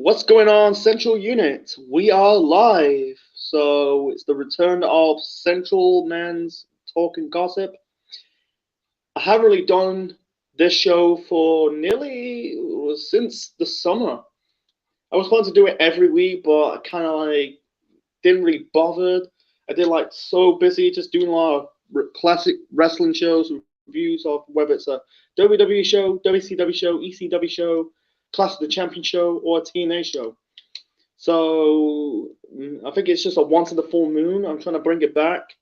What's going on, Central Unit? We are live. So it's the return of Centralman's Talk and Gossip. I haven't really done this show for nearly since the summer. I was planning to do it every week, but I kind of didn't really bother. I did so busy just doing a lot of classic wrestling shows, reviews of whether it's a WWE show, WCW show, ECW show, Clash of the Champion show, or a TNA show. So I think it's just a once in the full moon. I'm trying to bring it back.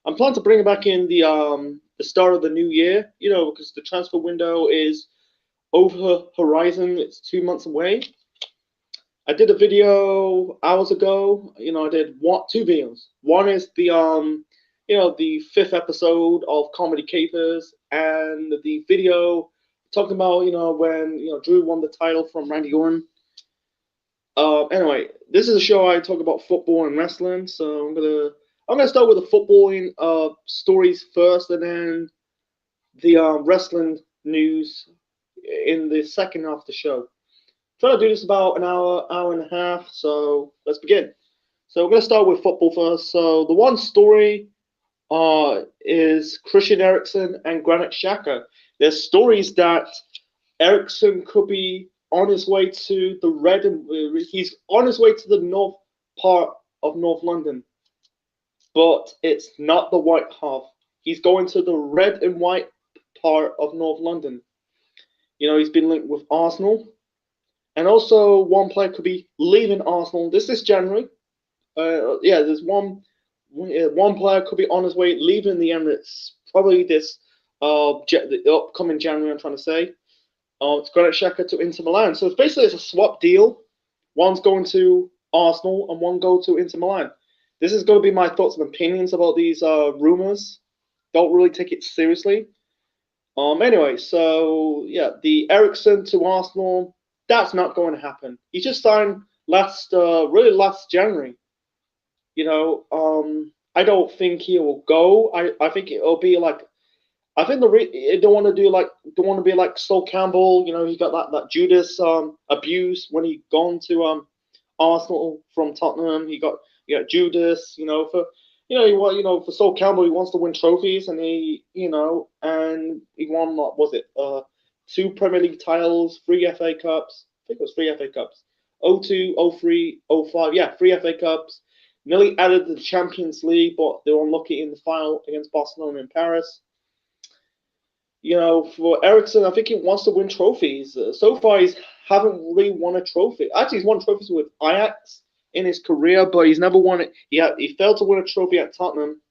I'm planning to bring it back in the start of the new year. Because the transfer window is over the horizon. It's 2 months away. I did a video hours ago. I did two videos. One is the fifth episode of Comedy Capers, and the video talking about when Drew won the title from Randy Orton. Anyway, this is a show I talk about football and wrestling, so I'm gonna start with the footballing stories first, and then the wrestling news in the second half of the show. Trying to do this about an hour and a half, so let's begin. So we're gonna start with football first. So the one story is Christian Eriksen and Granit Xhaka. There's stories that Eriksen could be on his way to he's on his way to the north part of North London, but it's not the white half. He's going to the red and white part of North London. He's been linked with Arsenal, and also one player could be leaving Arsenal. This is January. There's one player could be on his way leaving the Emirates. Probably the upcoming January. I'm trying to say. It's Granit Xhaka to Inter Milan. So it's a swap deal. One's going to Arsenal and one go to Inter Milan. This is going to be my thoughts and opinions about these rumors. Don't really take it seriously. Anyway, so yeah, the Eriksen to Arsenal, that's not going to happen. He just signed last January. I don't think he will go. I think it'll be I think they don't want to be like Sol Campbell. He got that Judas abuse when he gone to Arsenal from Tottenham. He got Judas. For Sol Campbell, he wants to win trophies, and he won what was it? 2 Premier League titles, 3 FA Cups. I think it was 3 FA Cups. 02, 03, 05. Yeah, 3 FA Cups. Nearly added the Champions League, but they were unlucky in the final against Barcelona in Paris. For Eriksen, I think he wants to win trophies. So far, he haven't really won a trophy. Actually, he's won trophies with Ajax in his career, but he's never won it. He failed to win a trophy at Tottenham.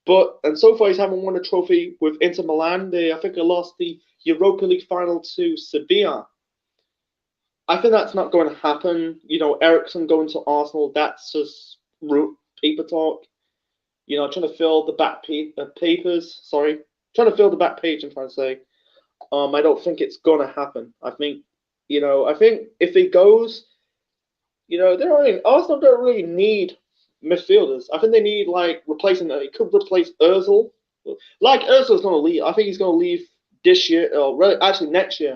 And so far, he hasn't won a trophy with Inter Milan. I think they lost the Europa League final to Sevilla. I think that's not going to happen. Eriksen going to Arsenal, that's just paper talk. Trying to fill the back papers. Sorry. Trying to fill the back page, I'm trying to say. I don't think it's gonna happen. I think if he goes, Arsenal don't really need midfielders. I think they need replacing. It could replace Özil. Özil's gonna leave. I think he's gonna leave this year, or actually next year.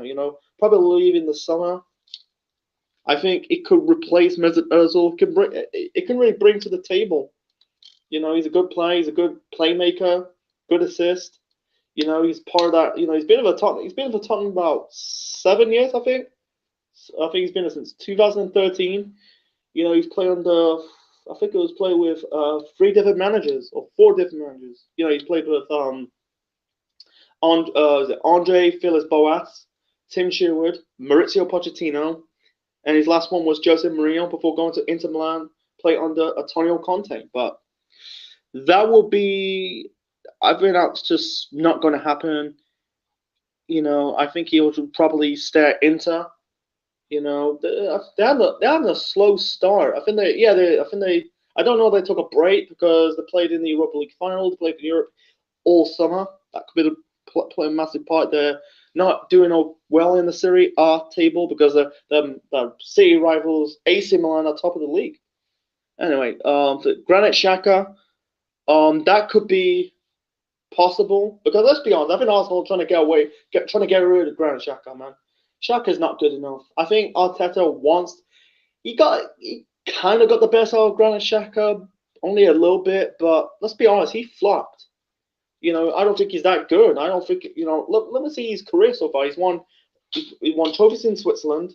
Probably leave in the summer. I think it could replace Mesut Özil. It can really bring to the table. He's a good player. He's a good playmaker. Good assist. He's part of that. He's been with Tottenham about 7 years, I think. I think he's been there since 2013. He's played under. I think it was played with 3 different managers or 4 different managers. He's played with Andre Villas-Boas, Tim Sherwood, Maurizio Pochettino, and his last one was Jose Mourinho before going to Inter Milan, play under Antonio Conte. But that will be. I think that's just not going to happen. I think he'll probably stay at Inter. They're having a slow start. I don't know if they took a break because they played in the Europa League final. They played in Europe all summer. That could play a massive part. They're not doing well in the Serie A table because the city rivals AC Milan are top of the league. Anyway, Granit Xhaka, that could be possible because let's be honest, I think Arsenal trying to get rid of Granit Xhaka, man. Xhaka's not good enough. I think Arteta wants. He kind of got the best out of Granit Xhaka, only a little bit, but let's be honest, he flopped. I don't think he's that good. I don't think let me see his career so far. He won trophies in Switzerland.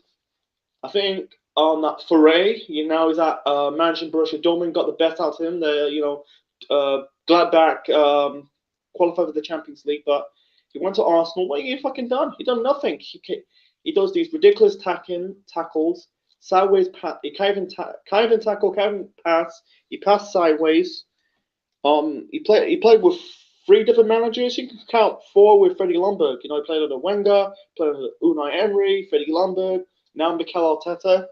I think that Foray, he's at managing Borussia Dortmund, got the best out of him. Gladbach qualified for the Champions League, but he went to Arsenal. What have you fucking done? He done nothing. He does these ridiculous tackles, sideways pass. He can't even tackle, can't even pass. He passed sideways. He played with three different managers. You can count four with Freddie Ljungberg. He played under Wenger, played under Unai Emery, Freddie Ljungberg, now Mikel Arteta.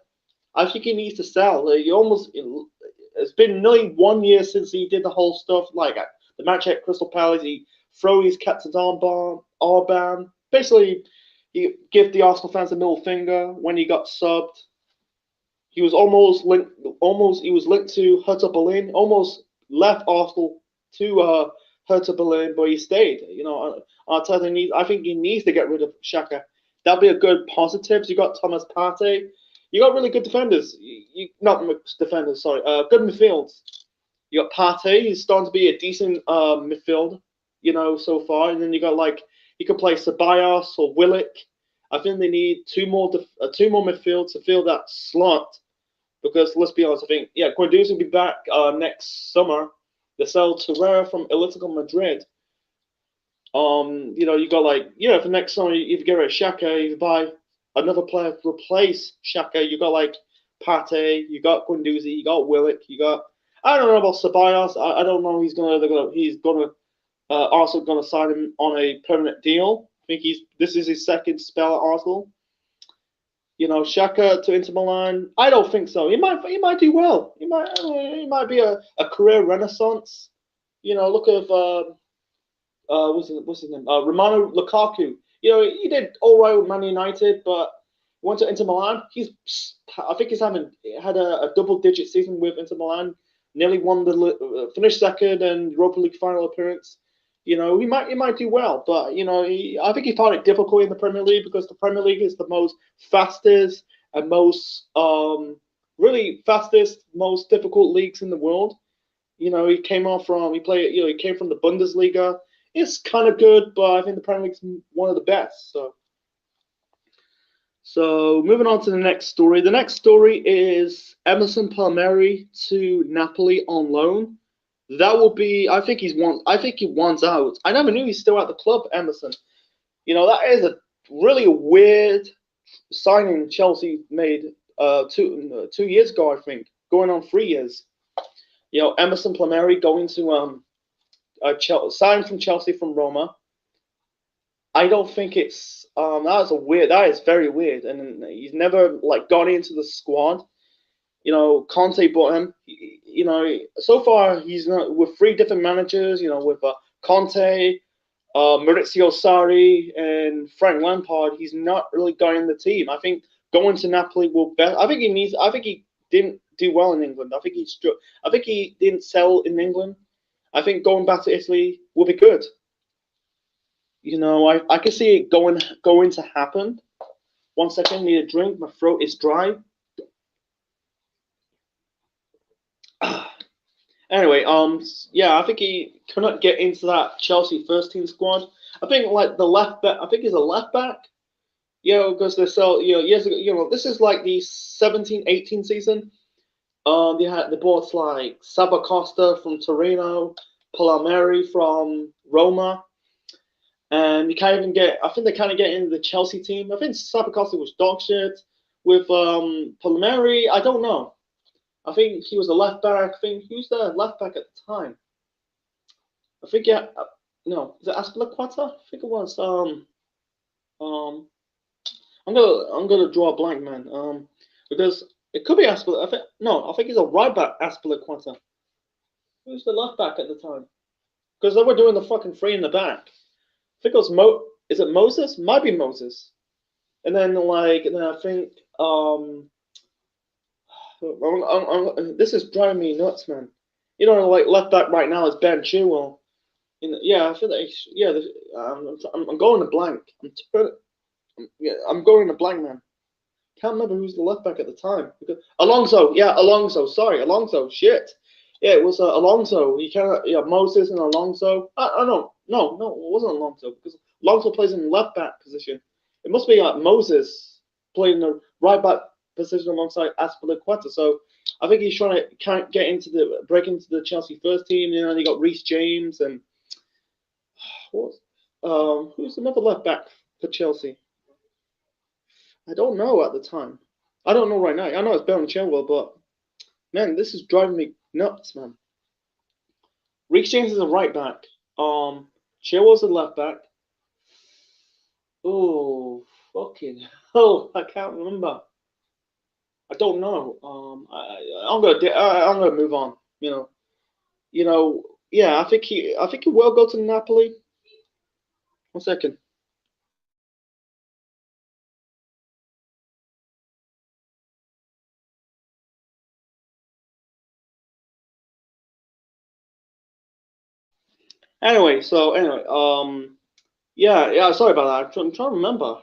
I think he needs to sell. It's been nearly 1 year since he did the whole stuff, like the match at Crystal Palace. He throw his captain's armband. Basically, he give the Arsenal fans a middle finger when he got subbed. He was he was linked to Hertha Berlin, almost left Arsenal to Hertha Berlin, but he stayed. Arteta I think he needs to get rid of Xhaka. That'd be a good positive. You got Thomas Partey. You got really good defenders. Not defenders, sorry. Good midfields. You got Partey. He's starting to be a decent midfield, so far. And then you got you could play Ceballos or Willock. I think they need two more midfield to fill that slot. Because let's be honest, I think Guendouzi will be back next summer. They sell Torreira from Atletico Madrid. You got for next summer, if you get rid of Xhaka, you buy another player to replace Xhaka. You got Partey, you got Guendouzi, you got Willock, I don't know about Ceballos. I don't know Arsenal gonna sign him on a permanent deal. I think this is his second spell at Arsenal. Xhaka to Inter Milan. I don't think so. He might do well. He might be a career renaissance. Look at what's his name? Romano Lukaku. He did all right with Man United, but went to Inter Milan. I think he's had a double-digit season with Inter Milan. Nearly finished second and Europa League final appearance. He might do well, but I think he found it difficult in the Premier League because the Premier League is the most fastest and most most difficult leagues in the world. He came from the Bundesliga. It's kind of good, but I think the Premier League's one of the best. So moving on to the next story. The next story is Emerson Palmieri to Napoli on loan. That will be. I think he wants out. I never knew he's still at the club, Emerson. That is a really weird signing Chelsea made 2 years ago. I think going on 3 years. Emerson Palmieri going to signed from Chelsea from Roma. I don't think it's that is very weird, and he's never gone into the squad. Conte bought him. So far he's not with 3 different managers. With Conte, Maurizio Sarri, and Frank Lampard. He's not really going in the team. I think going to Napoli will best. I think he didn't do well in England. I think he didn't sell in England. I think going back to Italy will be good. I can see it going to happen. 1 second, need a drink. My throat is dry. Anyway, I think he cannot get into that Chelsea first team squad. I think the left back. I think he's a left back. Because they sell. Years ago. This is the 17-18 season. They bought Saba Costa from Torino, Palmieri from Roma, and you can't even get. I think they kind of get into the Chelsea team. I think Saba Costa was dog shit. With Palmieri, I don't know. I think he was a left back. I think he was the left back at the time. I think no, is it Aspilicueta? I think it was. I'm gonna draw a blank, man. Because it could be Aspilicueta. I think he's a right back. Aspilicueta. Who's the left back at the time? Because they were doing the fucking 3 in the back. I think it was Is it Moses? Might be Moses. And then I think this is driving me nuts, man. Left back right now is Ben Chilwell. I feel I'm going to blank. Yeah, I'm going to blank, man. Can't remember who's the left back at the time. Alonso, yeah, Alonso. Sorry, Alonso. Shit. Yeah, it was Alonso. He kind of yeah Moses and Alonso. No, it wasn't Alonso because Alonso plays in the left back position. It must be Moses playing the right back position alongside Aspilicueta. So I think he's trying to can't get into the break into the Chelsea first team. You know, and you got Reece James and what? Who's another left back for Chelsea? I don't know at the time. I don't know right now. I know it's Ben Chilwell, but man, this is driving me nuts, man. Reece James is a right back. Chilwell's a left back. Oh, fucking hell! I can't remember. I don't know. I'm gonna move on. You know. Yeah, I think he will go to Napoli. 1 second. Anyway, yeah. Sorry about that. I'm trying to remember.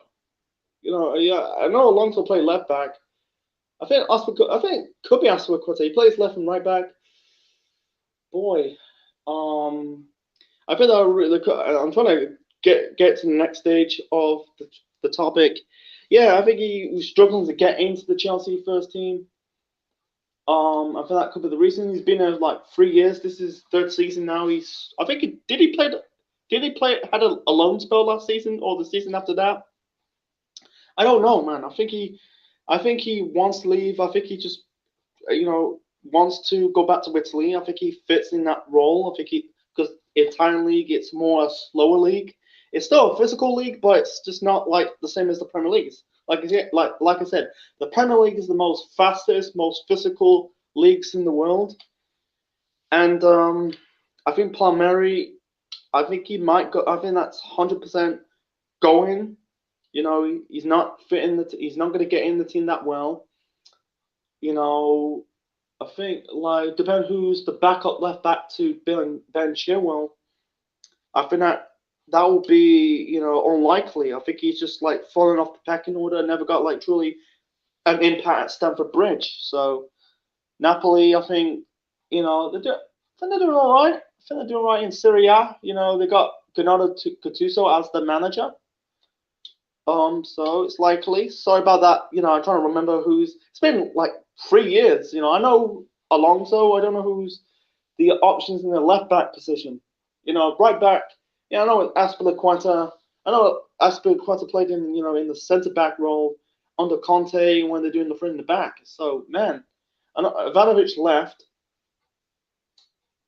Yeah, I know Alonso played left back. I think could be Aspilicueta. He plays left and right back. Boy, um, I think I'm trying to get to the next stage of the topic. Yeah, I think he was struggling to get into the Chelsea first team. I think that could be the reason. He's been there like 3 years. This is third season now. I think did he play had a loan spell last season or the season after that? I don't know, man. I think he wants to leave. I think he just wants to go back to Italy. I think he fits in that role. I think he because Italian league it's more a slower league. It's still a physical league, but it's just not like the same as the Premier League. Like I said, the Premier League is the most fastest, most physical leagues in the world, and I think Palmieri. I think he might go. I think that's 100% going. He's not fitting he's not going to get in the team that well. You know, I think like depending who's the backup left back to Ben Chilwell, I think that will be unlikely. I think he's just like falling off the pecking order, never got like truly an impact at Stamford Bridge. So Napoli, I think they're doing all right. I think they're doing right in Serie A. They got Gennaro Gattuso as the manager. So it's likely. Sorry about that. I'm trying to remember who's. It's been like 3 years. I know Alonso. I don't know who's the options in the left back position. Right back. Yeah, I know Aspilicueta. I know Aspilicueta played in the centre back role under Conte when they're doing the front and the back. So man, I know Ivanovic left.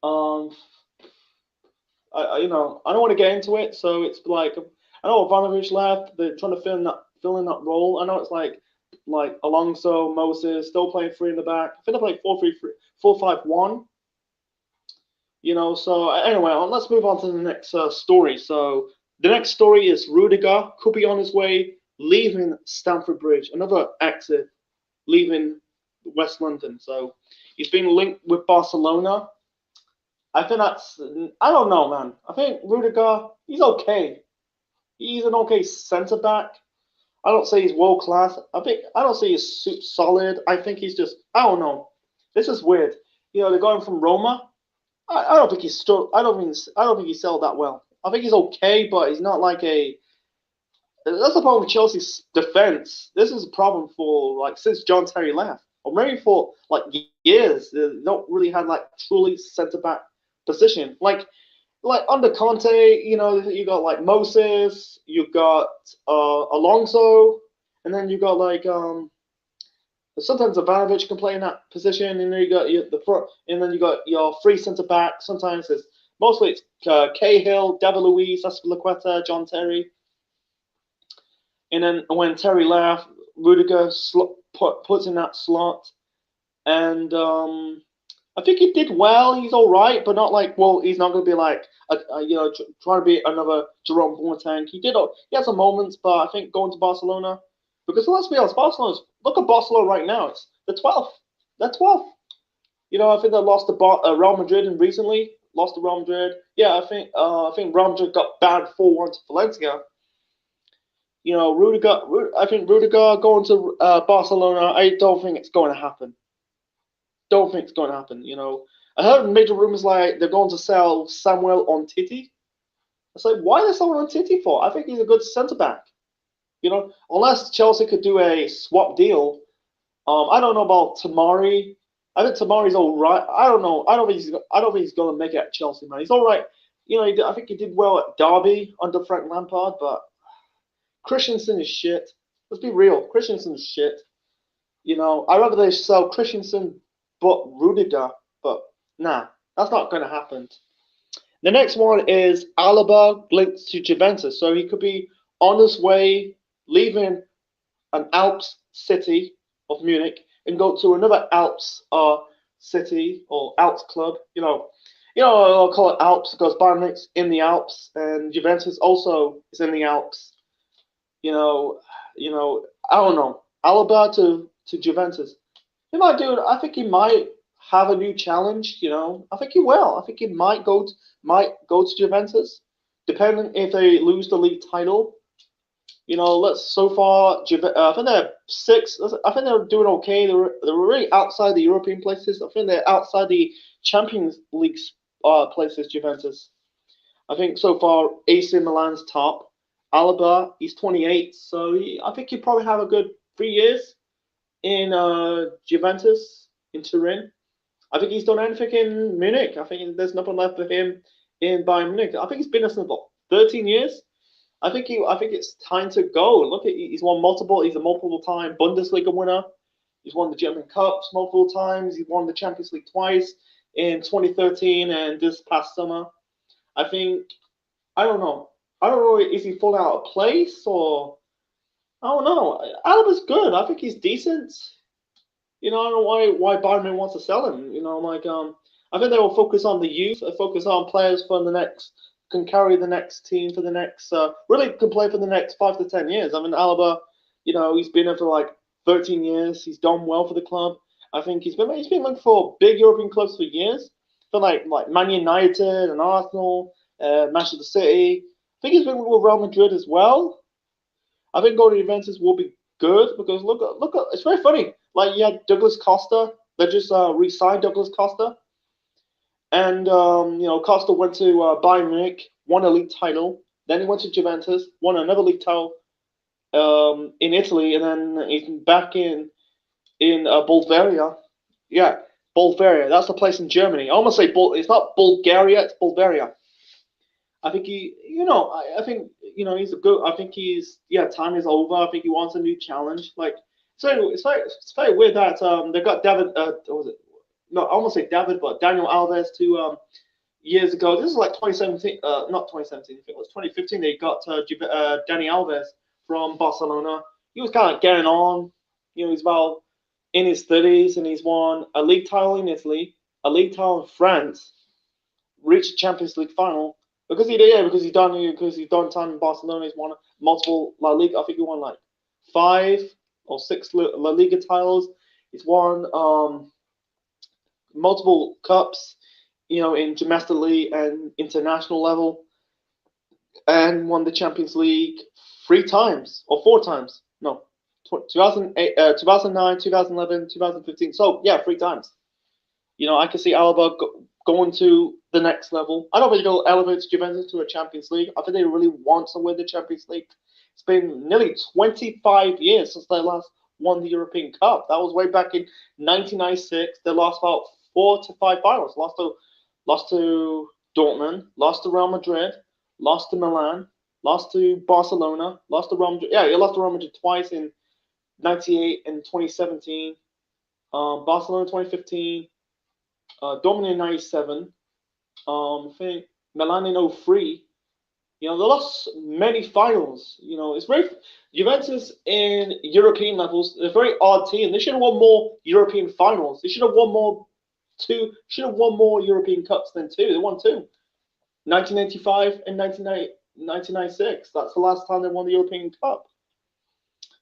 Um, I don't want to get into it. So it's like I know Ivanovic left. They're trying to fill in that role. I know it's like Alonso, Moses still playing three in the back. I think they play 4-3-3, 4-5-1. So anyway, let's move on to the next story. So the next story is Rudiger could be on his way leaving Stamford Bridge, another exit leaving West London. So he's been linked with Barcelona. I think I don't know, man. I think Rudiger, he's okay. He's an okay centre back. I don't say he's world class. I don't say he's solid. I think he's just I don't know. This is weird. They're going from Roma. I don't think he's still. I don't think he's sold that well. I think he's okay, but he's not like a. That's the problem with Chelsea's defense. This is a problem for like since John Terry left, or maybe for like years. They don't really have like truly centre back position. Like under Conte, you got like Moses, you got Alonso, and then you got like sometimes Ivanovic can play in that position, and then you got the front, and then you got your free centre back. Sometimes it's Cahill, David Luiz, Aspilicueta, John Terry, and then when Terry left, Rudiger puts in that slot, and I think he did well. He's all right, but not like he's not going to be like trying to be another Jerome Boateng. He had some moments, but I think going to Barcelona because let's be honest, look at Barcelona right now. It's the 12th. They're 12th. I think they lost to Real Madrid and recently lost to Real Madrid. Yeah, I think Real Madrid got bad 4-1 to Valencia. You know, Rudiger. I think Rudiger going to Barcelona. I don't think it's going to happen. Don't think it's going to happen. You know, I heard major rumors like they're going to sell Samuel Umtiti. It's like, why are they selling Umtiti for? I think he's a good centre back. You know, unless Chelsea could do a swap deal. I don't know about Tamari. I think Tamari's all right. I don't know. I don't think he's going to make it at Chelsea, man. He's all right. You know, I think he did well at Derby under Frank Lampard, but Christensen is shit. Let's be real. Christensen is shit. You know, I'd rather they sell Christensen but Rudiger, but nah, that's not going to happen. The next one is Alaba linked to Juventus, so he could be on his way leaving an Alps city of Munich and go to another Alps city or Alps club. I'll call it Alps because Bayern Munich's in the Alps and Juventus also is in the Alps. You know, I don't know. Alaba to Juventus. He might do it. I think he might have a new challenge. You know, I think he will. I think he might go to Juventus, depending if they lose the league title. You know, so far, I think they're six. I think they're doing okay. They're really outside the European places. I think they're outside the Champions League places. Juventus. I think so far AC Milan's top. Alaba, he's 28, so I think he'll probably have a good 3 years in Juventus in Turin. I think he's done anything in Munich. I think there's nothing left for him in Bayern Munich. I think he's been there since about 13 years. I think it's time to go. Look at he's won multiple. He's a multiple-time Bundesliga winner. He's won the German Cups multiple times. He won the Champions League twice in 2013 and this past summer. I think I don't know. I don't know. Is he falling out of place or I don't know. Alaba's good. I think he's decent. You know, I don't know why Bayern wants to sell him. You know, I think they will focus on the youth, focus on players for the next can carry the next team for the next really can play for the next 5 to 10 years. I mean, Alaba, you know, he's been there for like 13 years. He's done well for the club. I think he's been looking for big European clubs for years. For like Man United and Arsenal, Manchester City. I think he's been with Real Madrid as well. I think going to Juventus will be good because look at it's very funny. Like you had Douglas Costa. They just re-signed Douglas Costa, and Costa went to Bayern Munich, won a league title. Then he went to Juventus, won another league title in Italy, and then he's back in Bulgaria. Yeah, Bulgaria. That's the place in Germany. I almost say it's not Bulgaria, it's Bulgaria. I think I think he's a good. I think time is over. I think he wants a new challenge. Like, so it's very weird that they got David. What was it? No, I almost say David, but Daniel Alves 2 years ago. This is like 2017. Not 2017. I think it was 2015. They got Dani Alves from Barcelona. He was kind of getting on. You know, he's about in his 30s, and he's won a league title in Italy, a league title in France, reached the Champions League final. Because he's done time in Barcelona. He's won multiple La Liga. I think he won like 5 or 6 La Liga titles. He's won multiple cups, in domestically and international level, and won the Champions League 3 times or 4 times. No, 2008, 2009, 2011, 2015. So yeah, 3 times. I can see Alaba going to the next level. I don't think they'll elevate Juventus to a Champions League. I think they really want to win the Champions League. It's been nearly 25 years since they last won the European Cup. That was way back in 1996. They lost about 4 to 5 finals. Lost to Dortmund, lost to Real Madrid, lost to Milan, lost to Barcelona, lost to Real Madrid. Yeah, you lost to Real Madrid twice in 98 and 2017. Barcelona 2015. Dortmund in 97. I think Milan in 03. They lost many finals. It's very Juventus in European levels. They're a very odd team. They should have won more European finals. They should have won more European Cups than 2. They won 2. 1985 and 1996. That's the last time they won the European Cup.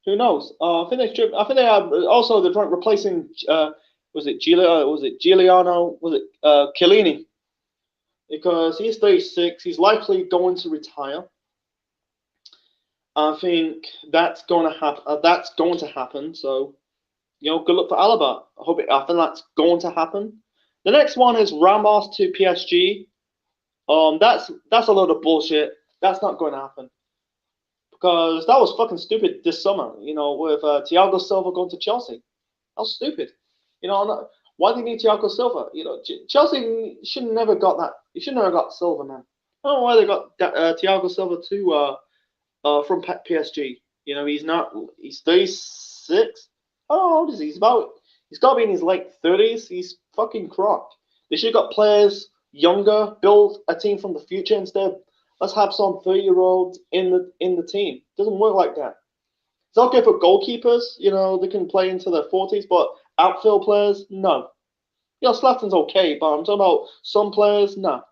Who knows? I think they are also they're replacing. Was it Giuliano? Was it Chiellini? Because he's 36, he's likely going to retire. I think that's going to happen. That's going to happen. So good luck for Alaba. I think that's going to happen. The next one is Ramos to PSG. That's a load of bullshit. That's not going to happen because that was fucking stupid this summer. With Thiago Silva going to Chelsea. That was stupid. Why do you need Thiago Silva? Chelsea should never got that. You should never got Silva, man. I don't know why they got Thiago Silva too. From PSG. He's not. He's 36. How old is he? He's got to be in his late 30s. He's fucking crocked. They should have got players younger, build a team from the future instead. Let's have some 30-year-olds in the team. It doesn't work like that. It's okay for goalkeepers. They can play into their 40s, but outfield players, no. Zlatan's okay, but I'm talking about some players, no.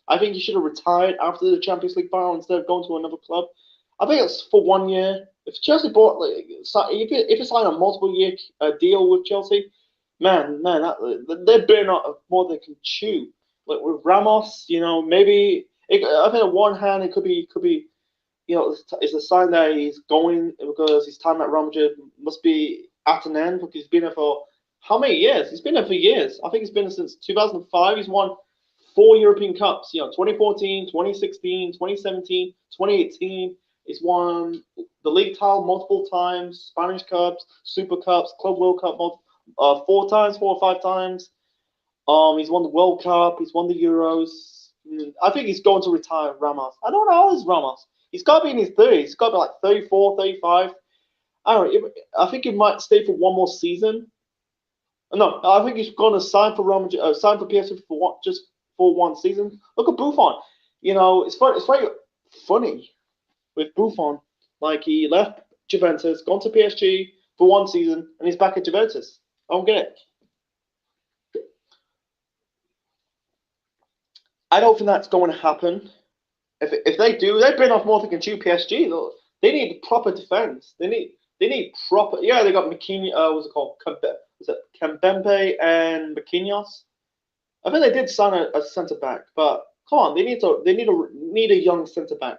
I think he should have retired after the Champions League final instead of going to another club. I think it's for 1 year. If Chelsea bought, if it's like a multiple-year deal with Chelsea, man, they're burning out more than they can chew. Like with Ramos, maybe I think on one hand it could be, it's a sign that he's going because his time at Real Madrid must be at an end because he's been there for how many years? He's been there for years. I think he's been there since 2005. He's won 4 European Cups. 2014, 2016, 2017, 2018. He's won the league title multiple times, Spanish Cups, Super Cups, Club World Cup 4 times, 4 or 5 times. He's won the World Cup. He's won the Euros. I think he's going to retire, Ramos. I don't know how old is Ramos. He's got to be in his 30s. He's got to be like 34, 35. I don't know. I think he might stay for one more season. No, I think he's going to sign for Real Madrid, sign for PSG just for 1 season. Look at Buffon. It's very funny with Buffon. Like he left Juventus, gone to PSG for 1 season, and he's back at Juventus. I don't get it. I don't think that's going to happen. If they do, they bring off more than can chew PSG. They need proper defense. They need proper. Yeah, they got McKinney. What's it called? Was it Kambembe and Marquinhos? I think they did sign a centre back, but come on, they need a young centre back.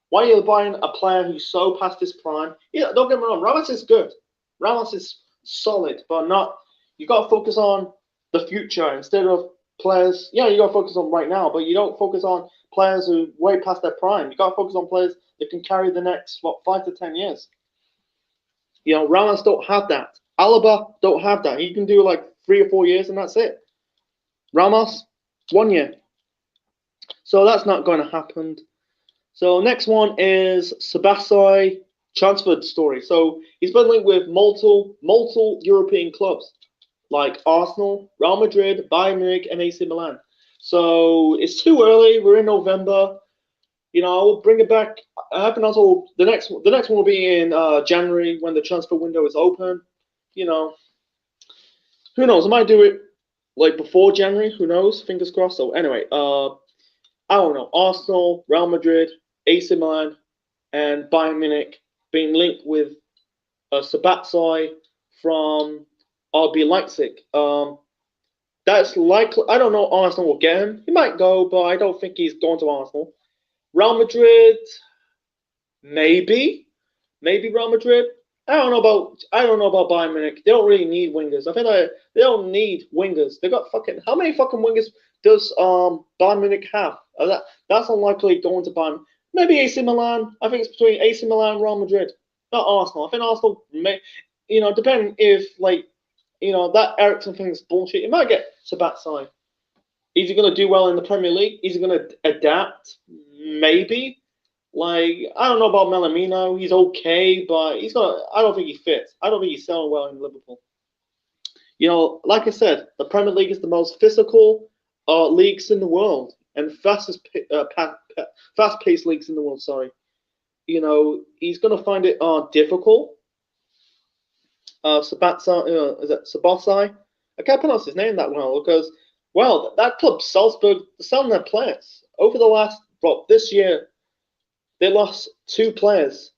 Why are you buying a player who's so past his prime? Yeah, don't get me wrong. Ramos is good. Ramos is solid, but not. You got to focus on the future instead of players. Yeah, you got to focus on right now, but you don't focus on players who are way past their prime. You got to focus on players that can carry the next 5 to 10 years. Ramos don't have that. Alaba don't have that. He can do like 3 or 4 years and that's it. Ramos, 1 year. So that's not going to happen. So next one is Sabasai transfer story. So he's been linked with multiple European clubs like Arsenal, Real Madrid, Bayern Munich, and AC Milan. So it's too early. We're in November. I will bring it back. I happen also the next one will be in January when the transfer window is open. Who knows? I might do it like before January. Who knows? Fingers crossed. So anyway, I don't know. Arsenal, Real Madrid, AC Milan, and Bayern Munich being linked with Sabatsai from RB Leipzig. That's likely. I don't know. Arsenal will get him. He might go, but I don't think he's going to Arsenal. Real Madrid, maybe Real Madrid. I don't know about Bayern Munich. They don't really need wingers. I think they don't need wingers. They got how many fucking wingers does Bayern Munich have? That's unlikely going to Bayern. Maybe AC Milan. I think it's between AC Milan and Real Madrid, not Arsenal. I think Arsenal may, depending if that Ericsson thing is bullshit. You might get Sabatsai. Is he going to do well in the Premier League? Is he going to adapt? Maybe. I don't know about Melamino. He's okay, but I don't think he fits. I don't think he's selling well in Liverpool. Like I said, the Premier League is the most physical leagues in the world and fast-paced leagues in the world. Sorry. He's going to find it difficult. Sabatsai, is it Sabasai? I can't pronounce his name that well because, that club, Salzburg, selling their players. Over the last, this year, they lost 2 players.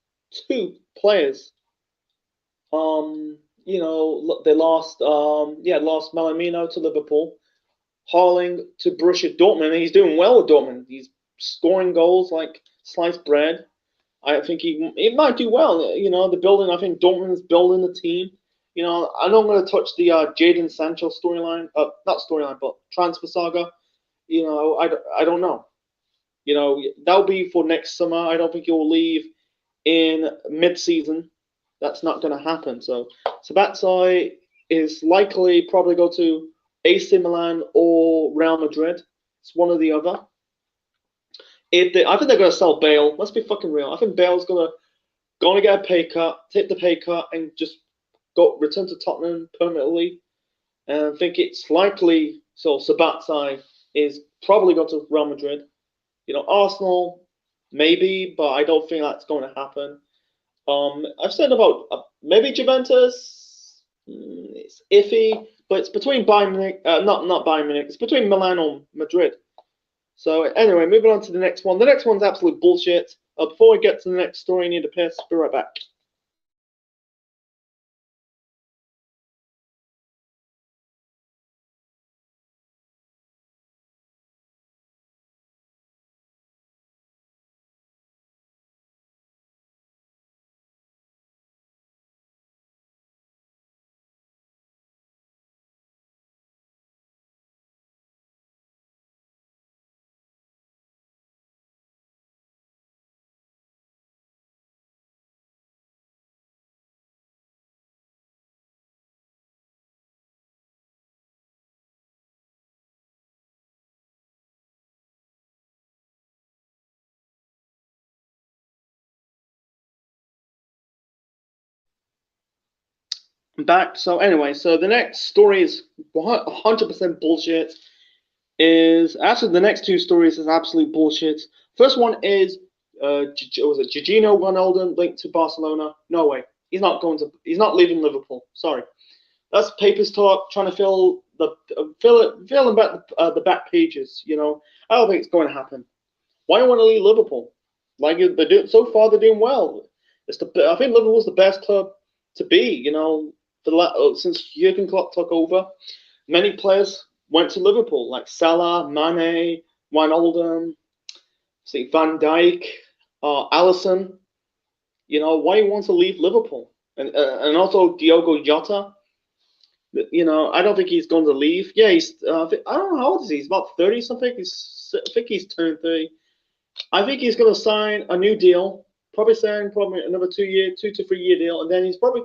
2 players. They lost Melamino to Liverpool, Haaland to Borussia Dortmund, and he's doing well with Dortmund. He's scoring goals like sliced bread. I think he might do well. You know, the building. I think Dortmund's building the team. You know, I don't want to touch the Jadon Sancho storyline. Not storyline, but transfer saga. You know, I don't know. You know, that'll be for next summer. I don't think he'll leave in mid-season. That's not going to happen. So Sabatsai is likely probably go to AC Milan or Real Madrid. It's one or the other. I think they're going to sell Bale. Let's be fucking real. I think Bale's going to get a pay cut, take the pay cut, and just go return to Tottenham permanently. And I think it's likely. So Sabatsai is probably going to Real Madrid. You know, Arsenal maybe, but I don't think that's going to happen. I've said about maybe Juventus. It's iffy, but it's between Bayern Munich, not Bayern Munich. It's between Milan or Madrid. So anyway, moving on to the next one. The next one's absolute bullshit. Before we get to the next story, I need to piss. Be right back. I'm back. So anyway, so the next story is 100% bullshit. Is actually the next two stories is absolute bullshit. First one is was it Gigino Wijnaldum linked to Barcelona? No way. He's not going to. He's not leaving Liverpool. Sorry. That's papers talk, trying to fill in back the back pages. You know, I don't think it's going to happen. Why do you want to leave Liverpool? Like they're doing so far, they're doing well. I think Liverpool's the best club to be. You know, since Jurgen Klopp took over, many players went to Liverpool, like Salah, Mane, Wijnaldum, see Van Dijk, Alisson. You know, why you want to leave Liverpool? And also Diogo Jota. You know, I don't think he's going to leave. Yeah, I don't know how old is he. He's about 30 something. I think he's turned 30. I think he's going to sign a new deal. Probably another 2 year, 2 to 3 year deal, and then he's probably.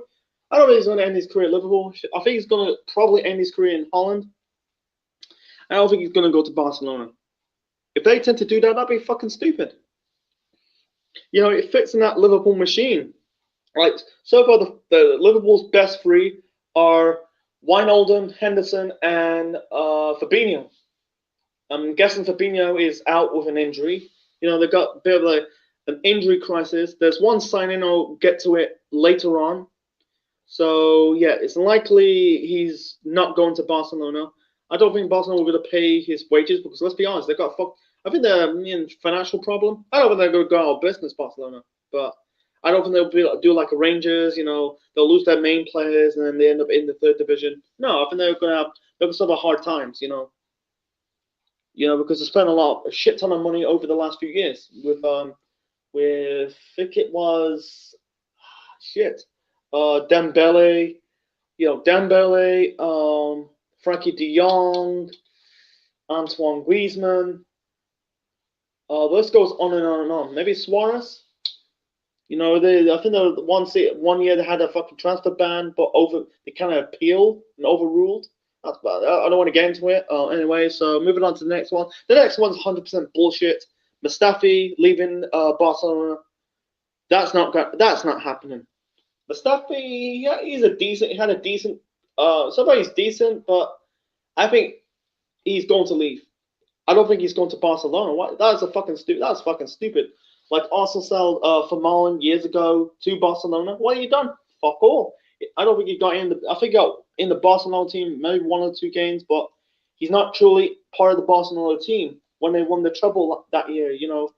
I don't think he's going to end his career at Liverpool. I think he's going to probably end his career in Holland. I don't think he's going to go to Barcelona. If they tend to do that, that'd be fucking stupid. You know, it fits in that Liverpool machine. Right. So far, the Liverpool's best three are Wijnaldum, Henderson, and Fabinho. I'm guessing Fabinho is out with an injury. You know, they've got a bit of an injury crisis. There's one signing, I'll get to it later on. So, yeah, it's likely he's not going to Barcelona. I don't think Barcelona will be able to pay his wages because, let's be honest, they've got I think they're in financial problem. I don't think they're going to go out of business, Barcelona. But I don't think they'll be able to do like a Rangers, you know, they'll lose their main players and then they end up in the third division. No, I think they're going to have hard times, you know. You know, because they spent a shit ton of money over the last few years with I think it was shit, Dembele, you know, Frankie De Jong, Antoine Griezmann. The list goes on and on and on. Maybe Suarez. You know, I think one year they had a fucking transfer ban, but they kind of appealed and overruled. That's bad. I don't want to get into it. Anyway, so moving on to the next one. The next one's 100% bullshit. Mustafi leaving Barcelona. That's not happening. Mustafi, yeah, he had a decent. Somebody's decent, but I think he's going to leave. I don't think he's going to Barcelona. What? That's fucking stupid. Like Arsenal sold Vermaelen years ago to Barcelona. What have you done? Fuck all. I don't think he got in I think he got in the Barcelona team maybe 1 or 2 games, but he's not truly part of the Barcelona team when they won the treble that year. You know,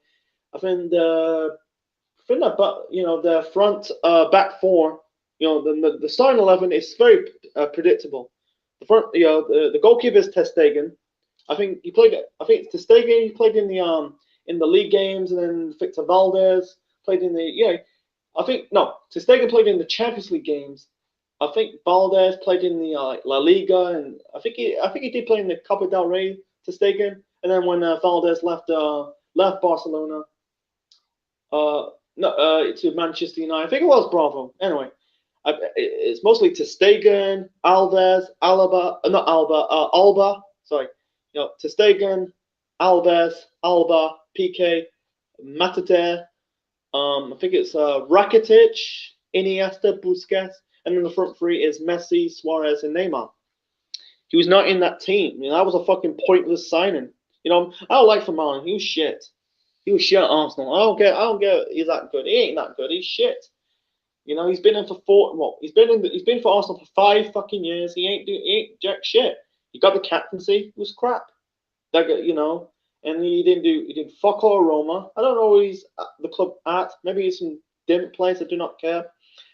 I think the front back four. You know, the starting 11 is very predictable. The front, you know, the goalkeeper is Ter Stegen. I think he played. I think it's Ter Stegen. He played in the league games, and then Victor Valdez played in the I think no, Ter Stegen played in the Champions League games. I think Valdez played in the La Liga, and I think he did play in the Copa del Rey. Ter Stegen, and then when Valdez left Barcelona, no, to Manchester United, I think it was Bravo. Anyway, it's mostly Ter Stegen, Alves, Alaba, not Alba, Alba. Sorry, Ter Stegen, Alves, Alba, PK, Matador. I think it's Rakitic, Iniesta, Busquets, and then the front three is Messi, Suarez, and Neymar. He was not in that team. That was a fucking pointless signing. I don't like Vermaelen. He was shit. He was shit at Arsenal. I don't get. He's that good. He ain't that good. He's shit. He's been in for he's been for Arsenal for 5 fucking years. He ain't jack shit. He got the captaincy. It was crap. And he did fuck all Roma. I don't know where he's at the club at. Maybe he's some different place. I do not care.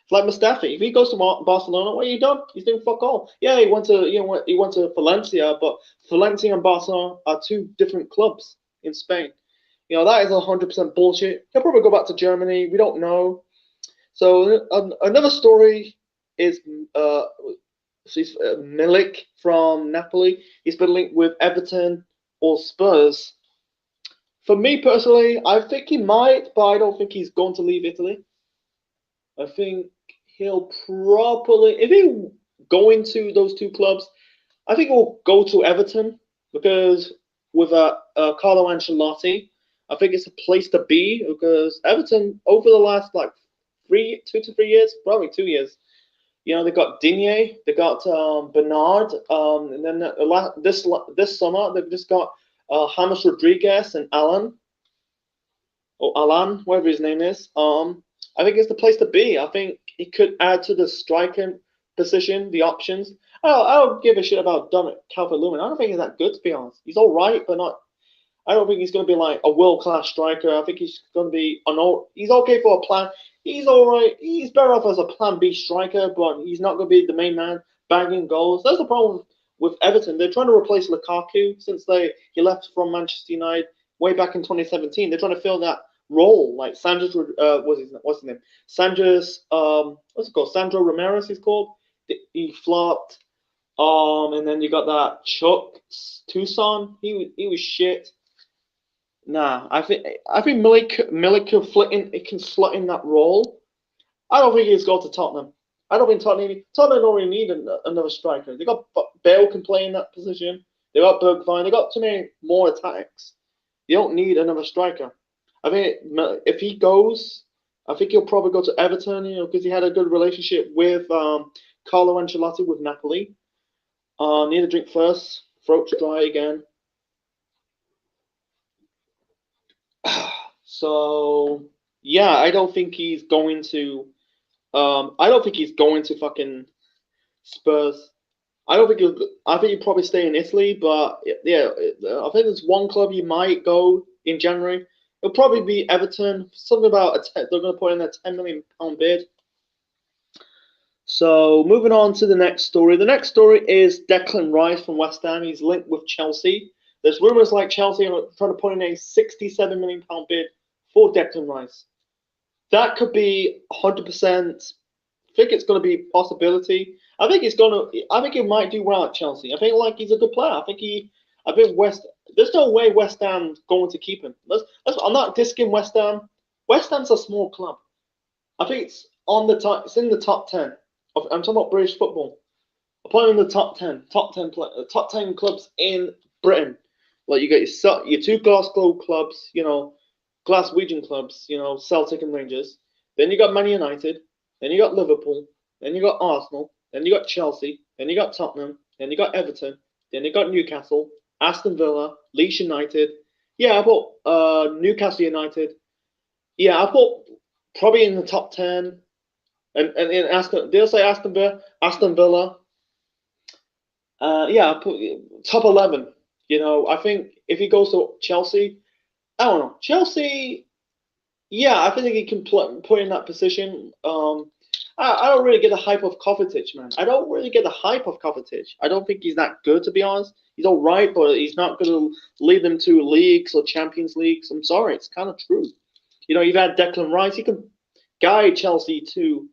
It's like Mustafi. If he goes to Barcelona, what are you done? He's doing fuck all. Yeah, he went to Valencia, but Valencia and Barcelona are 2 different clubs in Spain. That is 100% bullshit. He'll probably go back to Germany. We don't know. So another story is Milik from Napoli. He's been linked with Everton or Spurs. For me personally, I think he might, but I don't think he's going to leave Italy. I think he'll probably, if he go into those 2 clubs, I think he'll go to Everton because with Carlo Ancelotti, I think it's a place to be because Everton over the last 2 to 3 years, probably 2 years, they got Digne, they got Bernard, and then this summer they've just got James Rodriguez and Alan, whatever his name is. I think it's the place to be. I think he could add to the striking position, the options. I don't give a shit about Dominic Calvert-Lewin. I don't think he's that good, to be honest. He's all right, but not. I don't think he's going to be like a world-class striker. I think he's going to be he's okay for a plan. He's all right. He's better off as a plan B striker, but he's not going to be the main man banging goals. That's the problem with Everton. They're trying to replace Lukaku since he left from Manchester United way back in 2017. They're trying to fill that role, like Sanchez. What's his name? Sanchez. What's it called? Sandro Ramirez. He's called. He flopped. And then you got that Chuck Tucson. He was shit. Nah, I think Milik can slot in that role. I don't think he's going to Tottenham. I don't think Tottenham don't really need another striker. They got Bale can play in that position. They got Bergwijn. They got too many more attacks. You don't need another striker. I think if he goes, I think he'll probably go to Everton. Because he had a good relationship with Carlo Ancelotti with Napoli. Need a drink first. Throat's dry again. So yeah, I don't think he's going to. I don't think he's going to fucking Spurs. I think he'll probably stay in Italy. But yeah, I think there's one club he might go in January. It'll probably be Everton. Something about they're going to put in a £10 million bid. So moving on to the next story. The next story is Declan Rice from West Ham. He's linked with Chelsea. There's rumours like Chelsea are trying to put in a £67 million bid for Declan Rice. That could be 100%. I think it's going to be a possibility. I think he might do well at Chelsea. I think he's a good player. There's no way West Ham's going to keep him. I'm not disking West Ham. West Ham's a small club. I think it's it's in the top 10. I'm talking about British football. I'm playing in the top 10 clubs in Britain. Like you got your 2 Glasgow clubs, Glaswegian clubs, Celtic and Rangers. Then you got Man United. Then you got Liverpool. Then you got Arsenal. Then you got Chelsea. Then you got Tottenham. Then you got Everton. Then you got Newcastle, Aston Villa, Leeds United. Yeah, I put Newcastle United. Yeah, I put probably in the top 10. And in they'll say Aston Villa. Yeah, I put top 11. I think if he goes to Chelsea, I don't know. Chelsea, yeah, I think he can put in that position. I don't really get the hype of Kovacic, man. I don't really get the hype of Kovacic. I don't think he's that good, to be honest. He's all right, but he's not going to lead them to leagues or Champions Leagues. I'm sorry, it's kind of true. You know, you've had Declan Rice. He could guide Chelsea to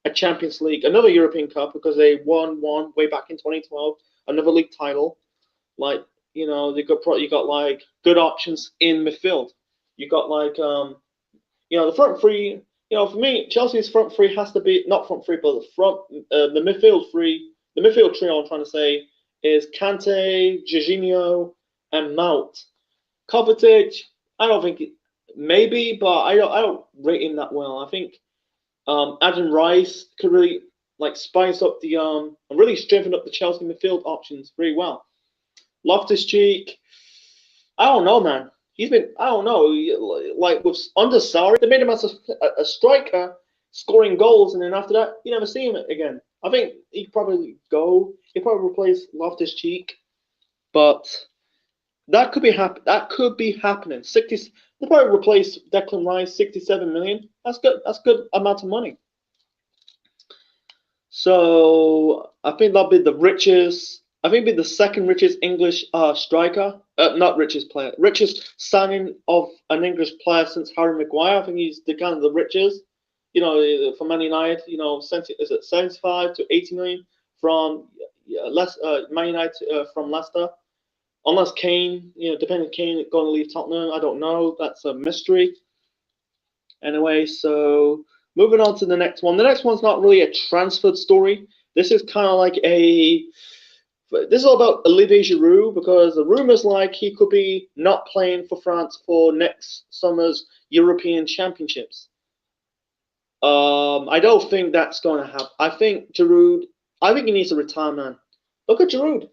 a Champions League, another European Cup because they won one way back in 2012, another league title. Like, you know, you got like good options in midfield. You got like you know, the front three. You know, for me, Chelsea's front three has to be not front three, but the midfield three, the midfield trio. I'm trying to say is Kante, Jorginho, and Mount. Kovacic, I don't think maybe, but I don't rate him that well. I think Adam Rice could really like spice up the and really strengthen up the Chelsea midfield options very well. Loftus Cheek, I don't know, man. He's been I don't know like with under Sarri, they made him as a striker scoring goals, and then after that you never see him again. I think he'd probably go. He'd probably replace Loftus Cheek, but that could be happening. 60. They probably replace Declan Rice, 67 million. That's good. That's good amount of money. So I think that'll be the richest. I think it'll be the second richest English striker. Not richest player. Richest signing of an English player since Harry Maguire. I think he's the kind of the richest. You know, for Man United. You know, is it 75 to 80 million from Man United from Leicester? Unless Kane, you know, depending on Kane going to leave Tottenham, I don't know. That's a mystery. Anyway, so moving on to the next one. The next one's not really a transferred story. This is kind of like a. This is all about Olivier Giroud because the rumors like he could be not playing for France for next summer's European Championships. I don't think that's going to happen. I think Giroud. I think he needs to retire, man. Look at Giroud.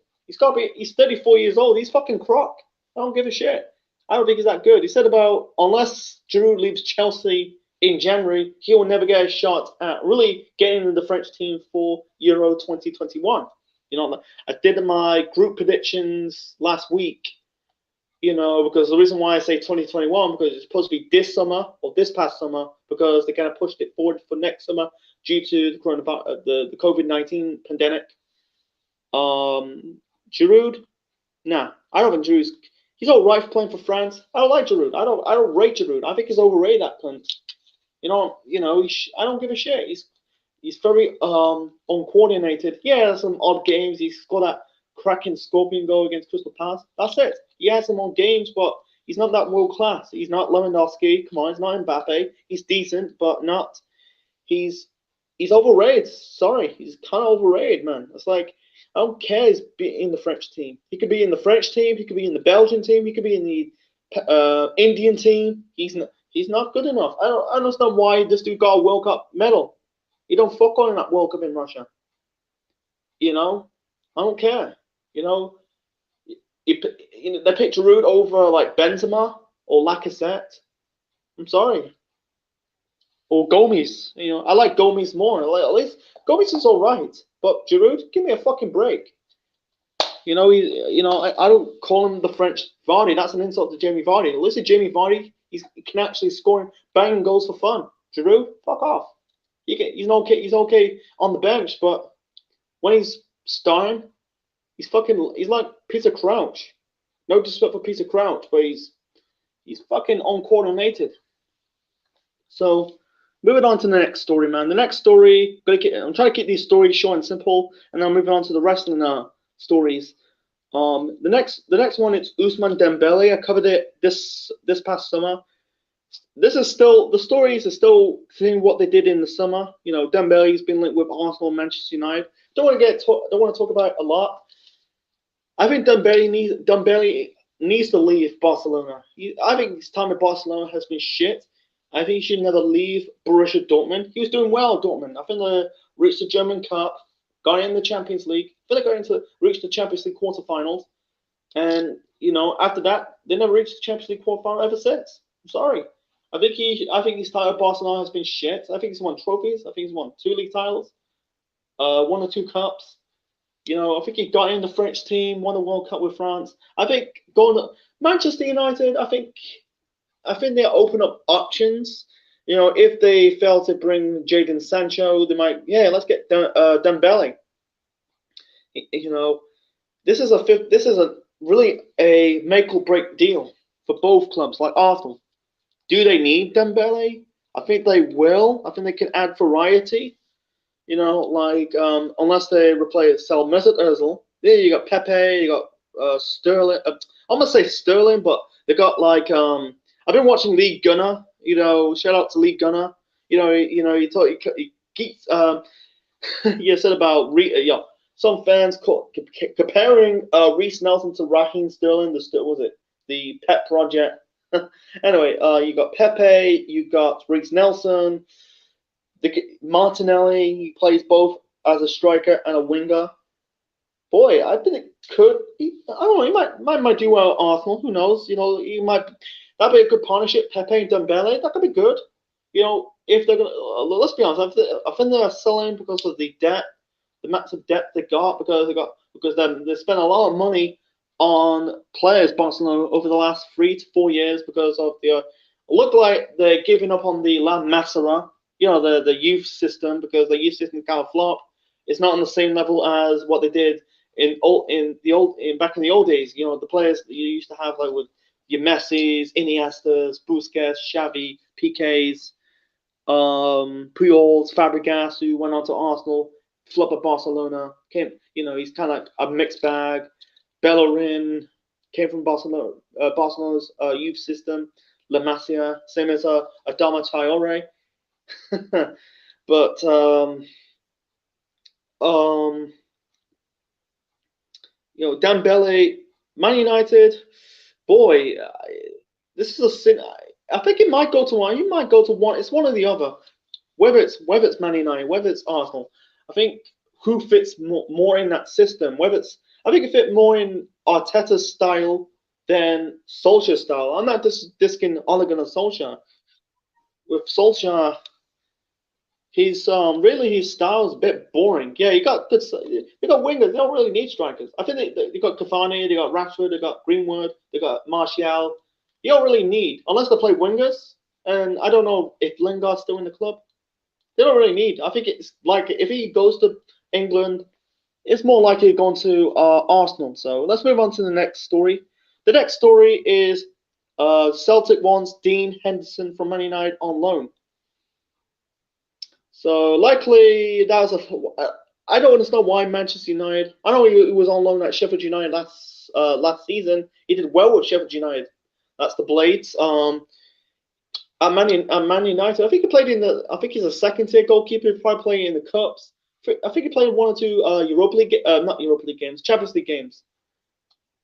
He's 34 years old. He's fucking crock. I don't give a shit. I don't think he's that good. He said about unless Giroud leaves Chelsea in January, he will never get a shot at really getting in the French team for Euro 2021. You know, I did my group predictions last week. You know, because the reason why I say 2021 because it's supposed to be this summer or this past summer because they kind of pushed it forward for next summer due to the COVID-19 pandemic. Giroud, nah, I don't think Giroud's. He's all right for playing for France. I don't like Giroud. I don't rate Giroud. I think he's overrated. That cunt. You know. I don't give a shit. He's very uncoordinated. Yeah, some odd games. He's got that cracking scorpion goal against Crystal Palace. That's it. He has some odd games, but he's not that world class. He's not Lewandowski. Come on, he's not Mbappe. He's decent, but not. He's overrated. Sorry, he's kind of overrated, man. It's like. I don't care. He's in the French team. He could be in the French team. He could be in the Belgian team. He could be in the Indian team. He's not good enough. I don't understand why this dude got a World Cup medal. He don't fuck on in that World Cup in Russia. You know, I don't care. You know, they picked Giroud over like Benzema or Lacazette. I'm sorry. Or Gomes. You know, I like Gomes more. At least Gomes is all right. But Giroud, give me a fucking break. You know, I don't call him the French Vardy. That's an insult to Jamie Vardy. Listen, Jamie Vardy, he can actually score banging goals for fun. Giroud, fuck off. He's okay on the bench, but when he's starting, he's like Peter Crouch. No disrespect for Peter Crouch, but he's fucking uncoordinated. So. Moving on to the next story, man. The next story, I'm trying to keep these stories short and simple, and then moving on to the wrestling stories. The next one is Ousmane Dembele. I covered it this past summer. The stories are still seeing what they did in the summer. You know, Dembele's been linked with Arsenal, Manchester United. Don't want to talk about it a lot. I think Dembele needs to leave Barcelona. I think his time at Barcelona has been shit. I think he should never leave Borussia Dortmund. He was doing well at Dortmund. I think they reached the German Cup, got in the Champions League. I think they reached the Champions League quarterfinals. And, you know, after that, they never reached the Champions League quarterfinal ever since. I'm sorry. I think his time at Barcelona has been shit. I think he's won trophies. I think he's won 2 league titles, 1 or 2 cups. You know, I think he got in the French team, won the World Cup with France. I think going to Manchester United, I think they open up options. You know, if they fail to bring Jadon Sancho, they might, let's get Dembele. You know, this is a really a make or break deal for both clubs, like Arsenal. Do they need Dembele? I think they will. I think they can add variety. Like unless they replace sell Mesut Ozil. Yeah, you got Pepe, you got Sterling. I'm gonna say Sterling, but they got like I've been watching League Gunner. Shout out to League Gunner. You keep you said about some fans comparing Reece Nelson to Raheem Sterling. Was it the pet project? Anyway, you got Pepe, you got Reece Nelson, Martinelli. He plays both as a striker and a winger. Boy, I think it could. I don't know. He might do well at Arsenal. Who knows? He might. That'd be a good partnership. Pepe and Dembele. That could be good. If they're gonna, let's be honest. I think they're selling because of the debt, the massive debt they got because they spent a lot of money on players Barcelona over the last 3 to 4 years because of the look like they're giving up on the La Massera, the youth system because the youth system kind of flopped. It's not on the same level as what they did back in the old days. The players that you used to have like with your Messi's, Iniestas, Busquets, Xavi, PKs, Pujols, Fabregas, who went on to Arsenal, flop at Barcelona. He's kind of like a mixed bag. Bellerin came from Barcelona's youth system. La Masia, same as Adama Traore. But Dembele, Man United, boy, this is a sin. I think it might go to one. You might go to one. It's one or the other. Whether it's Man United, whether it's Arsenal. I think who fits more in that system. I think it fit more in Arteta's style than Solskjaer's style. I'm not just disking Ole Gunnar Solskjaer. With Solskjaer, his style is a bit boring. Yeah, you got wingers. They don't really need strikers. I think they got Cavani, they got Rashford, they got Greenwood, they got Martial. You don't really need unless they play wingers. And I don't know if Lingard's still in the club. They don't really need. I think it's like if he goes to England, it's more likely going to Arsenal. So let's move on to the next story. The next story is Celtic wants Dean Henderson from Man United on loan. So likely that was I don't understand why Manchester United. I know he was on loan at Sheffield United last season. He did well with Sheffield United. That's the Blades. At Man United, I think he played I think he's a second tier goalkeeper. He probably playing in the cups. I think he played one or two not Europa League games, Champions League games.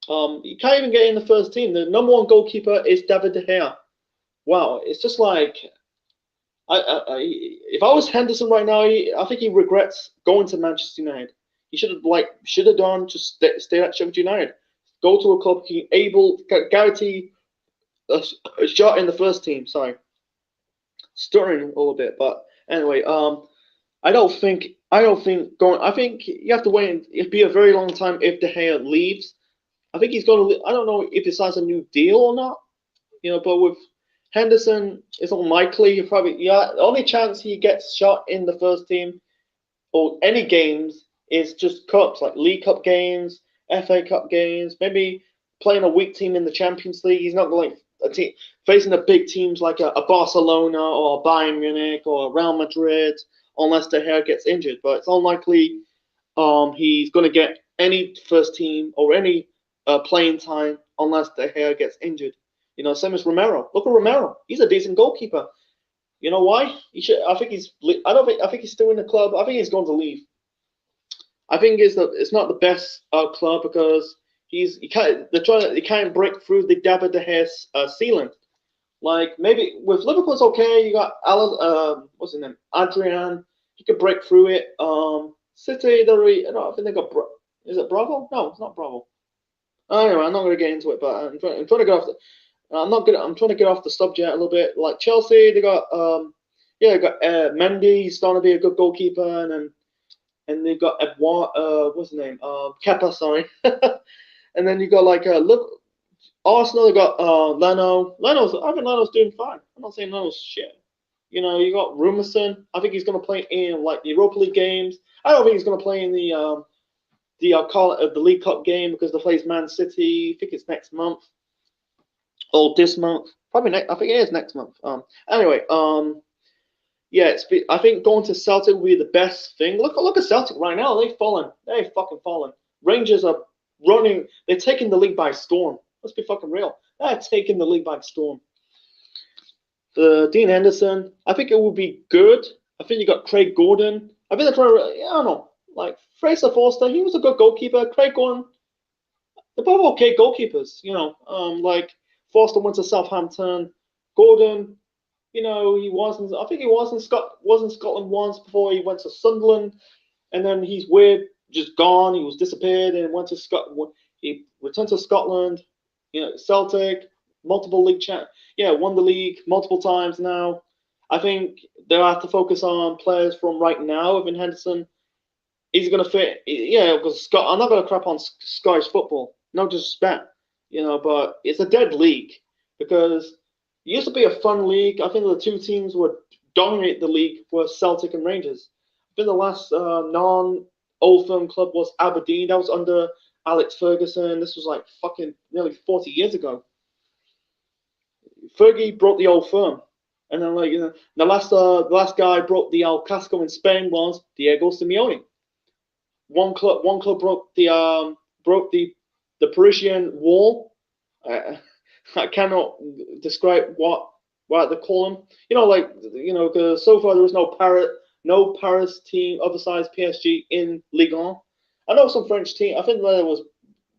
You can't even get in the first team. The number one goalkeeper is David De Gea. Wow, it's just like if I was Henderson right now, I think he regrets going to Manchester United. He should have done just stay at Sheffield United, go to a club he able guarantee a shot in the first team. Sorry, stuttering a little bit, but anyway, I don't think going. I think you have to wait. It'd be a very long time if De Gea leaves. I think he's going to. I don't know if he signs a new deal or not. But with Henderson, it's unlikely. The only chance he gets shot in the first team or any games is just cups like League Cup games, FA Cup games, maybe playing a weak team in the Champions League. He's not going a team facing the big teams like a Barcelona or a Bayern Munich or a Real Madrid, unless De Gea gets injured. But it's unlikely he's going to get any first team or any playing time unless De Gea gets injured. Same as Romero. Look at Romero. He's a decent goalkeeper. You know why? He should. I think he's. I think he's still in the club. I think he's going to leave. I think it's not the best club because he can't break through the David De Gea ceiling. Like maybe with Liverpool it's okay. You got Alan. What's his name? Adrian. He could break through it. City. I think they got. Is it Bravo? No, it's not Bravo. Anyway, I'm not going to get into it, but I'm trying to get off. I'm trying to get off the subject a little bit. Like Chelsea, they got they got Mendy. He's starting to be a good goalkeeper, and they've got Edouard. What's his name? Kepa, sorry. And then you got look, Arsenal. They got Leno. I think Leno's doing fine. I'm not saying Leno's shit. You got Rumerson. I think he's going to play in the Europa League games. I don't think he's going to play in the League Cup game because they plays Man City. I think it's next month or this month. Probably next. I think it is next month. Anyway, yeah, I think going to Celtic will be the best thing. Look at Celtic right now. They've fallen. They've fucking fallen. Rangers are running. They're taking the league by storm. Let's be fucking real. They're taking the league by storm. Dean Henderson. I think it will be good. I think you got Craig Gordon. I think they're trying to. I don't know. Like Fraser Forster, he was a good goalkeeper. Craig Gordon, they're both okay goalkeepers. Like Forster went to Southampton. Gordon, he wasn't. I think he was in Scotland once before he went to Sunderland, and then he's weird, just gone. He was disappeared and went to Scotland. He returned to Scotland. Celtic, multiple league won the league multiple times now. I think they'll have to focus on players from right now. Evan Henderson, he's going to fit. Yeah, because I'm not going to crap on Scottish football. No disrespect, but it's a dead league because it used to be a fun league. I think the two teams would dominate the league were Celtic and Rangers. I think the last non-Old Firm club was Aberdeen. That was under Alex Ferguson. This was like fucking nearly 40 years ago. Fergie broke the Old Firm. And then, the last guy broke the El Casco in Spain was Diego Simeone. One club broke the Parisian Wall. I cannot describe what they call them. Because so far there was no Paris team of the size PSG in Ligue 1. I know some French team. I think there was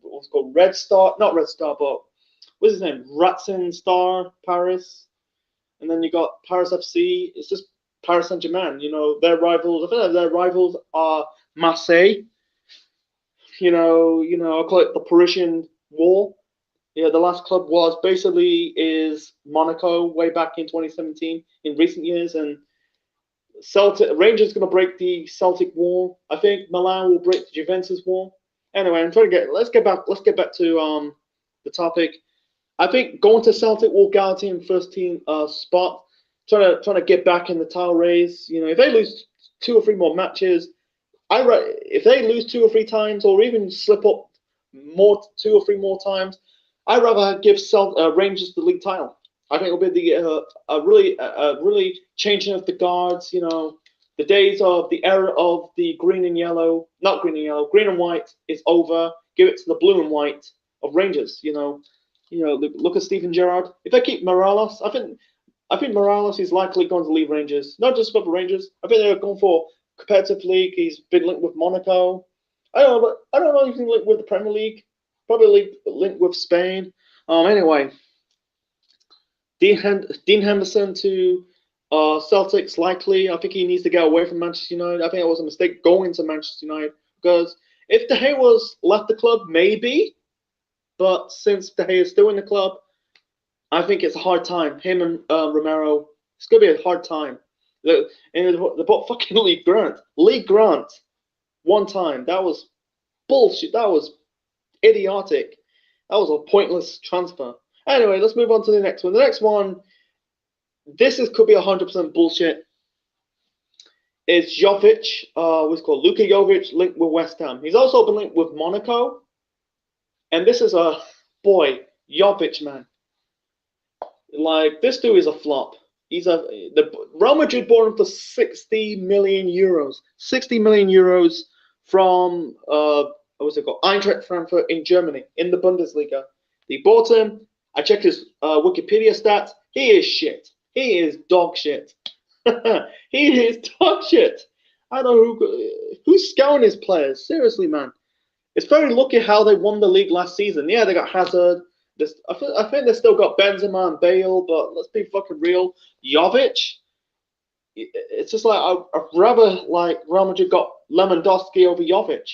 what's called Red Star, not Red Star, but what's his name? Racing Star Paris. And then you got Paris FC. It's just Paris Saint-Germain. Their rivals. I think their rivals are Marseille. I call it the Parisian Wall. Yeah, the last club is Monaco way back in 2017 in recent years, and Rangers going to break the Celtic wall. I think Milan will break the Juventus wall. Anyway, let's get back to the topic. I think going to Celtic will guarantee him first team spot. Trying to get back in the title race. If they lose 2 or 3 more matches, if they lose 2 or 3 times, or even slip up 2 or 3 more times, I'd rather give Rangers the league title. I think it'll be a really changing of the guards. The days of the era of the green and white is over. Give it to the blue and white of Rangers. Look at Steven Gerrard. If they keep Morales, I think Morales is likely going to leave Rangers. Not just for the Rangers. I think they're going for competitive league. He's been linked with Monaco. I don't know if he's linked with the Premier League. Probably linked with Spain. Anyway, Dean Henderson to Celtic's likely. I think he needs to get away from Manchester United. I think it was a mistake going to Manchester United because if De Gea was left the club, maybe. But since De Gea is still in the club, I think it's a hard time. Him and Romero, it's going to be a hard time. They bought fucking Lee Grant. Lee Grant, one time. That was bullshit. That was idiotic. That was a pointless transfer. Anyway, let's move on to the next one. The next one, could be 100% bullshit. It's Jovic, what's called Luka Jovic, linked with West Ham. He's also been linked with Monaco. And this is Jovic, man. Like, this dude is a flop. Real Madrid bought him for 60 million euros. 60 million euros from what's it called? Eintracht Frankfurt in Germany, in the Bundesliga. They bought him. I checked his Wikipedia stats. He is shit. He is dog shit. He is dog shit. I don't know who's scouting his players. Seriously, man. It's very lucky how they won the league last season. Yeah, they got Hazard. I think they still got Benzema and Bale, but let's be fucking real. Jovic, it's just like I'd rather like Real Madrid got Lewandowski over Jovic.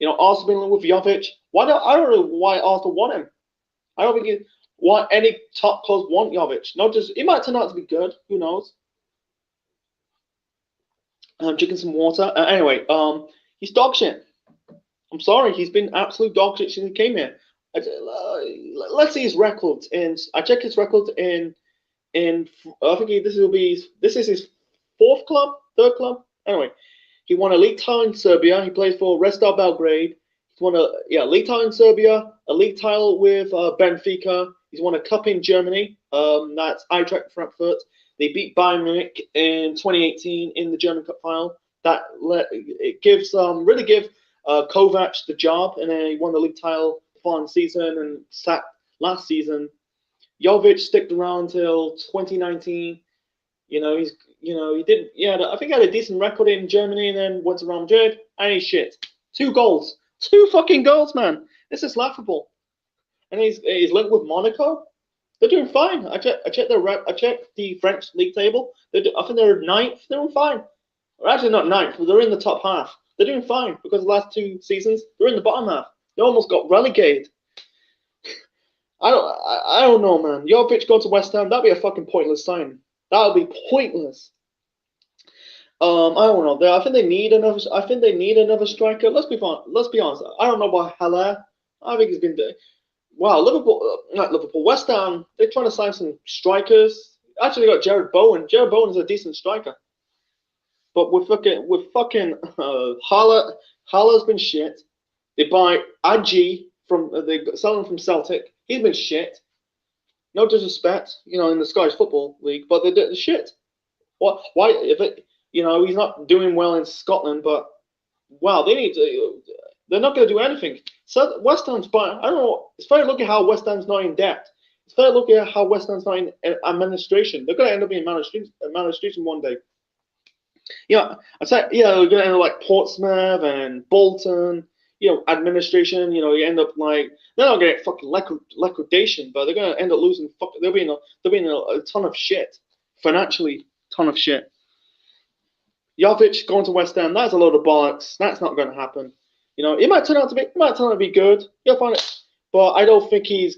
Arsenal been with Jovic. I don't know why Arsenal want him. I don't think why any top clubs want Jovic. He might turn out to be good. Who knows? I'm drinking some water. Anyway, he's dog shit. I'm sorry, he's been absolute dog shit since he came here. Let's see his records. I checked his records in. I think this is his third club. Anyway, he won a league title in Serbia. He plays for Red Star Belgrade. He won a league title in Serbia, a league title with Benfica. He's won a cup in Germany. That's Eintracht Frankfurt. They beat Bayern Munich in 2018 in the German Cup final. It gives really give Kovac the job, and then he won the league title the following season and sat last season. Jovic sticked around till 2019. He did. Yeah, I think he had a decent record in Germany, and then went to Real Madrid, and he's shit. 2 goals, 2 fucking goals, man. This is laughable. And he's linked with Monaco. They're doing fine. I checked the French league table. I think they're ninth. They're doing fine. Or actually not ninth, but they're in the top half. They're doing fine because the last 2 seasons they're in the bottom half. They almost got relegated. I don't know, man. Jovic going to West Ham, that'd be a fucking pointless sign. That would be pointless. I don't know. I think they need another striker. Let's be honest. I don't know about Haller. I think he's been. Wow, not Liverpool. West Ham. They're trying to sign some strikers. Actually, they got Jared Bowen. Jared Bowen is a decent striker. But with fucking Haller. Haller's been shit. They buy Adji they sell him from Celtic. He's been shit. No disrespect, in the Scottish Football League, but they're shit. What? Why? If it, he's not doing well in Scotland, but wow, they need to. They're not going to do anything. So West Ham's buying. I don't know. It's very lucky how West Ham's not in debt. It's very lucky how West Ham's not in administration. They're going to end up in administration one day. I'd say they're going to end up like Portsmouth and Bolton. Administration. You end up like they're not going to get fucking liquidation, but they're going to end up losing. They'll be in a ton of shit financially. Ton of shit. Jovic going to West Ham. That's a load of bollocks. That's not going to happen. It might turn out to be good. You'll find it, but I don't think he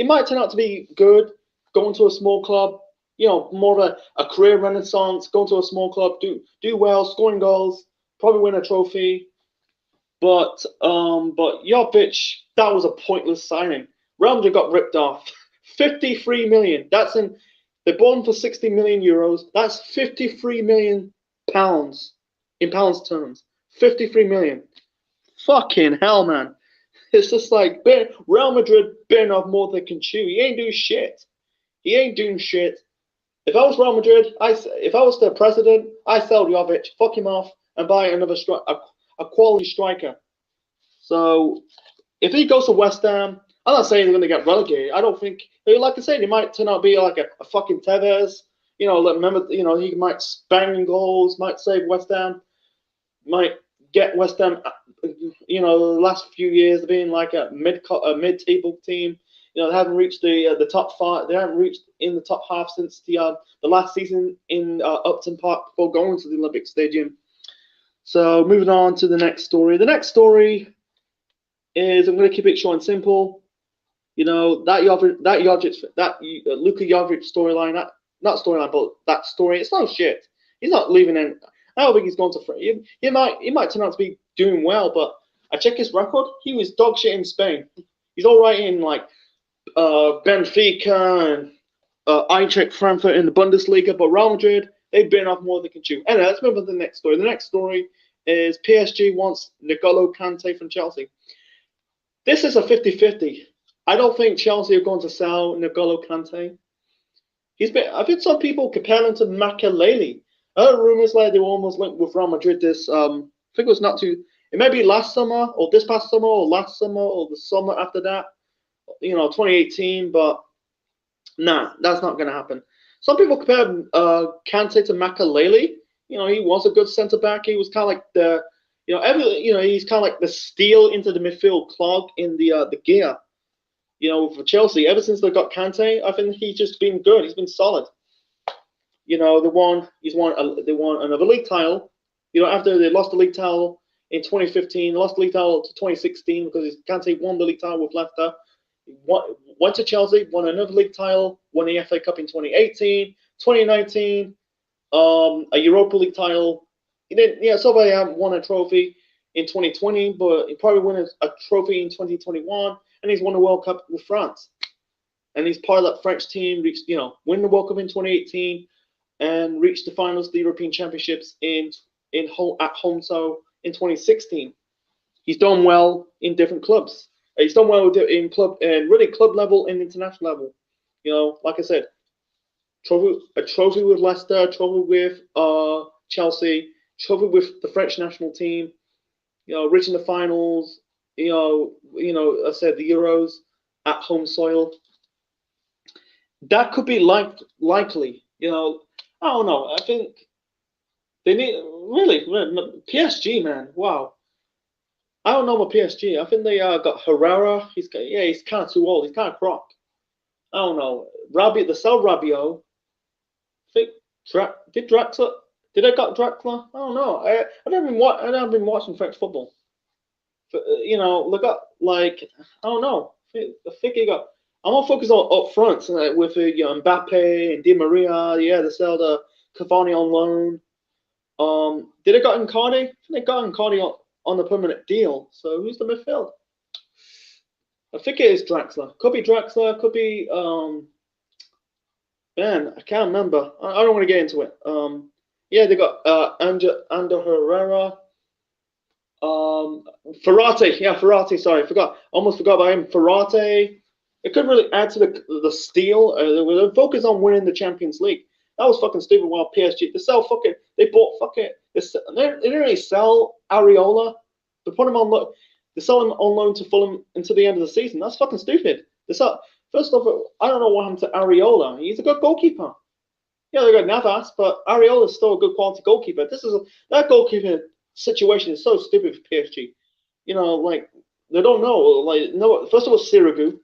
might turn out to be good. Going to a small club. More of a career renaissance. Going to a small club. Do well. Scoring goals. Probably win a trophy. But Jovic, that was a pointless signing. Real Madrid got ripped off. 53 million. They bought him for 60 million euros. That's 53 million pounds in pounds terms. 53 million. Fucking hell, man. It's just like Real Madrid bitten off more than they can chew. He ain't doing shit. If I was Real Madrid, if I was the president, I sell Jovic, fuck him off, and buy another a quality striker. So if he goes to West Ham, I'm not saying they're going to get relegated. I don't think, like I said, he might turn out to be like a fucking Tevez. Remember, he might bang goals, might save West Ham, might get West Ham. The last few years they've been like a mid-table team. They haven't reached the top 5. They haven't reached in the top half since the last season in Upton Park before going to the Olympic Stadium. So moving on to the next story. The next story is, I'm going to keep it short and simple. That Luka Jovic storyline, not storyline, but that story. It's no shit. He's not leaving in. I don't think he's going to. He might turn out to be doing well, but I check his record. He was dog shit in Spain. He's all right in like Benfica and Eintracht Frankfurt in the Bundesliga, but Real Madrid, they've been off more than they can chew. Anyway, let's move on to the next story. The next story is PSG wants N'Golo Kante from Chelsea. This is a 50-50. I don't think Chelsea are going to sell N'Golo Kante. I've heard some people compare him to Makelele. I heard rumors like they were almost linked with Real Madrid this, I think it was it may be last summer, or this past summer, or last summer, or the summer after that, 2018, but nah, that's not going to happen. Some people compare Kante to Makelele. He was a good centre back. He was kind of like the, he's kind of like the steel into the midfield clog in the gear. For Chelsea, ever since they got Kante, I think he's just been good. He's been solid. They won another league title. After they lost the league title in 2015, lost the league title to 2016 because Kante won the league title with Leicester. Went to Chelsea, won another league title, won the FA Cup in 2018, 2019, a Europa League title. Somebody haven't won a trophy in 2020, but he probably won a trophy in 2021, and he's won the World Cup with France. And he's part of that French team, win the World Cup in 2018, and reached the finals of the European Championships at home. So in 2016, he's done well in different clubs. He's done well in club and really club level and international level. Like I said, a trophy with Leicester, a trophy with Chelsea, trophy with the French national team. Reaching the finals. I said the Euros at home soil. That could be likely. I don't know. I think they need really PSG, man. Wow. I don't know about PSG. I think they got Herrera. He's kind of too old. He's kind of crock. I don't know. Rabiot, the sell Rabiot. I think did Draxler. Did I got Draxler? I don't know. I never been watching French football. But, look up like I don't know. I think he got. I'm more focused on up front with Mbappe and Di Maria. Yeah, they sell the Cavani on loan. Did it got Icardi? I think they got Icardi on the permanent deal. So who's the midfield? I think it is Draxler. Could be Draxler. Could be man. I can't remember. I don't want to get into it. Yeah, they got Ander Herrera. Ferrati. Yeah, Ferrati. Sorry, forgot. Almost forgot about him. Ferrati. It could really add to the steal. They focus on winning the Champions League. That was fucking stupid. While PSG, they bought fucking. They didn't really sell Areola. They put him on loan. They sell him on loan to Fulham until the end of the season. That's fucking stupid. First off, I don't know what happened to Areola. He's a good goalkeeper. Yeah, they got Navas, but Areola is still a good quality goalkeeper. That goalkeeping situation is so stupid for PSG. Like they don't know. Like no, first it was Sirigu,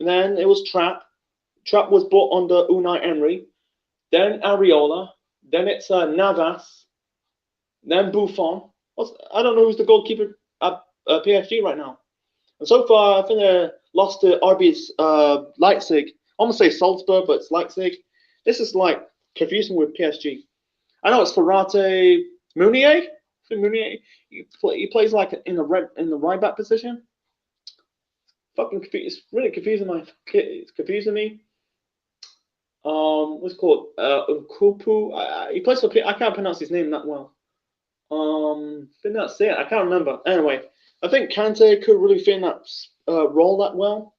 and then it was Trapp. Trapp was bought under Unai Emery. Then Areola. Then it's Navas. Then Buffon. I don't know who's the goalkeeper at PSG right now. And so far, I think they lost to RB's Leipzig. I'm gonna say Salzburg, but it's Leipzig. This is like confusing with PSG. I know it's Ferrati, Meunier. Meunier, he plays like in the right back position. It's really confusing. It's confusing me. What's it called? Nkupu. He plays for. I can't pronounce his name that well. I think that's it. I can't remember. Anyway, I think Kante could really fit in that role that well.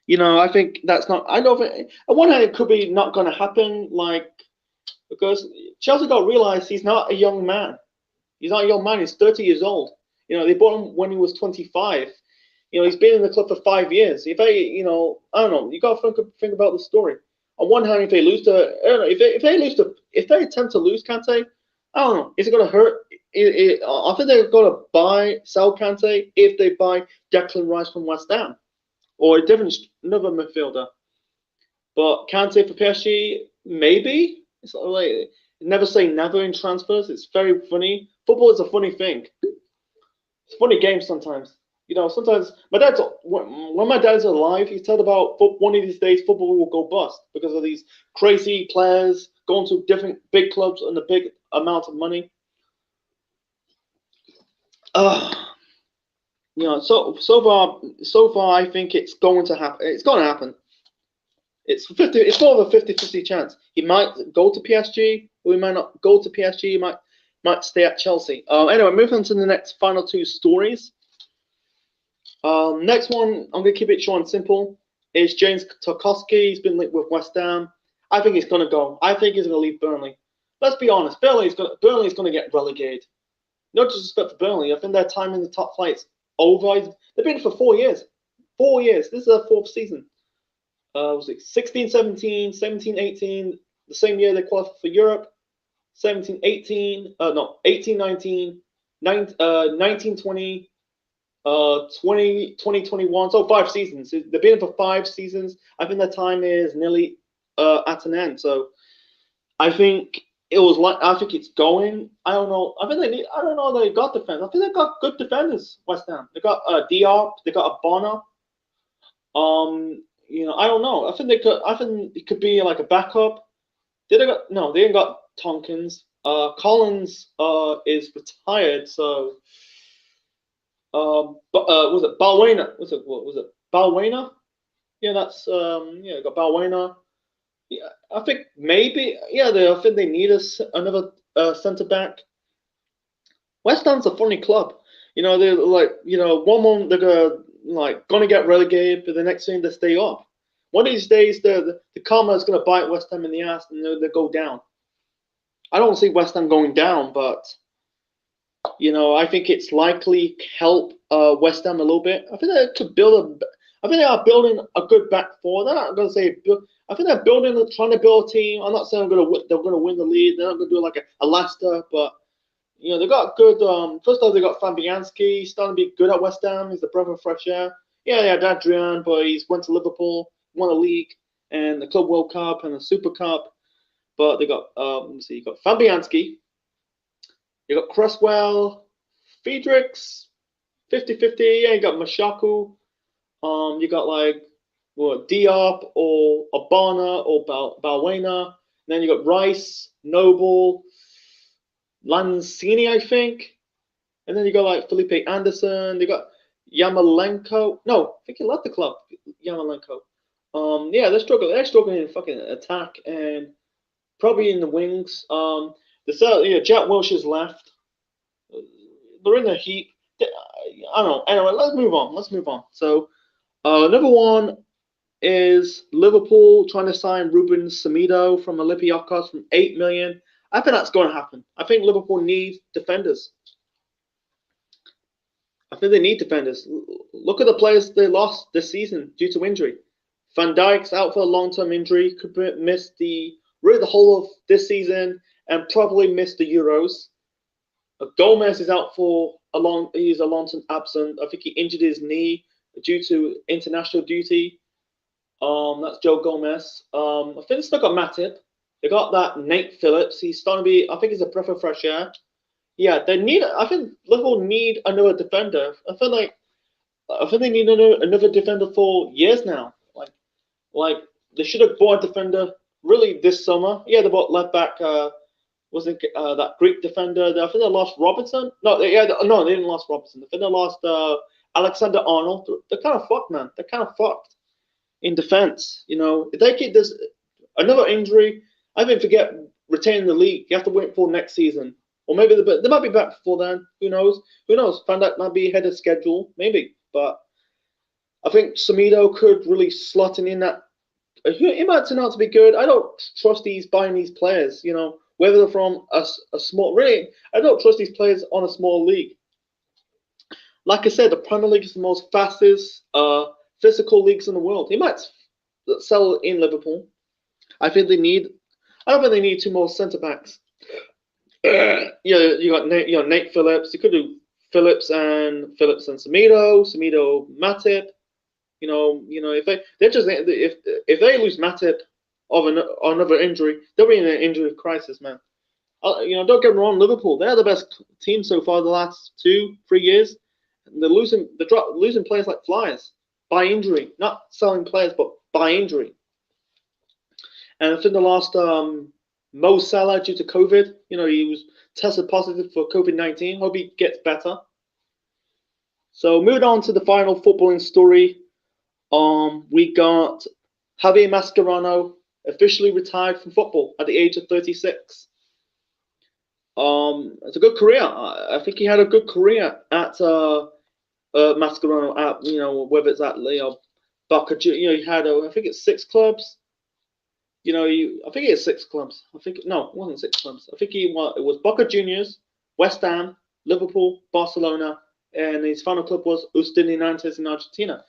I think that's not. I know that on one hand it could be not going to happen, because Chelsea got to realize he's not a young man. He's not a young man. He's 30 years old. They bought him when he was 25. He's been in the club for 5 years. I don't know. You got to think about the story. On one hand, if they lose to, I don't know, if they attempt to lose Kante, I don't know. Is it going to hurt? I think they're going to sell Kante if they buy Declan Rice from West Ham or another midfielder. But Kante for PSG, maybe. It's like never say never in transfers. It's very funny. Football is a funny thing. It's a funny game sometimes. Sometimes when my dad's alive, he said about one of these days football will go bust because of these crazy players going to different big clubs and a big amount of money. So far, I think it's going to happen. It's going to happen. It's more of a 50-50 chance. He might go to PSG, or he might not go to PSG. He might stay at Chelsea. Anyway, moving on to the next final two stories. Next one, I'm going to keep it short and simple, is James Tarkowski. He's been linked with West Ham. I think he's going to go. I think he's going to leave Burnley. Let's be honest. Burnley's going to get relegated. No disrespect to Burnley. I think their time in the top flight's over. They've been for 4 years. 4 years. This is their fourth season. Was it 16-17, 17-18, the same year they qualified for Europe. 17-18, 18-19, 19-20, 20-21. So 5 seasons. They've been for 5 seasons. I think their time is nearly at an end. So I think it's going. I don't know. I don't know. They got defense. I think they got good defenders. West Ham. They got Diop. They got Abona. I don't know. I think it could be like a backup. They didn't got Tompkins. Collins is retired, so was it Balbuena? Was it Balbuena? Yeah, that's got Balbuena. Yeah, I think maybe I think they need another centre back. West Ham's a funny club. They're like, one month they're gonna get relegated, but the next thing they stay up. One of these days, the karma is gonna bite West Ham in the ass, and they go down. I don't see West Ham going down, but I think it's likely help West Ham a little bit. I think they could build a. I think they are building a good back four. They're not going to say. I think they're trying to build a team. I'm not saying they're going to win the league. They're not going to do like a Leicester, but they got good. First off, they got Fabianski. He's starting to be good at West Ham. He's the breath of fresh air. Yeah, they had Adrian, but he's went to Liverpool, won a league and the Club World Cup and the Super Cup. But they got let me see, you got Fabianski. You got Cresswell, Friedrichs, 50-50. Yeah, you got Mashaku. You got like Diop or Abana or Balwena. Then you got Rice, Noble, Lanzini, I think. And then you got like Felipe Anderson. They got Yamalenko. No, I think he left the club. Yamalenko. Yeah, they're struggling. They're struggling in fucking attack and probably in the wings. Jack Wilshere's left. They're in the heat. I don't know. Anyway, let's move on. So, number one is Liverpool trying to sign Ruben Semedo from Olympiacos from 8 million. I think that's going to happen. I think Liverpool needs defenders. Look at the players they lost this season due to injury. Van Dijk's out for a long-term injury. Could miss the whole of this season and probably miss the Euros. Gomez is out for he's a long-term absent. I think he injured his knee due to international duty. That's Joe Gomez. I think they still got Matip. They got that Nate Phillips. He's starting to be. I think he's a breath of fresh air. Yeah, they need. I think Liverpool need another defender. I think they need another defender for years now. Like they should have bought a defender really this summer. Yeah, they bought left back. Wasn't that Greek defender? I think they lost Robertson. No, they didn't lost Robertson. I think they lost Alexander Arnold. They're kind of fucked, man. They're kind of fucked in defense. If they keep this another injury, I think forget retaining the league. You have to wait for next season, or maybe they might be back before then. Who knows? Find out might be ahead of schedule, maybe. But I think Semedo could really slot in that. It might turn out to be good. I don't trust buying these players. Whether they're from a small. Really, I don't trust these players on a small league. Like I said, the Premier League is the most fastest, physical leagues in the world. He might sell in Liverpool. I don't think they need two more centre backs. You got Nate Phillips. You could do Phillips and Semedo, Matip. If they lose Matip of another injury, they'll be in an injury crisis, man. Don't get me wrong, Liverpool, they're the best team so far the last 2-3 years. They're losing players like flies by injury, not selling players, but by injury. And I think the last Mo Salah due to COVID, he was tested positive for COVID-19. Hope he gets better. So moving on to the final footballing story. We got Javier Mascherano officially retired from football at the age of 36. It's a good career. I think he had a good career at Mascherano. At whether it's at Boca. He had I think it's 6 clubs. I think he had 6 clubs. It wasn't 6 clubs. I think it was Boca Juniors, West Ham, Liverpool, Barcelona, and his final club was Estudiantes in Argentina.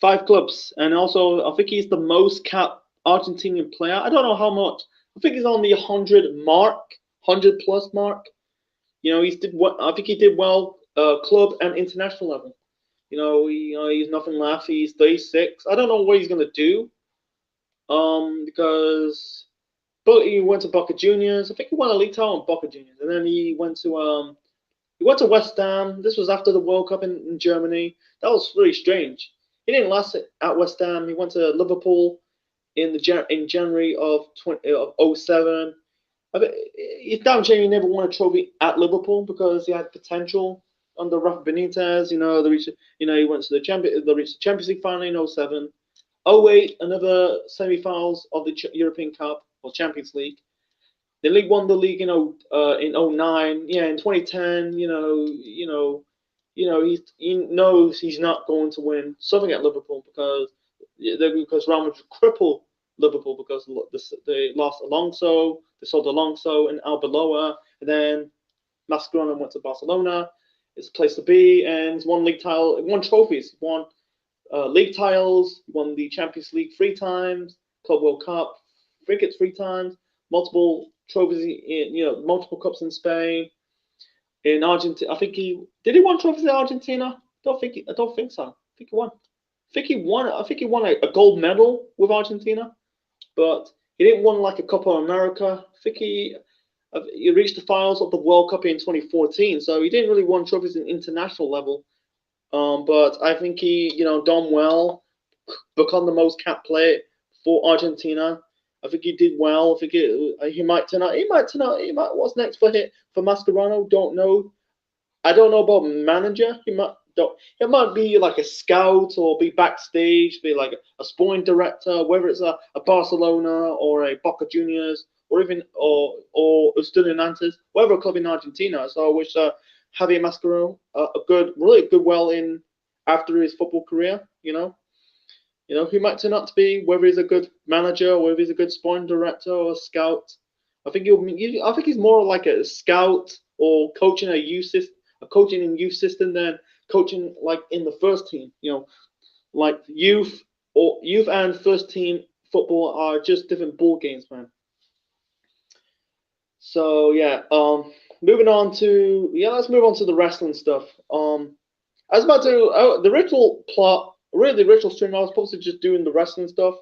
5 clubs, and also I think he's the most capped Argentinian player. I don't know how much. I think he's on the 100 plus mark. I think he did well, club and international level. He's nothing left. He's 36. I don't know what he's gonna do. But he went to Boca Juniors. I think he won a league title in Boca Juniors, and then he went to West Ham. This was after the World Cup in Germany. That was really strange. He didn't last at West Ham. He went to Liverpool in January of 07. It's damn shame he never won a trophy at Liverpool because he had potential under Rafa Benitez. He went to they reached the Champions League final in 07. 08, another semi-finals of the European Cup or Champions League. The league won the league in 09. Yeah, in 2010, he knows he's not going to win something at Liverpool because Real Madrid crippled Liverpool because they lost Alonso, they sold Alonso and Arbeloa, and then Mascherano went to Barcelona. It's a place to be, and he's won league title, won trophies, won league titles, won the Champions League 3 times, Club World Cup, frigates 3 times, multiple trophies in multiple cups in Spain, in Argentina. I think he win trophies in Argentina. I don't think so. I think he won. I think he won a gold medal with Argentina, but he didn't win like a Copa America. I think he reached the finals of the World Cup in 2014, so he didn't really win trophies in international level. But I think he, done well, become the most capped player for Argentina. I think he did well. I think he might turn out. He might turn out. He might. What's next for Mascherano? Don't know. I don't know about manager. He might be like a scout or be backstage, be like a sporting director, whether it's a Barcelona or a Boca Juniors or even or Estudiantes, whatever club in Argentina. So I wish Javier Mascherano really good well in after his football career. He might turn out to be, whether he's a good manager or whether he's a good sporting director or a scout. I think he's more like a scout or coaching coaching in youth system than coaching like in the first team. Like youth and first team football are just different ball games, man. So yeah, moving on to let's move on to the wrestling stuff. I was about to the ritual plot, really the ritual stream. I was supposed to just doing the wrestling stuff,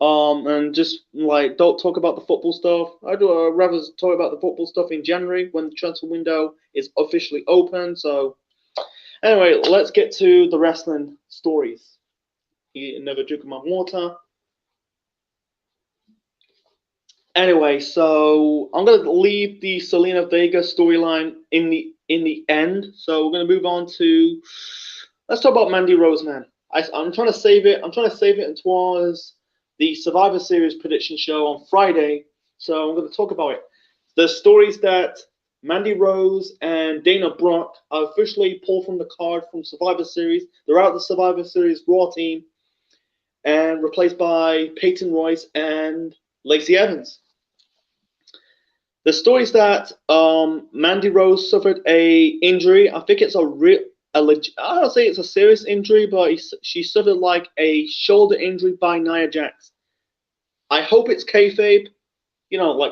and just like don't talk about the football stuff. I'd rather talk about the football stuff in January when the transfer window is officially open. So anyway, let's get to the wrestling stories. He never took my water. Anyway, so I'm gonna leave the Selena Vega storyline in the end. So we're gonna move on to let's talk about Mandy Rose, man. I'm trying to save it. I'm trying to save it towards the Survivor Series prediction show on Friday. So I'm going to talk about it. The stories that Mandy Rose and Dana Brooke are officially pulled from the card from Survivor Series. They're out of the Survivor Series Raw team and replaced by Peyton Royce and Lacey Evans. The stories that Mandy Rose suffered a injury. I think it's I don't say it's a serious injury, but she suffered like a shoulder injury by Nia Jax. I hope it's kayfabe. I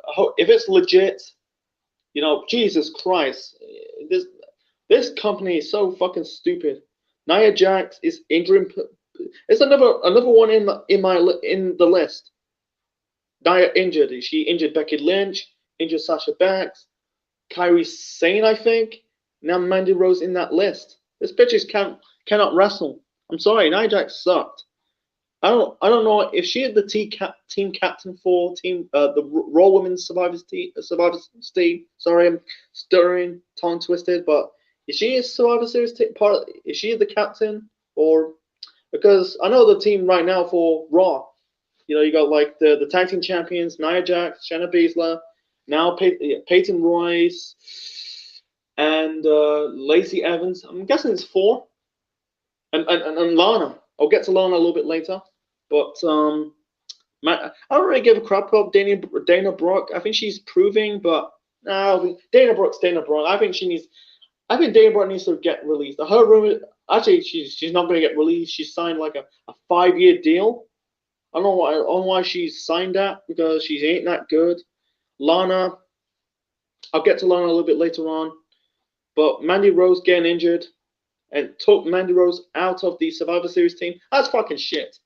hope if it's legit. Jesus Christ, this company is so fucking stupid. Nia Jax is injuring. It's another one in the list. Nia injured. She injured Becky Lynch, injured Sasha Banks, Kairi Sane, I think. Now Mandy Rose in that list. This bitch cannot wrestle. I'm sorry, Nia Jax sucked. I don't know if she is the team captain for the Raw Women's Survivors team. Sorry, I'm stirring, tongue twisted. But is she a Survivor Series part? Is she the captain or because I know the team right now for Raw. You got like the tag team champions Nia Jax, Shayna Baszler, now Peyton Royce, and Lacey Evans. I'm guessing it's 4, and Lana. I'll get to Lana a little bit later, but I don't really give a crap about Dana Brooke. I think she's proving, but no, Dana Brooke's Dana Brooke. I think Dana Brooke needs to get released. Her rumor, actually, she's not going to get released. She signed like a 5-year deal. I don't know why she's signed that because she ain't that good. Lana, I'll get to Lana a little bit later on, but Mandy Rose getting injured and took Mandy Rose out of the Survivor Series team. That's fucking shit.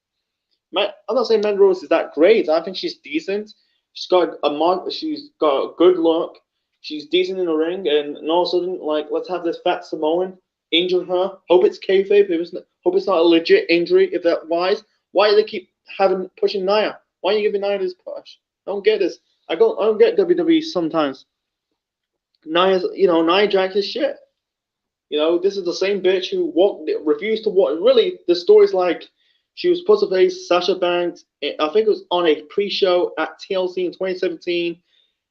I'm not saying Mandy Rose is that great. I think she's decent. She's got a good look. She's decent in the ring, and all of a sudden, like, let's have this fat Samoan injure her. Hope it's kayfabe. Hope it's not a legit injury. If that why do they keep pushing Nia? Why are you giving Nia this push? I don't get this. I don't get WWE sometimes. Nia Jax is shit. This is the same bitch who refused to walk. Really, the story's like she was supposed to face Sasha Banks. I think it was on a pre-show at TLC in 2017.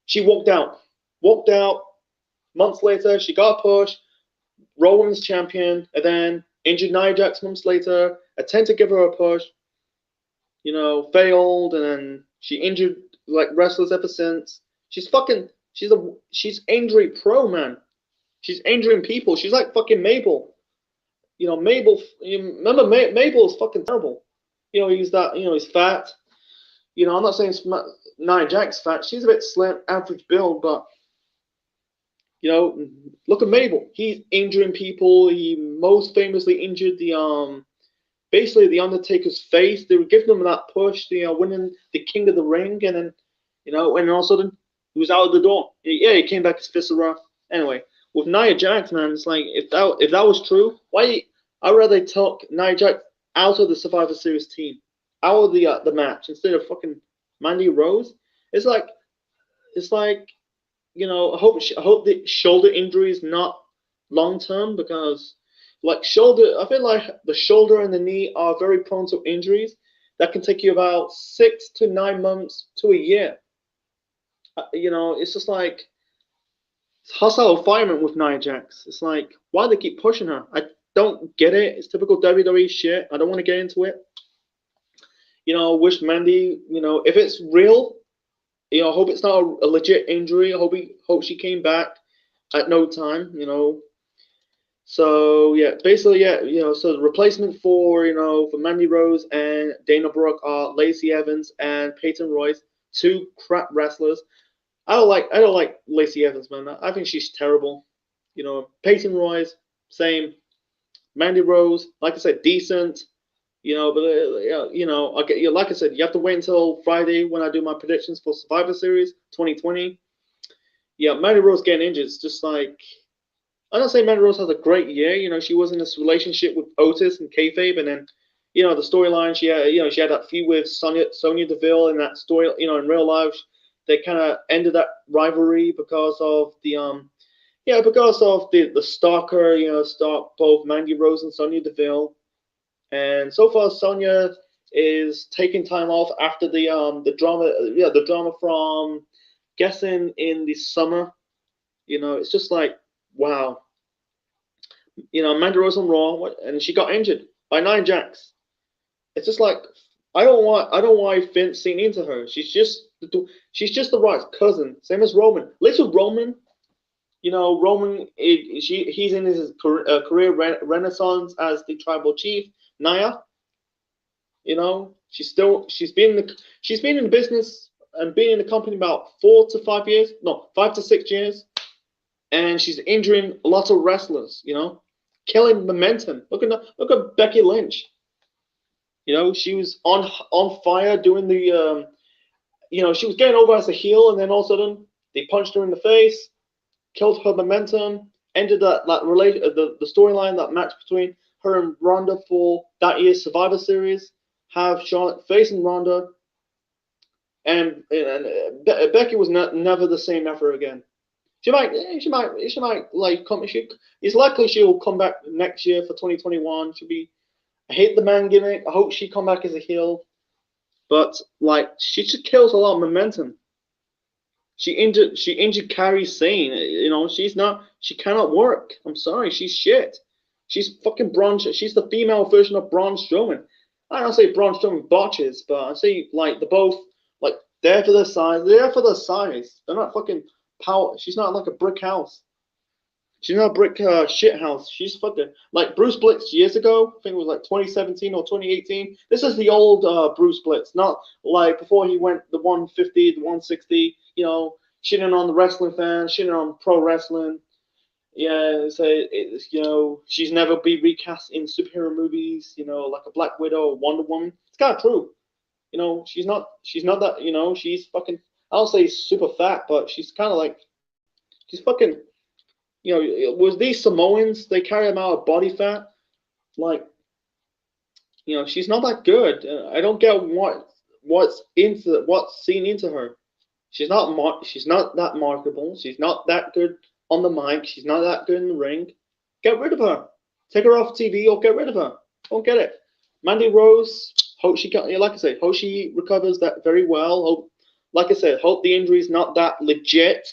She walked out. Months later, she got a push. Raw Women's Champion, and then injured Nia Jax months later. Attempted to give her a push, failed, and then she injured like wrestlers ever since. She's fucking. She's injury pro, man. She's injuring people. She's like fucking Mabel. Mabel. You remember Mabel is fucking terrible. He's that. He's fat. I'm not saying Nia Jax fat. She's a bit slim, average build, but look at Mabel. He's injuring people. He most famously injured basically the Undertaker's face. They were giving him that push, winning the King of the Ring, and then, and all of a sudden he was out of the door. Yeah, he came back as Fist of Wrath. Anyway, with Nia Jax, man, it's like if that was true, why? I'd rather they took Nia Jax out of the Survivor Series team, out of the match instead of fucking Mandy Rose. It's like. I hope the shoulder injury is not long term, because I feel like the shoulder and the knee are very prone to injuries that can take you about 6 to 9 months to a year. It's just like it's hostile environment with Nia Jax. It's like, why do they keep pushing her? I don't get it. It's typical WWE shit. I don't want to get into it. Wish Mandy, if it's real. I hope it's not a legit injury. I hope she came back at no time. So yeah, basically yeah, so the replacement for Mandy Rose and Dana Brooke are Lacey Evans and Peyton Royce, two crap wrestlers. I don't like Lacey Evans, man. I think she's terrible. Peyton Royce, same. Mandy Rose, like I said, decent. But like I said, you have to wait until Friday when I do my predictions for Survivor Series 2020. Yeah, Mandy Rose getting injured. It's just like, I'm not saying Mandy Rose has a great year. She was in this relationship with Otis and kayfabe, and then, the storyline she had, she had that feud with Sonya Deville in that story. In real life, they kind of ended that rivalry because of the stalker, stalk both Mandy Rose and Sonya Deville. And so far, Sonya is taking time off after the drama from guessing in the summer. It's just like, wow. Mandy Rose on Raw, and she got injured by Nia Jax. It's just like, I don't want Vince seeing into her. She's just the right cousin, same as Roman. Little Roman. Roman, he's in his career renaissance as the tribal chief. Nia, she's been in the business and been in the company about 4 to 5 years, no, 5 to 6 years, and she's injuring a lot of wrestlers, killing momentum. Look at Becky Lynch. She was on fire doing the she was getting over as a heel, and then all of a sudden they punched her in the face, killed her momentum, ended the storyline, that match between her and Ronda for that year's Survivor Series. Have Charlotte facing Ronda, and Becky was never the same ever again. She might like come. It's likely she'll come back next year for 2021. I hate the man gimmick. I hope she come back as a heel, but like she just kills a lot of momentum. She injured Kairi Sane. She cannot work. I'm sorry, she's shit. She's fucking Braun. She's the female version of Braun Strowman. I don't say Braun Strowman botches, but I say like they're both like there for their size. They're there for their size. They're not fucking power. She's not like a brick house. She's not a brick shit house. She's fucking like Bruce Blitz years ago. I think it was like 2017 or 2018. This is the old Bruce Blitz, not like before he went the 150, the 160. Shitting on the wrestling fans, shitting on pro wrestling. Yeah, so she's never been recast in superhero movies. Like a Black Widow or Wonder Woman. It's kind of true. She's not that. She's fucking. I don't say super fat, but she's kind of like. She's fucking. With these Samoans, they carry them out of body fat. Like, she's not that good. I don't get what's seen into her. She's not that marketable. She's not that good on the mic. She's not that good in the ring. Get rid of her. Take her off TV or get rid of her. Don't get it. Mandy Rose, hope she hope she recovers that very well. Hope the injury's not that legit.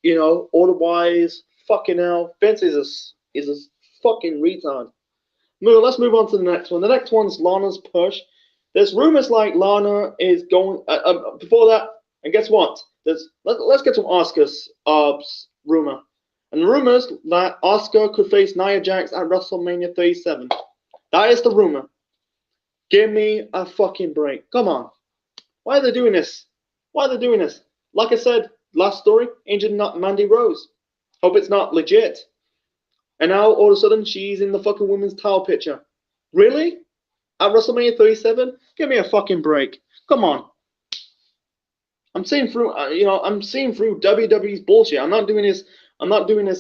Otherwise, fucking hell, Vince is a fucking retard. Let's move on to the next one. The next one's Lana's push. There's rumors like Lana is going. Before that, and guess what? Let's get some Asuka's rumor. And the rumors that Asuka could face Nia Jax at WrestleMania 37. That is the rumor. Give me a fucking break. Come on. Why are they doing this? Why are they doing this? Like I said, last story, injured Mandy Rose. Hope it's not legit. And now all of a sudden she's in the fucking women's title picture. Really? At WrestleMania 37? Give me a fucking break. Come on. I'm seeing through. I'm seeing through WWE's bullshit. I'm not doing this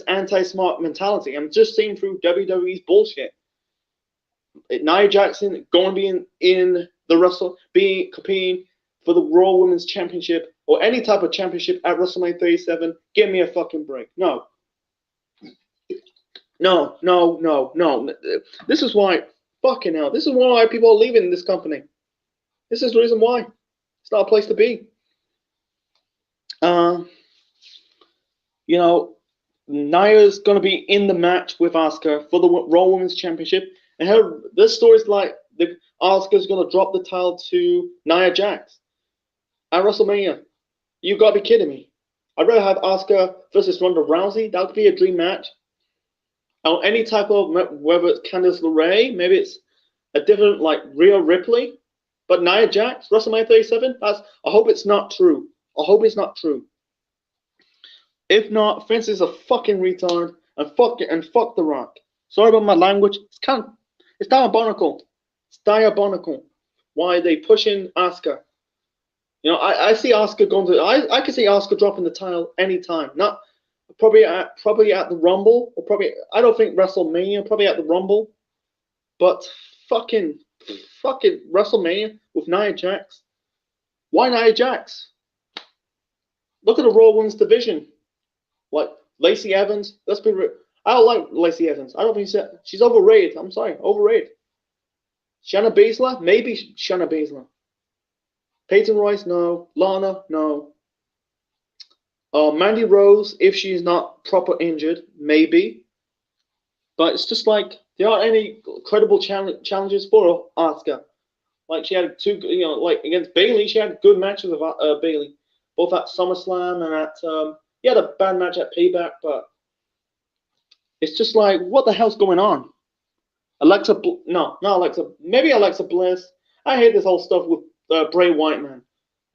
anti-smart mentality. I'm just seeing through WWE's bullshit. Nia Jackson going to be in the competing for the Raw Women's Championship or any type of championship at WrestleMania 37. Give me a fucking break. No. This is why. Fucking hell. This is why people are leaving this company. This is the reason why. It's not a place to be. Nia's going to be in the match with Asuka for the Raw Women's Championship. And this story's like Asuka's going to drop the title to Nia Jax at WrestleMania. You got to be kidding me. I'd rather have Asuka versus Ronda Rousey. That would be a dream match. Or any type of, whether it's Candice LeRae, maybe it's a different, like, Rhea Ripley. But Nia Jax, WrestleMania 37, I hope it's not true. I hope it's not true. If not, Vince is a fucking retard and fuck The Rock. Sorry about my language. It's diabolical. It's diabolical. Why are they pushing Asuka? I see Asuka going to. I can see Asuka dropping the title anytime. Not probably at the Rumble, or probably I don't think WrestleMania. Probably at the Rumble, but fucking WrestleMania with Nia Jax. Why Nia Jax? Look at the Raw Women's division. Like Lacey Evans. Let's be real. I don't like Lacey Evans. I don't think she's overrated. I'm sorry, overrated. Shayna Baszler, maybe Shayna Baszler. Peyton Royce, no. Lana, no. Mandy Rose, if she's not proper injured, maybe. But it's just like there aren't any credible challenges for Asuka. Like she had two, like against Bayley, she had good matches with Bayley, both at SummerSlam and at. He had a bad match at Payback, but it's just like, what the hell's going on? Not Alexa. Maybe Alexa Bliss. I hate this whole stuff with Bray Wyatt, man.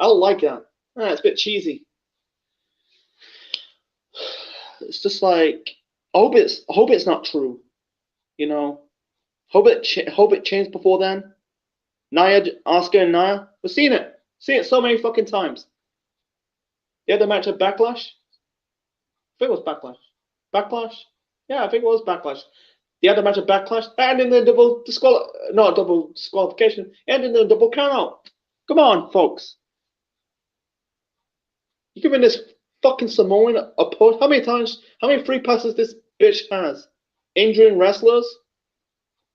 I don't like that. It's a bit cheesy. It's just like, I hope it's not true. Hope it changed before then. Asuka and Nia, we've seen it. Seen it so many fucking times. They had the match at Backlash. I think it was Backlash. Backlash? Yeah, I think it was Backlash. They had the match at Backlash, and in the double disqualification, and in the double countout. Come on, folks. You're giving this fucking Samoan a push. How many free passes this bitch has? Injuring wrestlers?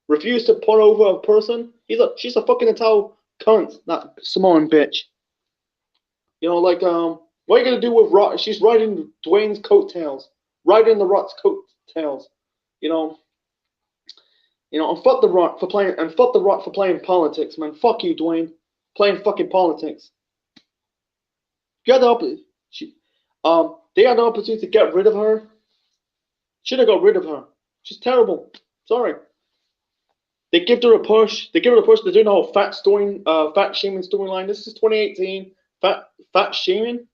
Refuse to put over a person? She's a fucking Italian cunt, that Samoan bitch. What are you gonna do with Rock? She's riding Dwayne's coattails, riding the Rock's coattails. And fuck the Rock for playing politics, man. Fuck you, Dwayne, playing fucking politics. They had the opportunity to get rid of her. Should have got rid of her. She's terrible. Sorry. They give her a push. They're doing the whole fat shaming storyline. This is 2018. Fat shaming.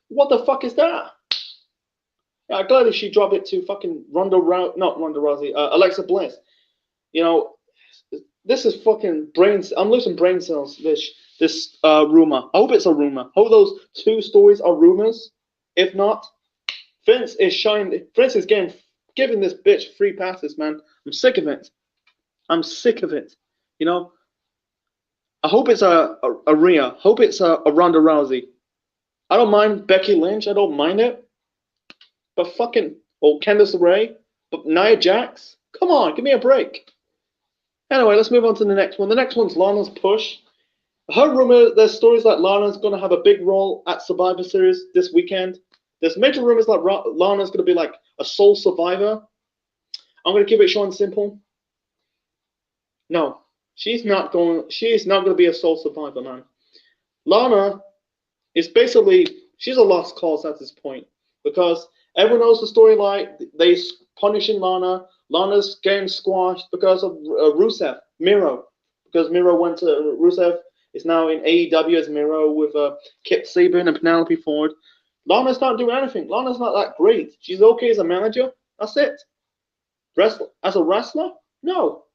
What the fuck is that? Yeah, I'm glad that she dropped it to fucking Alexa Bliss. This is fucking brains. I'm losing brain cells. This rumor. I hope it's a rumor. I hope those two stories are rumors. If not, Vince is giving this bitch free passes, man. I'm sick of it. I hope it's a Rhea. Hope it's a Ronda Rousey. I don't mind Becky Lynch. I don't mind it. But Candice LeRae. But Nia Jax. Come on, give me a break. Anyway, let's move on to the next one. The next one's Lana's push. I heard rumor there's stories that Lana's going to have a big role at Survivor Series this weekend. There's major rumors like Lana's gonna be like a sole survivor. I'm gonna keep it short and simple. No, she's not going. She's not gonna be a sole survivor, man. Lana is basically she's a lost cause at this point because everyone knows the storyline. They punishing Lana. Lana's getting squashed because of Rusev, Miro, because Miro went to Rusev is now in AEW as Miro with Kip Sabian and Penelope Ford. Lana's not doing anything. Lana's not that great. She's okay as a manager. That's it. As a wrestler, no.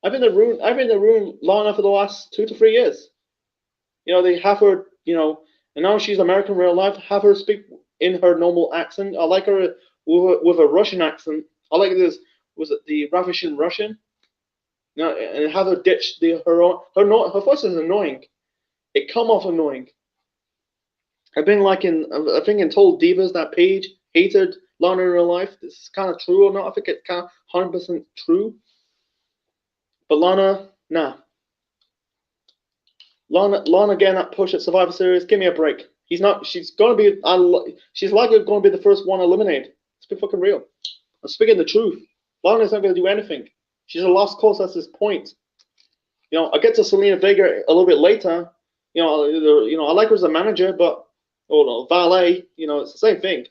I've been the ruin Lana for the last 2 to 3 years. They have her, and now she's American real life. Have her speak in her normal accent. I like her with a Russian accent. I like this. Was it the ravishing Russian? And have her ditch her voice is annoying. It come off annoying. I think in Told Divas that Paige hated Lana in real life. This is kind of true or not? I think it's kind of 100% true. But Lana, nah. Lana getting that push at Survivor Series. Give me a break. He's not. She's gonna be. She's likely going to be the first one eliminated. Let's be fucking real. I'm speaking the truth. Lana's not going to do anything. She's a lost cause at this point. I get to Selena Vega a little bit later. I like her as a manager, but no, valet. It's the same thing.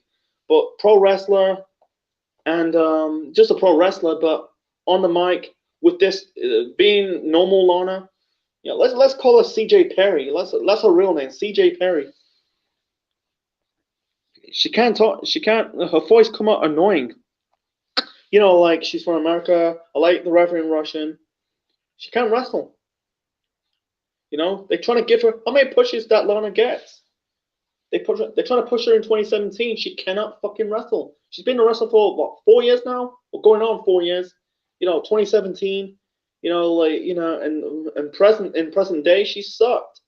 But pro wrestler and just a pro wrestler, but on the mic with this being normal Lana. Let's call her CJ Perry. That's her real name, CJ Perry. She can't talk. She can't. Her voice come out annoying. Like she's from America. I like the Reverend Russian. She can't wrestle. They're trying to give her how many pushes that Lana gets. They're trying to push her in 2017. She cannot fucking wrestle. She's been a wrestler for what 4 years now, or going on 4 years. 2017. And present day, she sucked.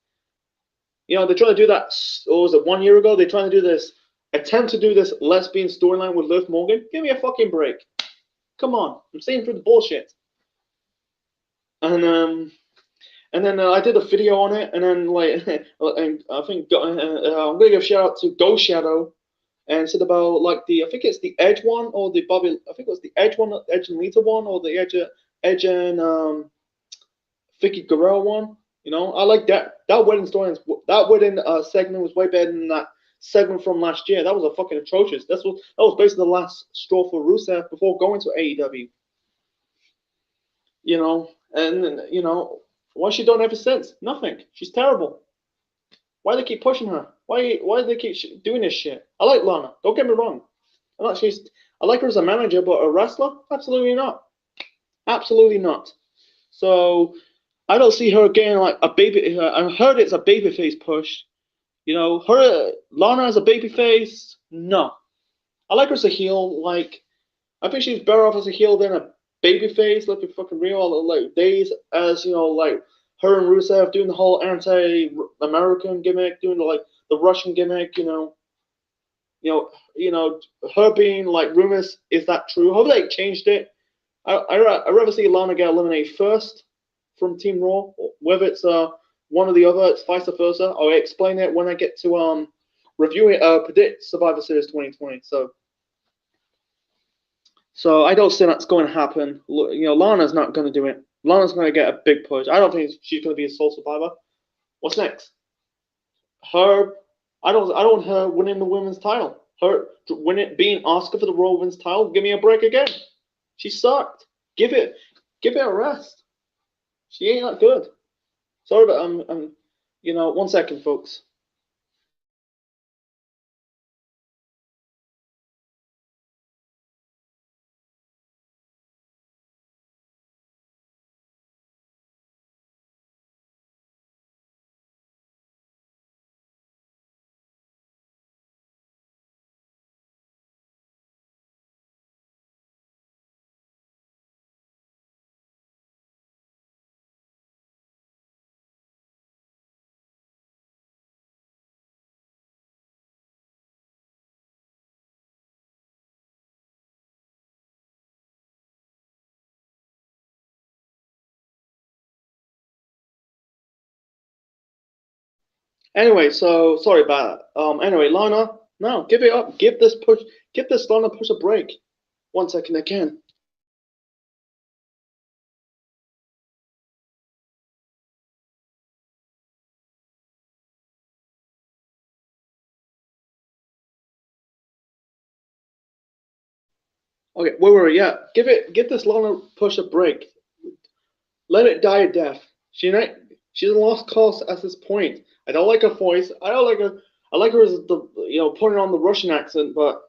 They're trying to do that. Or was it 1 year ago? They're trying to do this, attempt to do this lesbian storyline with Liv Morgan. Give me a fucking break. Come on, I'm seeing through the bullshit. And then I did a video on it, and then and I think I'm gonna give a shout out to Ghost Shadow, and said about I think it's the Edge one or the Bobby. I think it was the Edge one, Edge and Lita one, or the Edge and Vicky Guerrero one. I like that wedding story. That wedding segment was way better than that segment from last year. That was a fucking atrocious. That was basically the last straw for Rusev before going to AEW. And what's she done ever since? Nothing. She's terrible. Why do they keep pushing her? Why do they keep doing this shit? I like Lana. Don't get me wrong. I like her as a manager, but a wrestler? Absolutely not. Absolutely not. So I don't see her getting like a baby. I heard it's a babyface push. Lana as a babyface. No, I like her as a heel. I think she's better off as a heel than a babyface. Let's be fucking real. Like days as her and Rusev doing the whole anti-American gimmick, doing the Russian gimmick. Her being like rumors. Is that true? Hope they changed it. I rather see Lana get eliminated first from Team Raw, whether it's one or the other, it's vice versa. I'll explain it when I get to review it, predict Survivor Series 2020. So I don't see that's going to happen. Lana's not going to do it. Lana's going to get a big push. I don't think she's going to be a sole survivor. What's next? Her. I don't want her winning the women's title. Her being Oscar for the Raw Women's title. Give me a break again. She sucked. Give it a rest. She ain't that good. Sorry, but I'm 1 second, folks. Anyway, so sorry about that. Anyway, Lana, No, give it up. Give this push. Give this Lana push a break. 1 second again. Okay, where were we? Yeah, give this Lana push a break. Let it die a death. She's a lost cause at this point. I don't like her voice. I don't like her. I like her as the putting on the Russian accent, but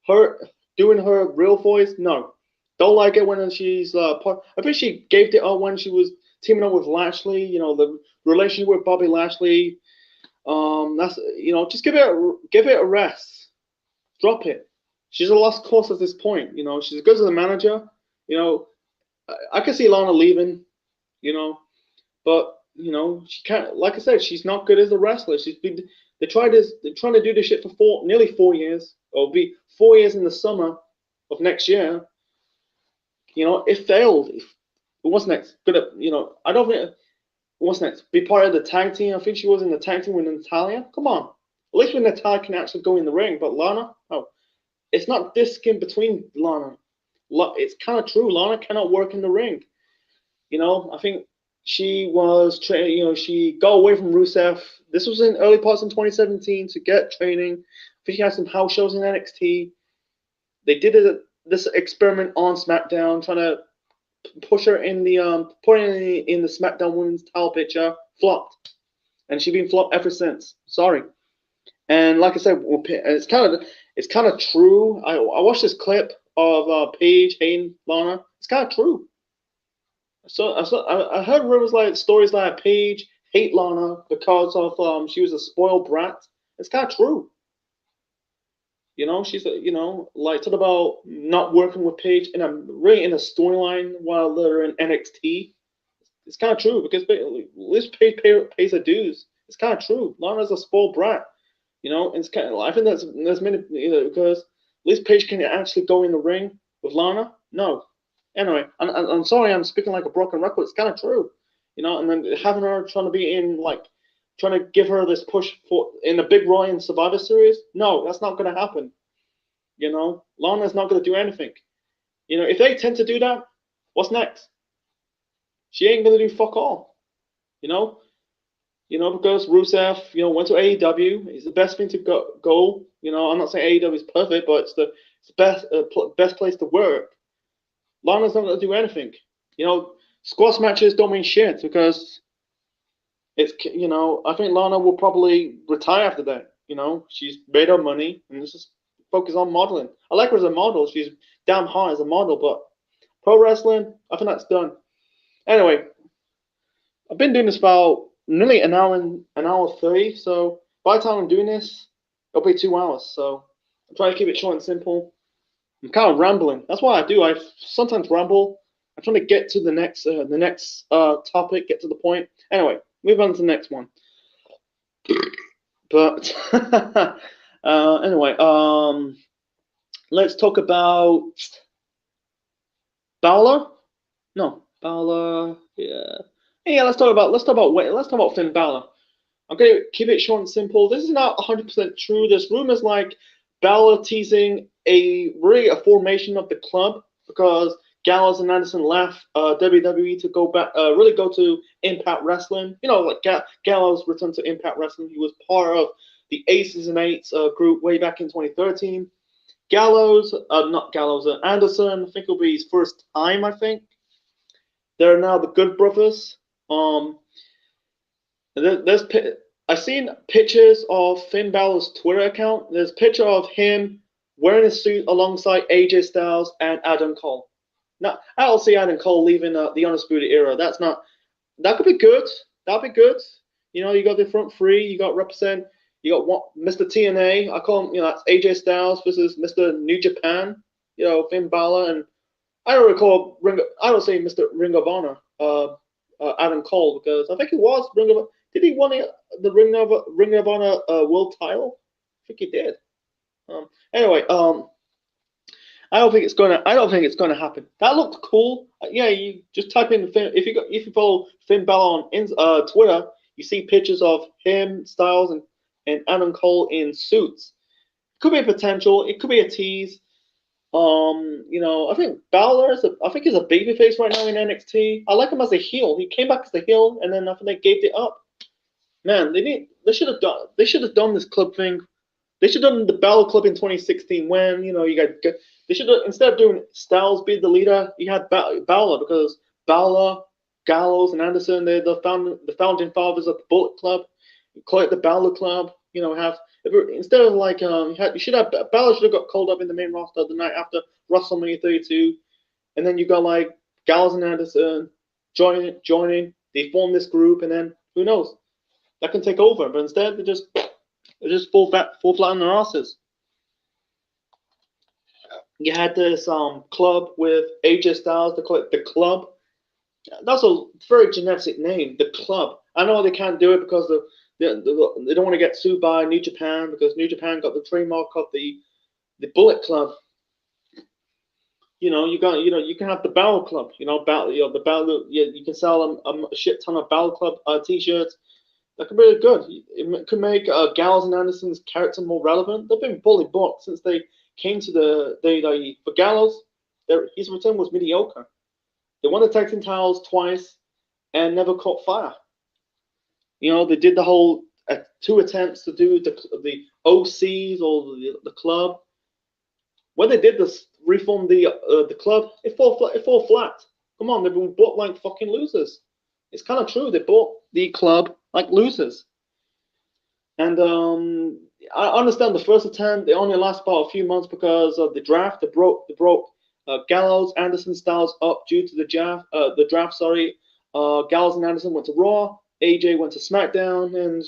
her doing her real voice, no. Don't like it when she's I think she gave it up when she was teaming up with Lashley. The relationship with Bobby Lashley. That's just give it a rest. Drop it. She's a lost cause at this point. She's good as a manager. I can see Lana leaving. But she can't. Like I said, she's not good as a wrestler. They're trying to do this shit for nearly 4 years. It'll be 4 years in the summer of next year. It failed. What's next? I don't think. What's next? Be part of the tag team. I think she was in the tag team with Natalia. Come on. At least when Natalia can actually go in the ring. But Lana, no. It's not this skin between Lana. It's kind of true. Lana cannot work in the ring. I think she was she got away from Rusev. This was in early parts in 2017 to get training. I think she had some house shows in NXT. They did this experiment on SmackDown, trying to push her in the put her in the SmackDown Women's title picture. Flopped, and she's been flopped ever since. Sorry. And like I said, it's kind of true. I watched this clip of Paige hating Lana. It's kind of true. So I heard rumors like stories like Paige hate Lana because of she was a spoiled brat. It's kind of true. She's like talk about not working with Paige in a storyline while they're in NXT. It's kind of true because at least Paige pays her dues. It's kind of true. Lana's a spoiled brat. It's kind of I think there's many because at least Paige can actually go in the ring with Lana. No, anyway, I'm sorry I'm speaking like a broken record. It's kind of true, and then having her trying to be in trying to give her this push for in the big Roy in Survivor Series. No, that's not going to happen. Lana's not going to do anything. If they tend to do that, what's next? She ain't going to do fuck all. Because Rusev, went to AEW. It's the best thing to go. I'm not saying AEW is perfect, but it's the best place to work. Lana's not going to do anything. Squash matches don't mean shit because it's I think Lana will probably retire after that. She's made her money and just focus on modeling. I like her as a model. She's damn hot as a model, but pro wrestling, I think that's done. Anyway, I've been doing this about nearly an hour 30. So by the time I'm doing this, it'll be 2 hours. So I'm trying to keep it short and simple. I'm kind of rambling. That's what I do. I sometimes ramble. I'm trying to get to the next topic, get to the point. Anyway, move on to the next one. But anyway, let's talk about Balor. No, Balor. Yeah. Let's talk about Finn Balor. I'm gonna keep it short and simple. This is not 100% true. There's rumors like Balor teasing a formation of the club because Gallows and Anderson left WWE to go back, really go to Impact Wrestling. Like Gallows returned to Impact Wrestling. He was part of the Aces and Eights group way back in 2013. Anderson, I think it'll be his first time, I think. They're now the Good Brothers. I've seen pictures of Finn Balor's Twitter account. There's a picture of him wearing a suit alongside AJ Styles and Adam Cole. Now, I don't see Adam Cole leaving the Undisputed Era. That could be good. That'd be good. You got the front three. You got represent. You got Mr. TNA. I call him. That's AJ Styles versus Mr. New Japan. Finn Balor, and I don't recall I don't say Mr. Ring of Honor. Adam Cole, because I think he was Ring of. Did he win the Ring of Honor world title? I think he did. Anyway, I don't think it's gonna happen. That looked cool. Yeah, you just type in Finn. If you follow Finn Balor on Twitter, you see pictures of him, Styles, and Adam Cole in suits. Could be a potential. It could be a tease. I think Balor I think he's a babyface right now in NXT. I like him as a heel. He came back as a heel, and then I think they gave it up. Man, they should have done this club thing. They should have done the Balor Club in 2016 when you got they should have, instead of doing Styles be the leader, you had Balor, because Balor, Gallows, and Anderson, they're the founding fathers of the Bullet Club. You call it the Balor Club. Have instead of like you should have Balor should have got called up in the main roster the night after WrestleMania 32, and then you got like Gallows and Anderson joining. They form this group, and then who knows, that can take over. But instead, they just fall flat on their asses. You had this club with AJ Styles. They call it the Club. That's a very generic name, the Club. I know they can't do it because they don't want to get sued by New Japan, because New Japan got the trademark of the Bullet Club. You can have the Battle Club. The Battle. You can sell a shit ton of Battle Club t-shirts. That could be really good. It could make Gallows and Anderson's character more relevant. They've been fully booked since they came to for Gallows. His return was mediocre. They won the tag team titles twice and never caught fire. They did the whole 2 attempts to do the OCs or the club. When they did this, reform the club, it fall flat. Come on, they've been booked like fucking losers. It's kind of true. They bought the club like losers. And I understand the first attempt, they only last about a few months because of the draft. They broke Gallows, Anderson, Styles up due to the draft. Sorry, Gallows and Anderson went to Raw. AJ went to SmackDown, and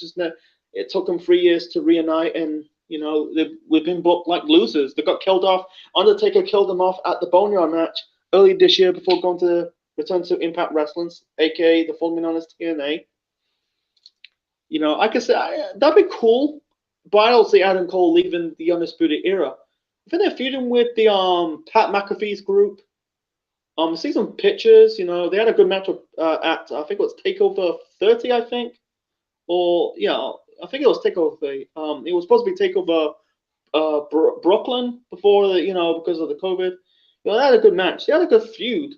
it took them 3 years to reunite. And we've been booked like losers. They got killed off. Undertaker killed them off at the Boneyard match early this year before going to return to Impact Wrestling, aka the formerly known as TNA. I could say that'd be cool, but I don't see Adam Cole leaving the Undisputed Era. I think they're feuding with the Pat McAfee's group. See some pictures. They had a good match at I think it was Takeover 30, I think, or yeah, I think it was Takeover 30. It was supposed to be Takeover Brooklyn before because of the COVID. They had a good match. They had a good feud.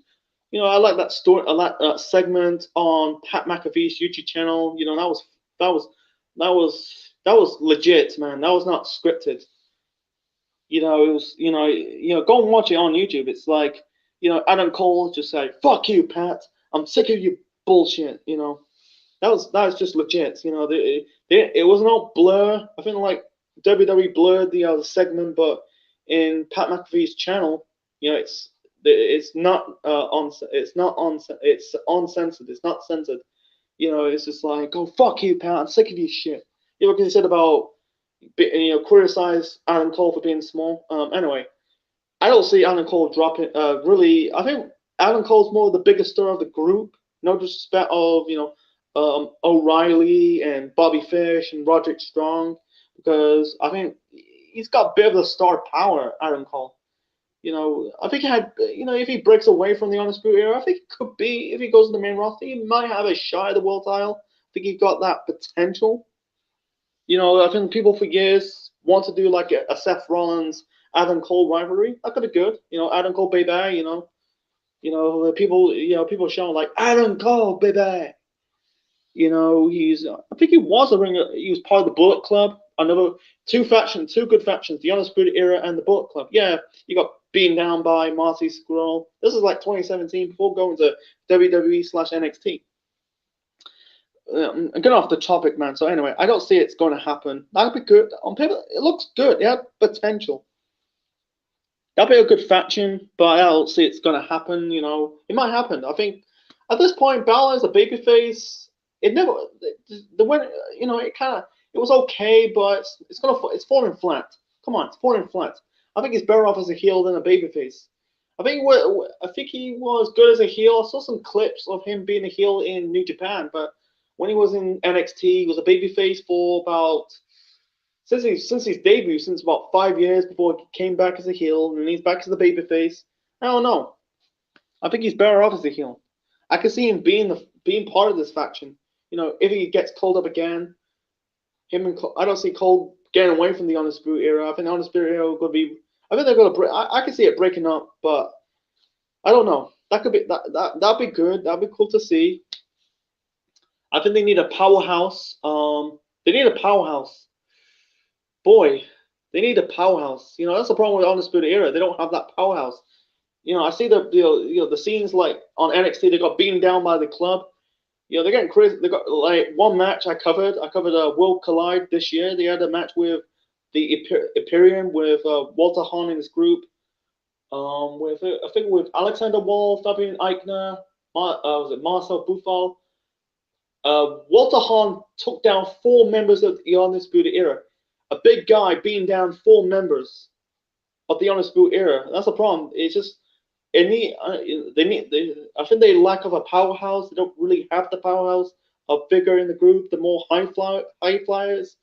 I like that story. I like that segment on Pat McAfee's YouTube channel. That was legit, man. That was not scripted. It was go and watch it on YouTube. It's like Adam Cole just say, "Fuck you, Pat. I'm sick of your bullshit." That was just legit. It was not blur. I think like WWE blurred the segment, but in Pat McAfee's channel, it's not uncensored. It's not censored. It's just like, "Oh, fuck you, Pat. I'm sick of your shit." What he said about criticize Adam Cole for being small. Anyway, I don't see Adam Cole dropping. Really, I think Adam Cole's more the biggest star of the group. No disrespect of O'Reilly and Bobby Fish and Roderick Strong, because I think he's got a bit of the star power. Adam Cole. I think if he breaks away from the Undisputed Era, I think it could be, if he goes to the main roster, he might have a shot at the world title. I think he got that potential. I think people for years want to do like a Seth Rollins, Adam Cole rivalry. That could be good. Adam Cole, baby. People showing like Adam Cole, baby. I think he was a ringer. He was part of the Bullet Club. Another two good factions, the Undisputed Era and the Bullet Club. Yeah, you got beaten down by Marty Scurll. This is like 2017 before going to WWE/NXT. I'm getting off the topic, man. So anyway, I don't see it's going to happen. That'd be good. On paper, it looks good. It had potential. That'd be a good faction, but I don't see it's going to happen. It might happen. I think at this point, Balor is a babyface. It never, the win. It was okay, but it's falling flat. Come on, it's falling flat. I think he's better off as a heel than a babyface. I think he was good as a heel. I saw some clips of him being a heel in New Japan, but when he was in NXT, he was a babyface for about since his debut, since about 5 years before he came back as a heel, and he's back as the babyface. I don't know. I think he's better off as a heel. I can see him being part of this faction. If he gets called up again, I don't see Cole getting away from the Undisputed Era. I think the Undisputed Era could be. I think they're gonna break. I can see it breaking up, but I don't know. That could be that'd be good. That'd be cool to see. I think they need a powerhouse. They need a powerhouse. Boy, they need a powerhouse. That's the problem with the Undisputed Era. They don't have that powerhouse. I see the scenes like on NXT. They got beaten down by the club. They're getting crazy. They got like one match I covered. I covered World Collide this year. They had a match with the Imperium with Walter Hahn and his group. With I think with Alexander Wall, Fabian Eichner, was it Marcel Buffal? Walter Hahn took down 4 members of the Undisputed Era. A big guy beating down 4 members of the Undisputed Era. That's the problem. It's just I think they lack of a powerhouse. They don't really have the powerhouse of bigger in the group. The more high flyers.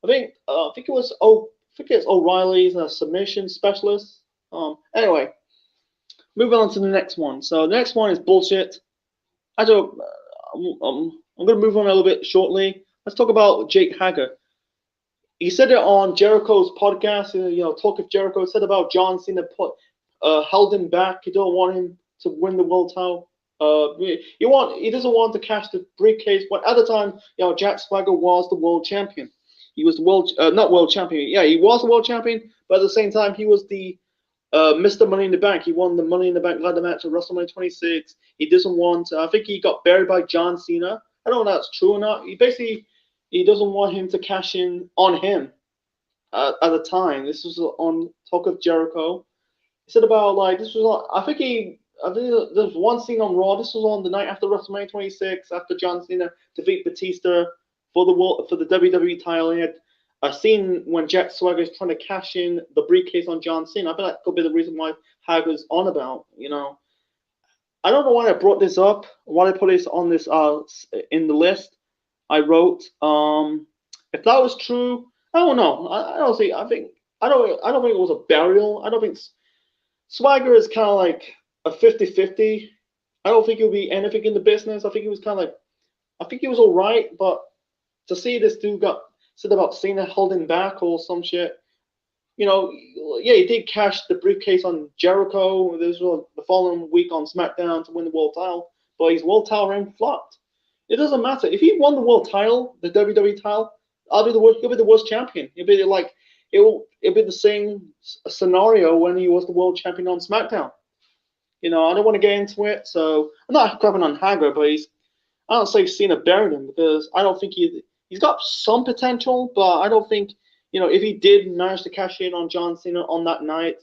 I think it's O'Reilly's a submission specialist. Anyway, moving on to the next one. So the next one is bullshit. I'm going to move on a little bit shortly. Let's talk about Jake Hager. He said it on Jericho's podcast. Talk of Jericho said about John Cena held him back. He don't want him to win the world title. He doesn't want to cash the briefcase. But at the time, Jack Swagger was the world champion. He was the not world champion. Yeah, he was the world champion. But at the same time, he was the Mr. Money in the Bank. He won the Money in the Bank ladder match at WrestleMania 26. He doesn't want. I think he got buried by John Cena. I don't know if that's true or not. He doesn't want him to cash in on him at the time. This was on Talk of Jericho. He said about this was on, I think there's one scene on Raw. This was on the night after WrestleMania 26, after John Cena defeat Batista for the WWE title. He had a scene when Jack Swagger is trying to cash in the briefcase on John Cena. I feel that could be the reason why Hager's on about. I don't know why I brought this up. Why I put this on this in the list I wrote. If that was true, I don't know. I don't think. I don't think it was a burial. I don't think Swagger is kind of like a 50-50. I don't think he'll be anything in the business. I think he was kind of like. I think he was all right, but to see this dude got said about Cena holding back or some shit. Yeah, he did cash the briefcase on Jericho. This was the following week on SmackDown to win the world title, but his world title reign flopped. It doesn't matter if he won the world title, the WWE title. He'll be the world champion. It'll be the same scenario when he was the world champion on SmackDown. I don't want to get into it, so I'm not crapping on Hager, but I don't say Cena buried him because I don't think he's got some potential, but I don't think if he did manage to cash in on John Cena on that night,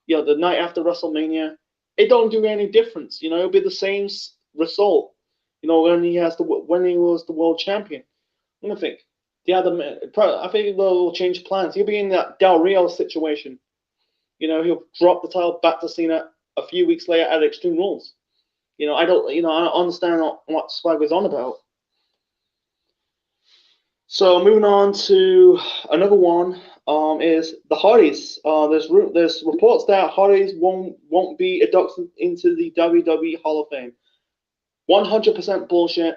the night after WrestleMania, it don't do any difference. It'll be the same result. When he was the world champion. I'm gonna think. I think they'll change plans. He'll be in that Del Rio situation. He'll drop the title back to Cena a few weeks later at Extreme Rules. I don't understand what Swagger's on about. So moving on to another one is the Hardys. There's reports that Hardys won't be inducted into the WWE Hall of Fame. 100% bullshit.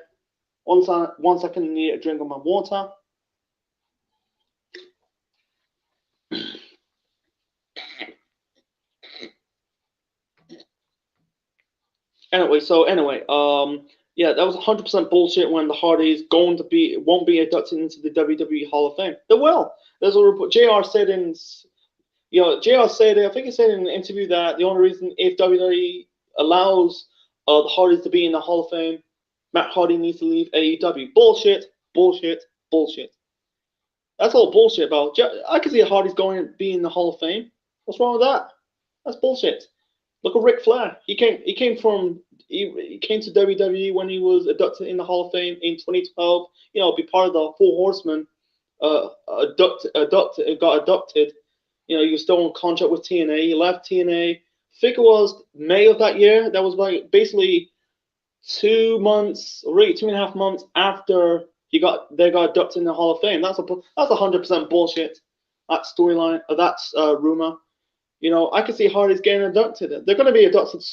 One second, I need a drink of my water. Anyway, yeah, that was 100% bullshit when the Hardys won't be inducted into the WWE Hall of Fame. They will. There's a report. JR said I think he said in an interview that the only reason if WWE allows the Hardys to be in the Hall of Fame, Matt Hardy needs to leave AEW. Bullshit. That's all bullshit about. I can see the Hardys going and being in the Hall of Fame. What's wrong with that? That's bullshit. Look at Ric Flair. He came to WWE when he was inducted in the Hall of Fame in 2012. Be part of the Four Horsemen. Got adopted. He was still on contract with TNA. He left TNA. I think it was May of that year. That was like basically 2 months, or really 2.5 months after they got adopted in the Hall of Fame. That's 100% bullshit. That storyline, that's rumor. I can see Hardy's getting inducted. They're going to be inducted,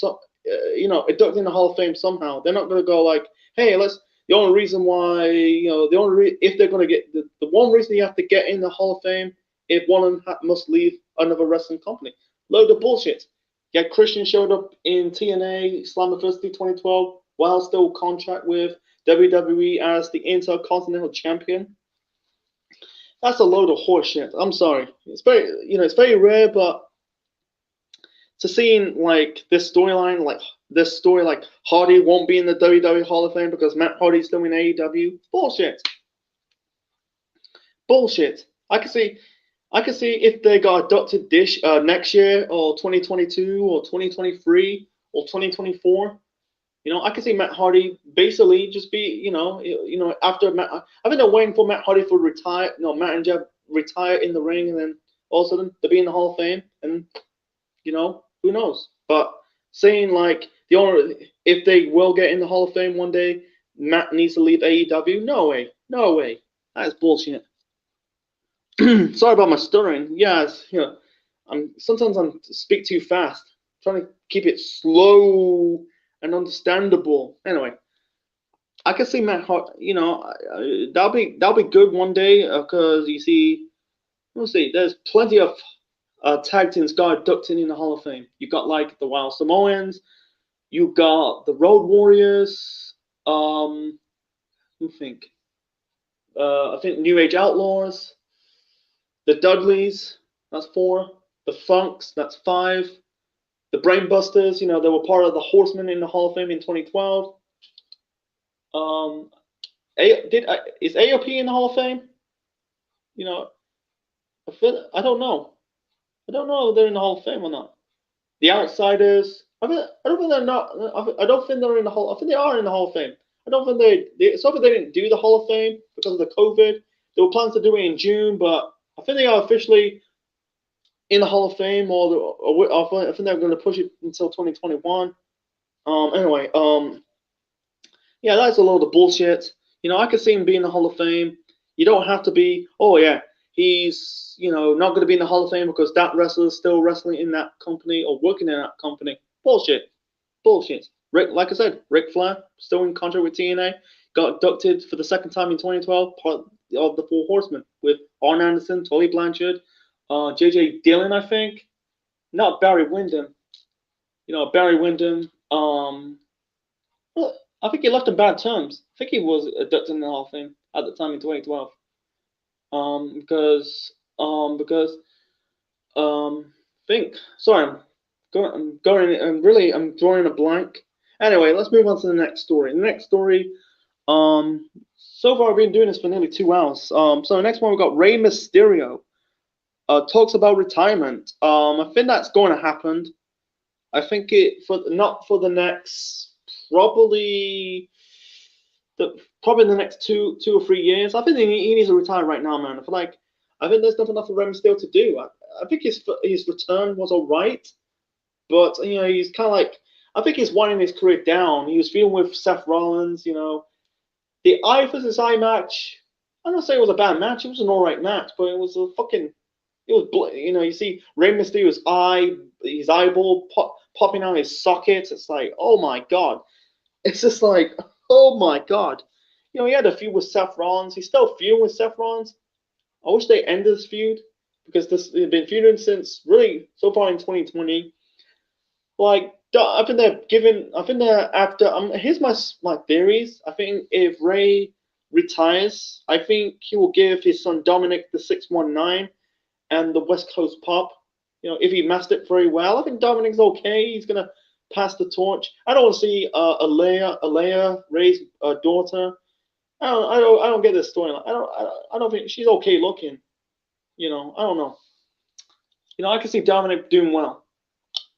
inducted in the Hall of Fame somehow. They're not going to go like, hey, let's The only reason why, if they're gonna get the one reason you have to get in the Hall of Fame, if one of them must leave another wrestling company. Load of bullshit. Yeah, Christian showed up in TNA Slammiversary 2012 while still contract with WWE as the Intercontinental Champion. That's a load of horseshit. I'm sorry. It's very rare, but to seeing like this story like Hardy won't be in the WWE Hall of Fame because Matt Hardy's still in AEW. Bullshit. Bullshit. I can see if they got adopted next year or 2022 or 2023 or 2024. I can see Matt Hardy basically just be, after Matt. I think they're waiting for Matt Hardy to retire. Matt and Jeff retire in the ring, and then all of a sudden they'll be in the Hall of Fame, and who knows? But saying like if they will get in the Hall of Fame one day, Matt needs to leave AEW. No way, no way. That is bullshit. Sorry about my stuttering. Yes, sometimes I speak too fast. I'm trying to keep it slow and understandable. Anyway, I can see Matt Hart. That'll be good one day because we'll see. There's plenty of tag teams got inducted in the Hall of Fame. You got like the Wild Samoans. You got the Road Warriors. Let me think. I think New Age Outlaws. The Dudleys, that's 4. The Funks, that's 5. The Brainbusters, they were part of the Horsemen in the Hall of Fame in 2012. Is AOP in the Hall of Fame? I don't know. I don't know if they're in the Hall of Fame or not. The Outsiders, I don't think they're not. I don't think they're in the Hall. I think they are in the Hall of Fame. I don't think it's not that they didn't do the Hall of Fame because of the COVID. They were planning to do it in June, but I think they are officially in the Hall of Fame, I think they're going to push it until 2021. Anyway, yeah, that's a load of bullshit. I could see him being in the Hall of Fame. You don't have to be. Oh yeah, he's not going to be in the Hall of Fame because that wrestler is still wrestling in that company or working in that company. Bullshit, bullshit. Like I said, Ric Flair still in contract with TNA. Got inducted for the second time in 2012, part of the Four Horsemen with Arn Anderson, Tully Blanchard, J.J. Dillon, I think. Not Barry Windham. Barry Windham. Well, I think he left in bad terms. I think he was inducted in the Hall of Fame at the time in 2012. Think. Sorry, I'm drawing a blank. Anyway, let's move on to the next story. The next story. So far, I've been doing this for nearly 2 hours. So the next one we've got Rey Mysterio. Talks about retirement. I think that's going to happen. I think not for the next probably the next two or 3 years. I think he needs to retire right now, man. I think there's nothing enough for Rey Mysterio to do. I think his return was alright, but he's kind of like I think he's winding his career down. He was feuding with Seth Rollins. The Eye versus Eye match. I'm not saying it was a bad match. It was an alright match, but it was you see Rey Mysterio's his eyeball popping out his sockets. It's like, oh my god. It's just like, oh my god. He had a feud with Seth Rollins. He's still feuding with Seth Rollins. I wish they ended this feud because they've been feuding since really so far in 2020. Like, I think they're after. Here's my theories. I think if Rey retires, I think he will give his son Dominic the 619 and the West Coast Pop. If he mastered it very well, I think Dominic's okay. He's gonna pass the torch. I don't want to see Alea, Rey's daughter. I don't get this storyline. I don't think she's okay looking. I don't know. I can see Dominic doing well.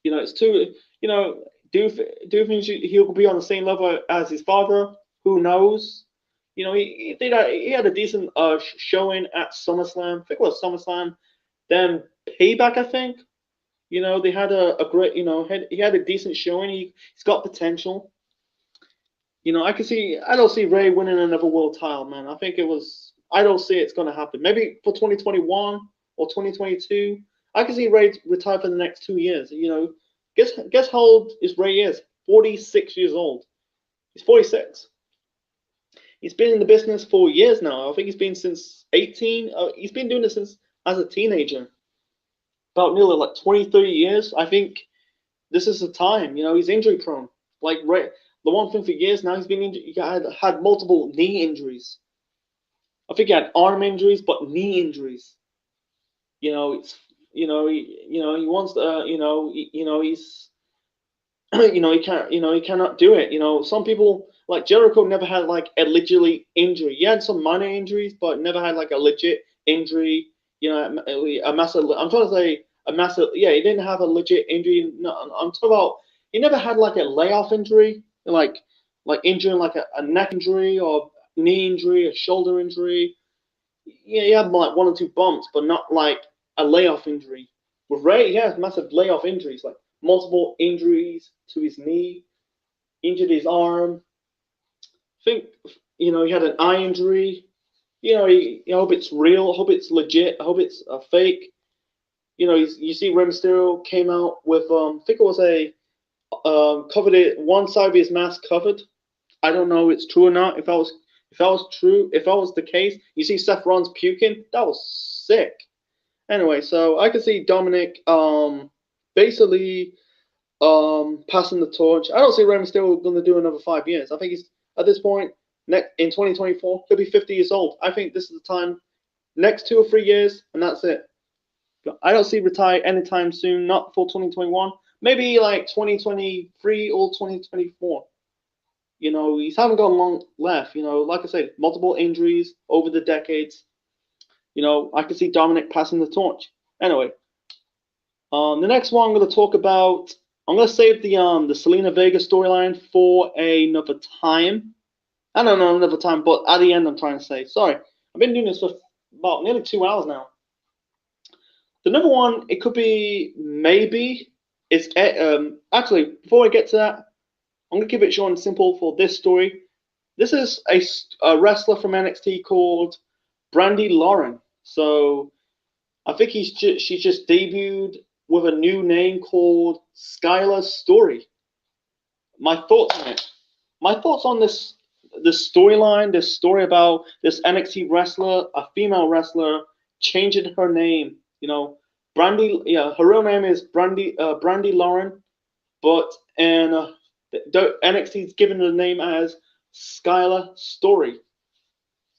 It's too. Do you think he'll be on the same level as his father? Who knows? He had a decent showing at SummerSlam. I think it was SummerSlam. Then Payback, I think. They had a great. He had a decent showing. He's got potential. I don't see Rey winning another world title, man. I don't see it's going to happen. Maybe for 2021 or 2022. I can see Rey retire for the next 2 years. Guess how old Rey is? 46 years old. He's 46. He's been in the business for years now. I think he's been since 18. He's been doing it since as a teenager, about nearly like 20, 30 years. I think this is the time. He's injury prone. Like right, the one thing for years now, he's been injured. He had multiple knee injuries. I think he had arm injuries, but knee injuries. It's he wants to. He's he can't. He cannot do it. Some people like Jericho never had like a legit injury. He had some minor injuries, but never had like a legit injury. A massive. I'm trying to say a massive. Yeah, he didn't have a legit injury. No, I'm talking about he never had like a layoff injury, like injuring like a neck injury or knee injury, a shoulder injury. Yeah, he had like one or two bumps, but not like a layoff injury. With Ray, he has massive layoff injuries, like multiple injuries to his knee, injured his arm. I think he had an eye injury. I hope it's real. I hope it's legit. I hope it's a fake. You see, Rey Mysterio came out with I think it was a covered it one side of his mask covered. I don't know if it's true or not. If that was the case, you see Seth Rollins puking. That was sick. Anyway, so I can see Dominic basically passing the torch. I don't see Rey Mysterio going to do another 5 years. I think he's at this point in 2024 he'll be 50 years old. I think this is the time. Next 2 or 3 years, and that's it. I don't see retire anytime soon. Not for 2021. Maybe like 2023 or 2024. He's haven't got long left. Like I said, multiple injuries over the decades. I can see Dominic passing the torch. Anyway, the next one I'm going to talk about. I'm going to save the Selena Vega storyline for another time. I don't know another time, but at the end I'm trying to say. Sorry, I've been doing this for about nearly 2 hours now. The number one, it could be maybe. It's actually before I get to that, I'm gonna keep it short and simple for this story. This is a wrestler from NXT called Brandy Lauren. So I think she just debuted with a new name called Skylar Story. My thoughts on it. My thoughts on this storyline, this story about this NXT wrestler, a female wrestler, changing her name. Brandy. Yeah, her real name is Brandy Lauren, but NXT's given her the name as Skylar Story.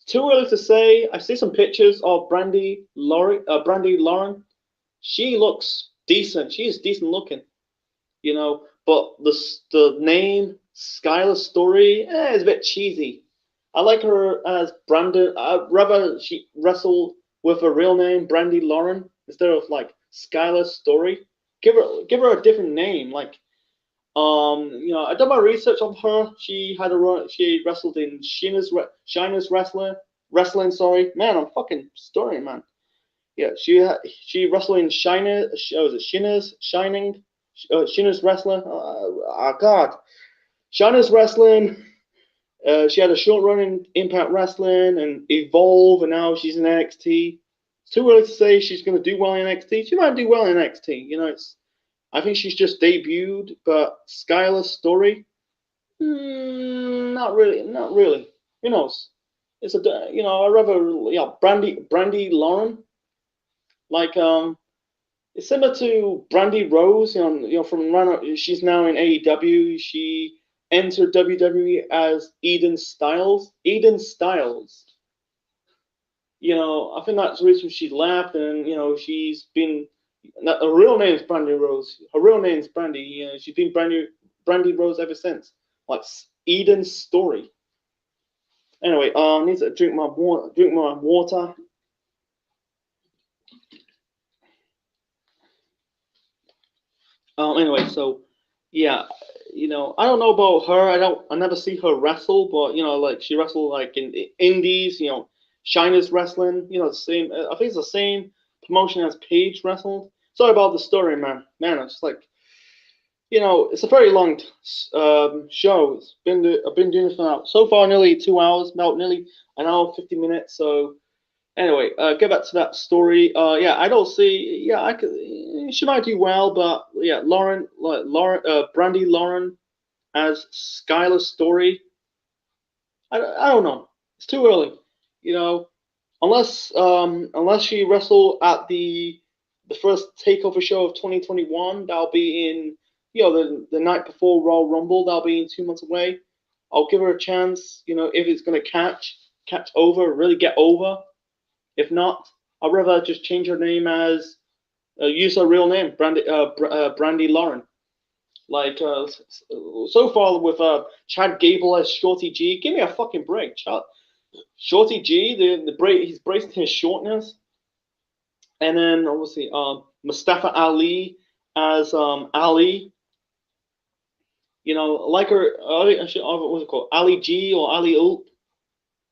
Too early to say. I see some pictures of Brandy Lauren. She looks decent. She is decent looking, But the name Skylar Story is a bit cheesy. I like her as Brandon. I'd rather she wrestle with her real name, Brandy Lauren, instead of like Skylar Story. Give her a different name. Like I done my research on her. She had a run. She wrestled in Shina's wrestling. Sorry, man, I'm fucking story, man. Yeah, she wrestled in Shina. Was it Shina's wrestler? God, Shina's wrestling. She had a short run in Impact Wrestling and Evolve, and now she's in NXT. It's too early to say she's going to do well in NXT. She might do well in NXT. I think she's just debuted, but Skylar's Story, not really. Who knows? It's I rather Brandy Lauren, like it's similar to Brandy Rose, from Run. She's now in AEW. She entered WWE as Eden Styles. I think that's the reason she left, and she's been. Her real name is Brandy Rose. Her real name is Brandy. She's been Brandy Rose ever since. Like Eden's Story. Anyway, I need to drink my water. Anyway, so yeah, I don't know about her. I never see her wrestle, but like she wrestled like in indies. Shina's wrestling. The same. I think it's the same promotion as Paige wrestled. Sorry about the story, man. Man, it's like, it's a very long show. I've been doing this for so far nearly 2 hours, about nearly an hour 50 minutes. So anyway, get back to that story. Yeah, I don't see. Yeah, I could. She might do well, but yeah, Brandy Lauren as Skylar Story. I don't know. It's too early. You know, unless she wrestle at the first takeover show of 2021, that'll be in the night before Royal Rumble. That'll be in 2 months away. I'll give her a chance. If it's gonna catch over, really get over. If not, I'd rather just change her name as use her real name, Brandy Lauren. Like so far with Chad Gable as Shorty G, give me a fucking break, Shorty G. He's bracing his shortness, and then obviously Mustafa Ali as Ali. Like her, what's it called, Ali G or Ali Oop.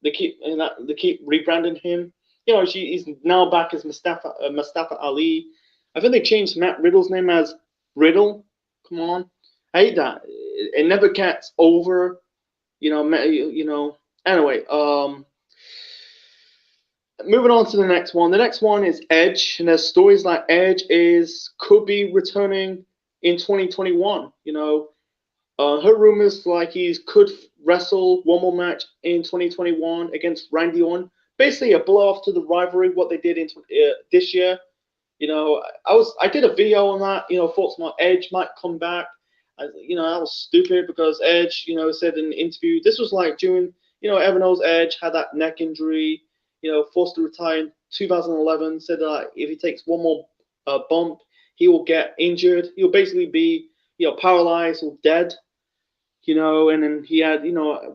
They keep rebranding him. He's now back as Mustafa Ali. I think they changed Matt Riddle's name as Riddle. Come on, I hate that. It never gets over. Anyway, moving on to the next one. The next one is Edge, and there's stories like Edge could be returning in 2021. Her rumors like he could wrestle one more match in 2021 against Randy Orton. Basically, a blow off to the rivalry what they did in this year. I did a video on that. Thoughts on Edge might come back. That was stupid because Edge, said in an interview this was like during, everyone knows Edge had that neck injury. Forced to retire in 2011. Said that if he takes one more bump, he will get injured. He'll basically be, paralyzed or dead. And then he had,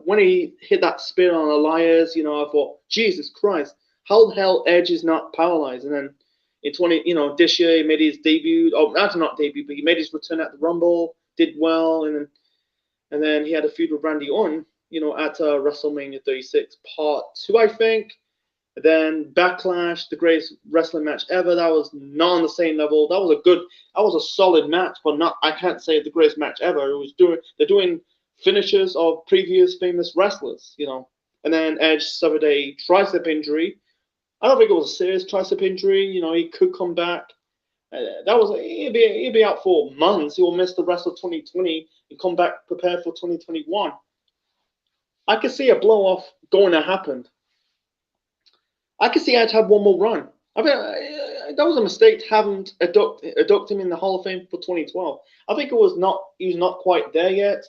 when he hit that spear on Elias, I thought, Jesus Christ, how the hell Edge is not paralyzed? And then in this year he made his debut. Oh, that's not debut, but he made his return at the Rumble, did well, and then he had a feud with Randy Orton, at WrestleMania 36 Part 2, I think. Then Backlash, the greatest wrestling match ever. That was not on the same level. That was a solid match, but not. I can't say the greatest match ever. They're doing finishes of previous famous wrestlers, And then Edge suffered a tricep injury. I don't think it was a serious tricep injury. He could come back. He'd be out for months. He will miss the rest of 2020 and come back prepared for 2021. I could see a blow off going to happen. I could see Edge have one more run. I mean, that was a mistake to haven't induct him in the Hall of Fame for 2012. I think he was not quite there yet.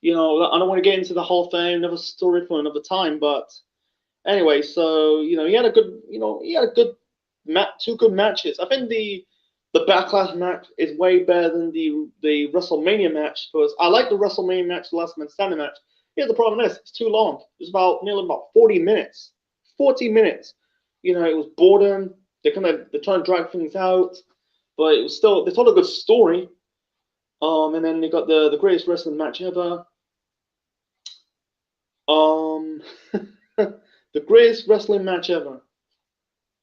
I don't want to get into the Hall of Fame, another story for another time. But anyway, so he had a good, two good matches. I think the Backlash match is way better than the WrestleMania match because I like the WrestleMania match, the Last Man Standing match. Yeah, the problem is it's too long. It's nearly about 40 minutes. 40 minutes. It was boredom. They're trying to drag things out, but it was still they told a good story. And then they got the greatest wrestling match ever. The greatest wrestling match ever.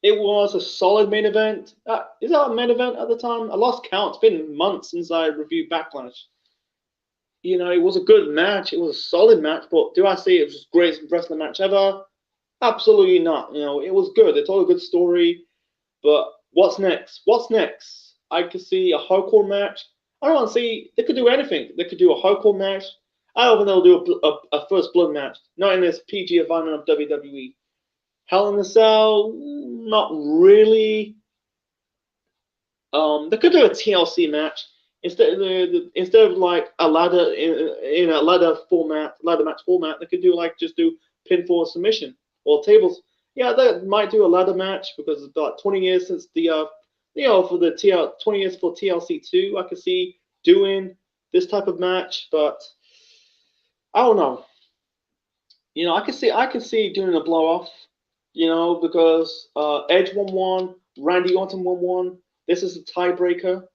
It was a solid main event. Is that a main event at the time? I lost count. It's been months since I reviewed Backlash. It was a good match. It was a solid match, but do I say it was the greatest wrestling match ever? Absolutely not. It was good. They told a good story, but what's next? What's next? I could see a hardcore match. I don't want to see. They could do anything. They could do a hardcore match. I don't think they'll do a first blood match. Not in this PG environment of WWE. Hell in a Cell, not really. They could do a TLC match instead of like a ladder in a ladder match format. They could just do pinfall submission or tables. Yeah, they might do a ladder match because it's about 20 years since the for the 20 years for TLC 2. I could see doing this type of match, but I don't know. I could see doing a blow off. Because Edge won one, Randy Orton won one. This is a tiebreaker.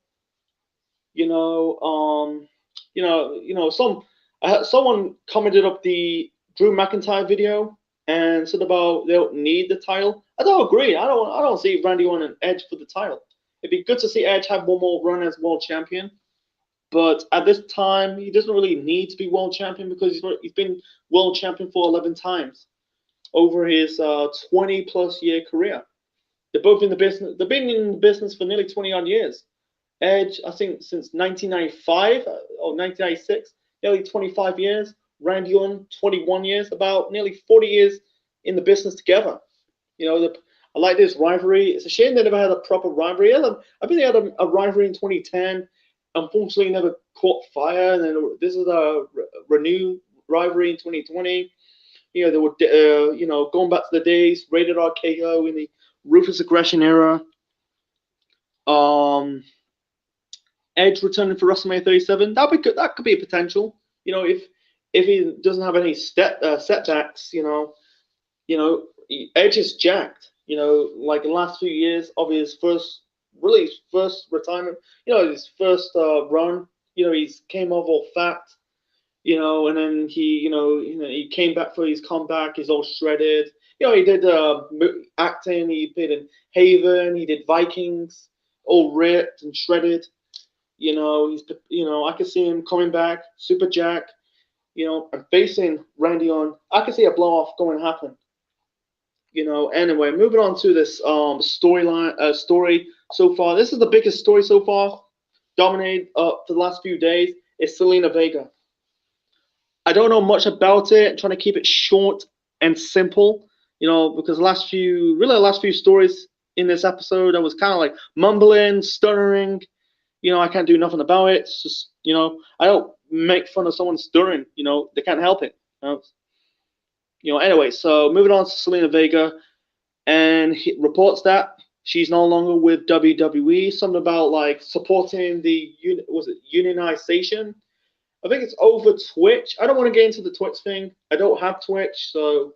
Someone commented up the Drew McIntyre video and said about they don't need the title. I don't agree. I don't see Randy Orton and Edge for the title. It'd be good to see Edge have one more run as world champion, but at this time he doesn't really need to be world champion because he's been world champion for 11 times over his 20+ year career. They're both in the business. They've been in the business for nearly 20 odd years. Edge, I think, since 1995 or 1996, nearly 25 years. Randy Orton, 21 years, about nearly 40 years in the business together. You know, I like this rivalry. It's a shame they never had a proper rivalry. I think they had a rivalry in 2010. Unfortunately, never caught fire. And then this is a renewed rivalry in 2020. You know, they were, going back to the days, rated R KO in the Ruthless Aggression era. Edge returning for WrestleMania 37. That could be a potential. You know, if he doesn't have any setbacks, Edge is jacked. You know, like in the last few years of his first retirement, his first run. You know, he's came off all fat. And then he came back for his comeback. He's all shredded. He did acting. He played in Haven. He did Vikings, all ripped and shredded. I could see him coming back, super jack. And facing Randy on. I could see a blow off going to happen. Anyway, moving on to this story so far. This is the biggest story so far, dominated for the last few days. It's Zelina Vega. I don't know much about it. I'm trying to keep it short and simple, because the last few stories in this episode, I was kind of like mumbling, stuttering. I can't do nothing about it. It's just, I don't make fun of someone stuttering. They can't help it. Anyway, so moving on to Zelina Vega, and he reports that she's no longer with WWE. Something about like supporting the unionization. I think it's over Twitch. I don't want to get into the Twitch thing. I don't have Twitch, so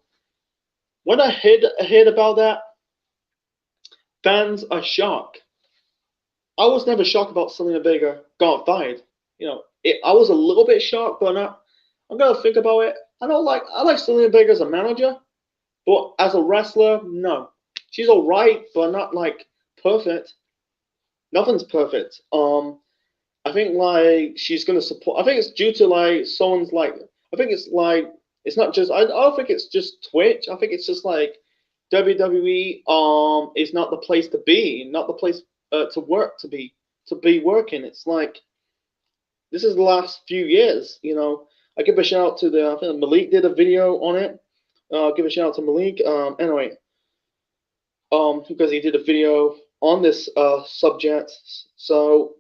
when I heard about that, fans are shocked. I was never shocked about Zelina Vega got fired. I was a little bit shocked, but I'm gonna think about it. I like Zelina Vega as a manager, but as a wrestler, no. She's all right, but not like perfect. Nothing's perfect. I think like she's gonna support. I think it's due to like someone's like. I think it's like it's not just. I don't think it's just Twitch. I think it's just like WWE. Is not the place to be. Not the place to work to be working. It's like this is the last few years. I give a shout out to I think Malik did a video on it. Give a shout out to Malik. Anyway, because he did a video on this subject. So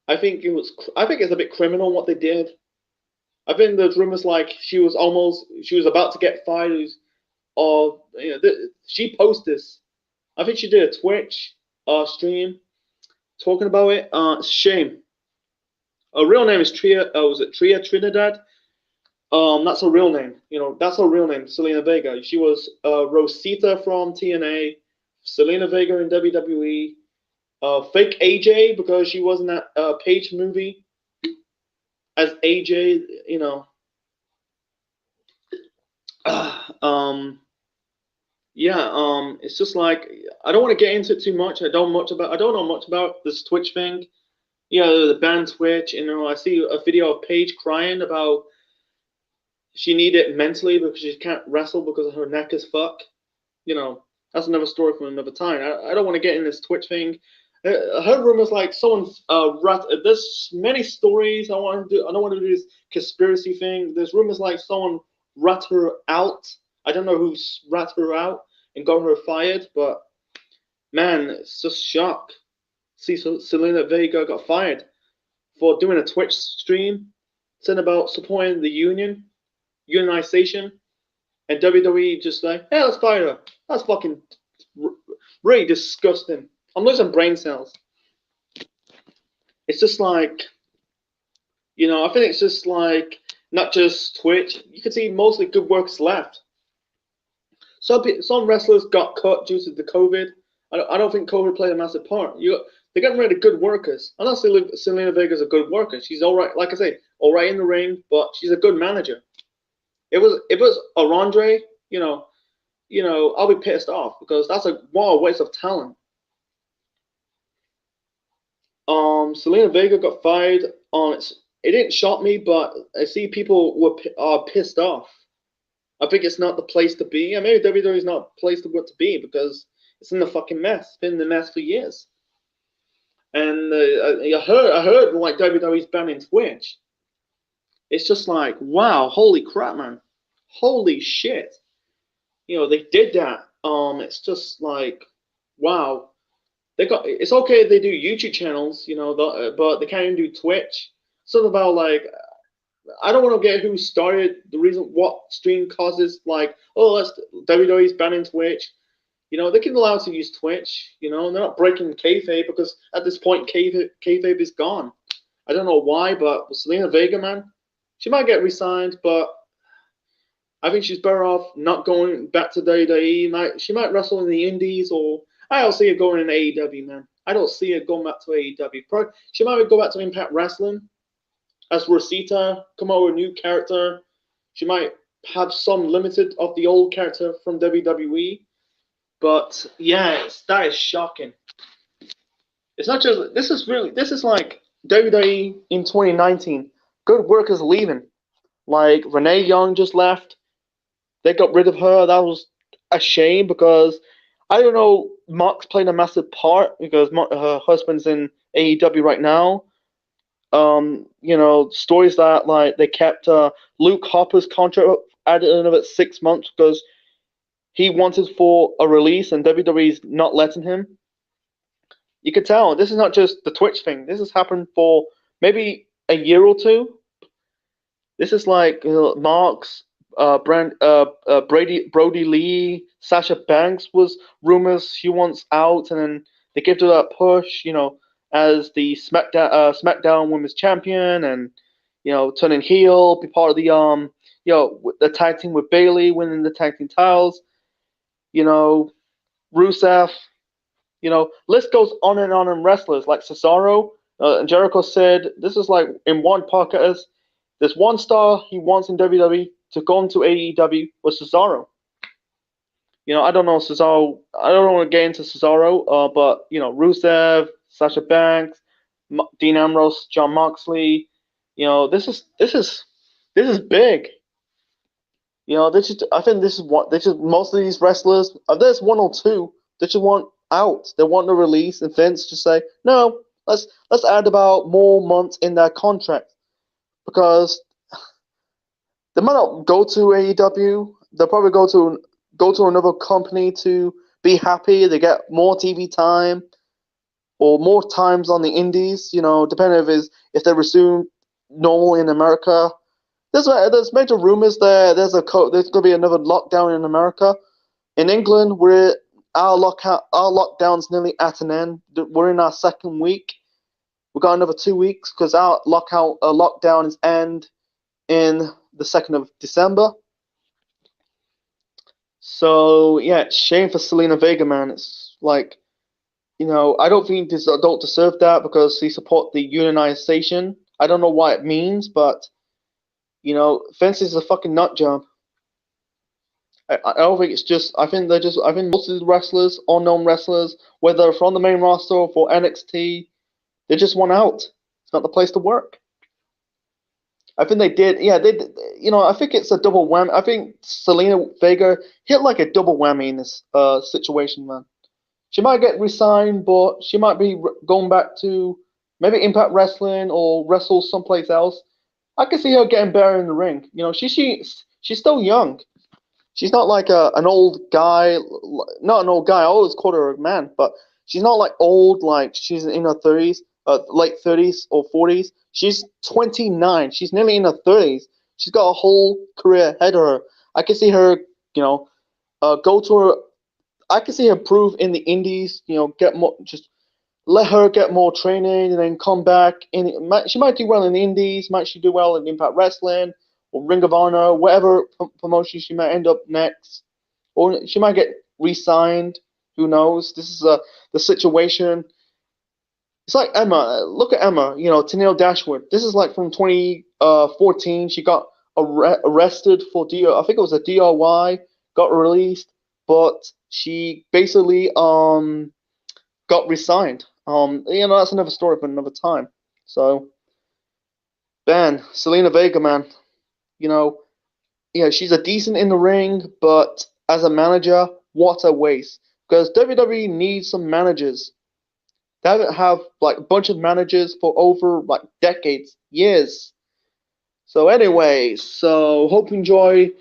I think it's a bit criminal what they did. I think there's rumors like she was about to get fired. She posted this. I think she did a Twitch stream talking about it. It's a shame. Her real name is Tria. Was it Tria Trinidad? That's her real name. That's her real name, Zelina Vega. She was Rosita from TNA, Zelina Vega in WWE, fake AJ because she was in that Paige movie as AJ. It's just like I don't want to get into it too much. I don't know much about this Twitch thing. The band Twitch. I see a video of Paige crying about she needed it mentally because she can't wrestle because her neck is fucked. That's another story for another time. I don't want to get in this Twitch thing. I heard rumors like someone's there's many stories. I don't want to do this conspiracy thing. There's rumors like someone rat her out. I don't know who rat her out and got her fired, but man, it's just shock. See, so Zelina Vega got fired for doing a Twitch stream, saying about supporting the unionization, and WWE just like, hey, let's fire her. That's fucking really disgusting. I'm losing brain cells. It's just like, I think it's just like not just Twitch. You can see mostly good workers left. Some wrestlers got cut due to the COVID. I don't think COVID played a massive part. They're getting rid of good workers. I'm not saying Zelina Vega is a good worker. She's all right, like I say, all right in the ring, but she's a good manager. If it was Arandre, I'll be pissed off because that's a waste of talent. Zelina Vega got fired on it. It didn't shock me, but I see people are pissed off. I think it's not the place to be. Maybe WWE is not the place to be because it's in the fucking mess. It's been in the mess for years. And I heard like WWE's banning Twitch. It's just like, wow, holy crap, man. Holy shit. they did that. It's just like, wow. It's okay if they do YouTube channels, but they can't even do Twitch. Something about like I don't want to get who started the reason what stream causes like let's WWE's banning Twitch. They can allow us to use Twitch. And they're not breaking kayfabe because at this point kayfabe is gone. I don't know why, but Selena Vega, man, she might get re-signed, but I think she's better off not going back to WWE. She might wrestle in the Indies, or I don't see her going in AEW, man. I don't see her going back to AEW. Probably, she might go back to Impact Wrestling as Rosita, come out with a new character. She might have some limited of the old character from WWE. But yeah, that is shocking. It's not just this is like WWE in 2019. Good workers leaving. Like Renee Young just left. They got rid of her. That was a shame because I don't know. Mark's playing a massive part because her husband's in AEW right now. Stories that like they kept Luke Harper's contract added another 6 months because he wanted for a release and WWE's not letting him. You could tell this is not just the Twitch thing. This has happened for maybe a year or two. This is like Mark's, Brody Lee, Sasha Banks was rumors she wants out, and then they gave her that push, as the SmackDown Women's Champion, and turning heel, be part of the tag team with Bayley, winning the tag team titles, Rusev, list goes on and on in wrestlers like Cesaro. And Jericho said this is like in one podcast. There's one star he wants in WWE to go into AEW was Cesaro. I don't know Cesaro. I don't want to get into Cesaro, but Rusev, Sasha Banks, Dean Ambrose, Jon Moxley. This is big. I think this is what most of these wrestlers. There's one or two that just want out. They want to release, and Vince just say no. Let's add about more months in their contract because they might not go to AEW. They'll probably go to another company to be happy. They get more TV time or more times on the indies. Depending if they resume normal in America. There's major rumors there. There's going to be another lockdown in America. In England, our lockdown's nearly at an end. We're in our second week. We've got another 2 weeks because our lockdown is end in the 2nd of December. So yeah, shame for Selena Vega, man. It's like, I don't think this adult deserve that because he support the unionization. I don't know what it means, but Vince is a fucking nut job. I don't think it's just. I think most of the wrestlers, unknown wrestlers, whether from the main roster or for NXT, they just want out. It's not the place to work. I think they did. Yeah, they. I think it's a double whammy. I think Selena Vega hit like a double whammy in this situation, man. She might get re-signed, but she might be going back to maybe Impact Wrestling or wrestle someplace else. I can see her getting better in the ring. She's still young. She's not like an old guy. Not an old guy. I always called her a man, but she's not like old. Like she's in her 30s, late 30s or 40s. She's 29. She's nearly in her 30s. She's got a whole career ahead of her. I can see her, go to her. I can see her prove in the indies. Get more. Just let her get more training and then come back. She might do well in the indies. Might she do well in Impact Wrestling or Ring of Honor, whatever promotion she might end up next, or she might get re-signed. Who knows? This is the situation. It's like Emma. Look at Emma. Tennille Dashwood. This is like from 2014. She got arrested for I think it was a DIY. Got released, but she basically got resigned. That's another story for another time. So, Ben, Selena Vega, man. She's a decent in the ring, but as a manager, what a waste. Because WWE needs some managers. They haven't have like a bunch of managers for over like decades, years. So anyway, hope you enjoy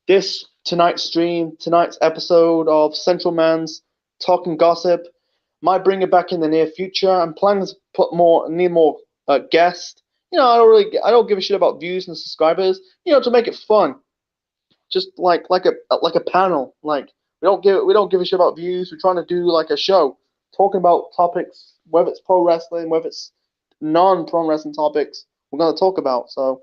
this tonight's stream, tonight's episode of Centralman's Talking Gossip. Might bring it back in the near future. I'm planning to need more guests. I don't give a shit about views and subscribers. To make it fun, just like a panel. Like we don't give a shit about views. We're trying to do like a show, talking about topics, whether it's pro wrestling, whether it's non-pro wrestling topics. We're gonna talk about. So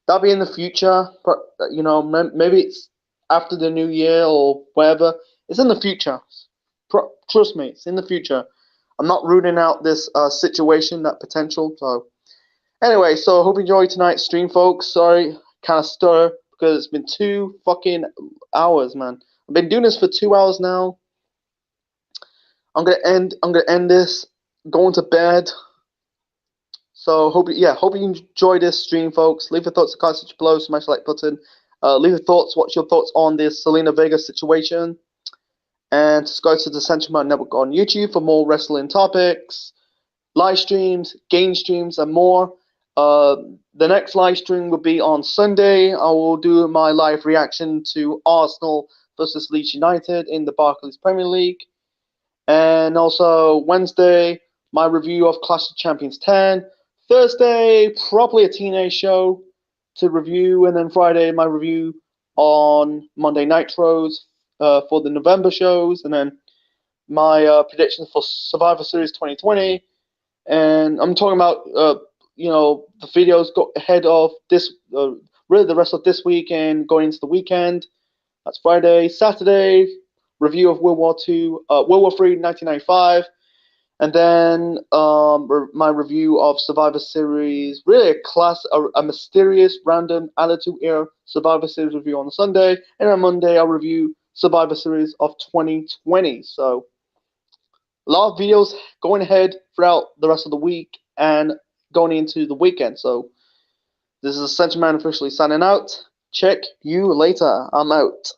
that'll be in the future. But maybe it's after the new year or whatever. It's in the future. Trust me, it's in the future. I'm not ruling out this situation, that potential. So anyway, so hope you enjoyed tonight's stream, folks. Sorry, kind of stir because it's been 2 fucking hours, man. I've been doing this for 2 hours now. I'm gonna end this. Going to bed. So hope you enjoy this stream, folks. Leave your thoughts in the comments below. Smash the like button. Leave your thoughts. What's your thoughts on this Selena Vega situation? And subscribe to the Centralman Network on YouTube for more wrestling topics, live streams, game streams, and more. The next live stream will be on Sunday. I will do my live reaction to Arsenal versus Leeds United in the Barclays Premier League. And also Wednesday, my review of Clash of Champions 10. Thursday, probably a TNA show to review. And then Friday, my review on Monday Nitros for the November shows. And then my predictions for Survivor Series 2020. And I'm talking about, the videos go ahead of this, really the rest of this week and going into the weekend. That's Friday. Saturday, review of World War III, 1995. And then my review of Survivor Series, really a mysterious, random Attitude Era Survivor Series review on Sunday. And on Monday, I'll review Survivor Series of 2020. So a lot of videos going ahead throughout the rest of the week and going into the weekend. So this is Centralman officially signing out. Check you later. I'm out.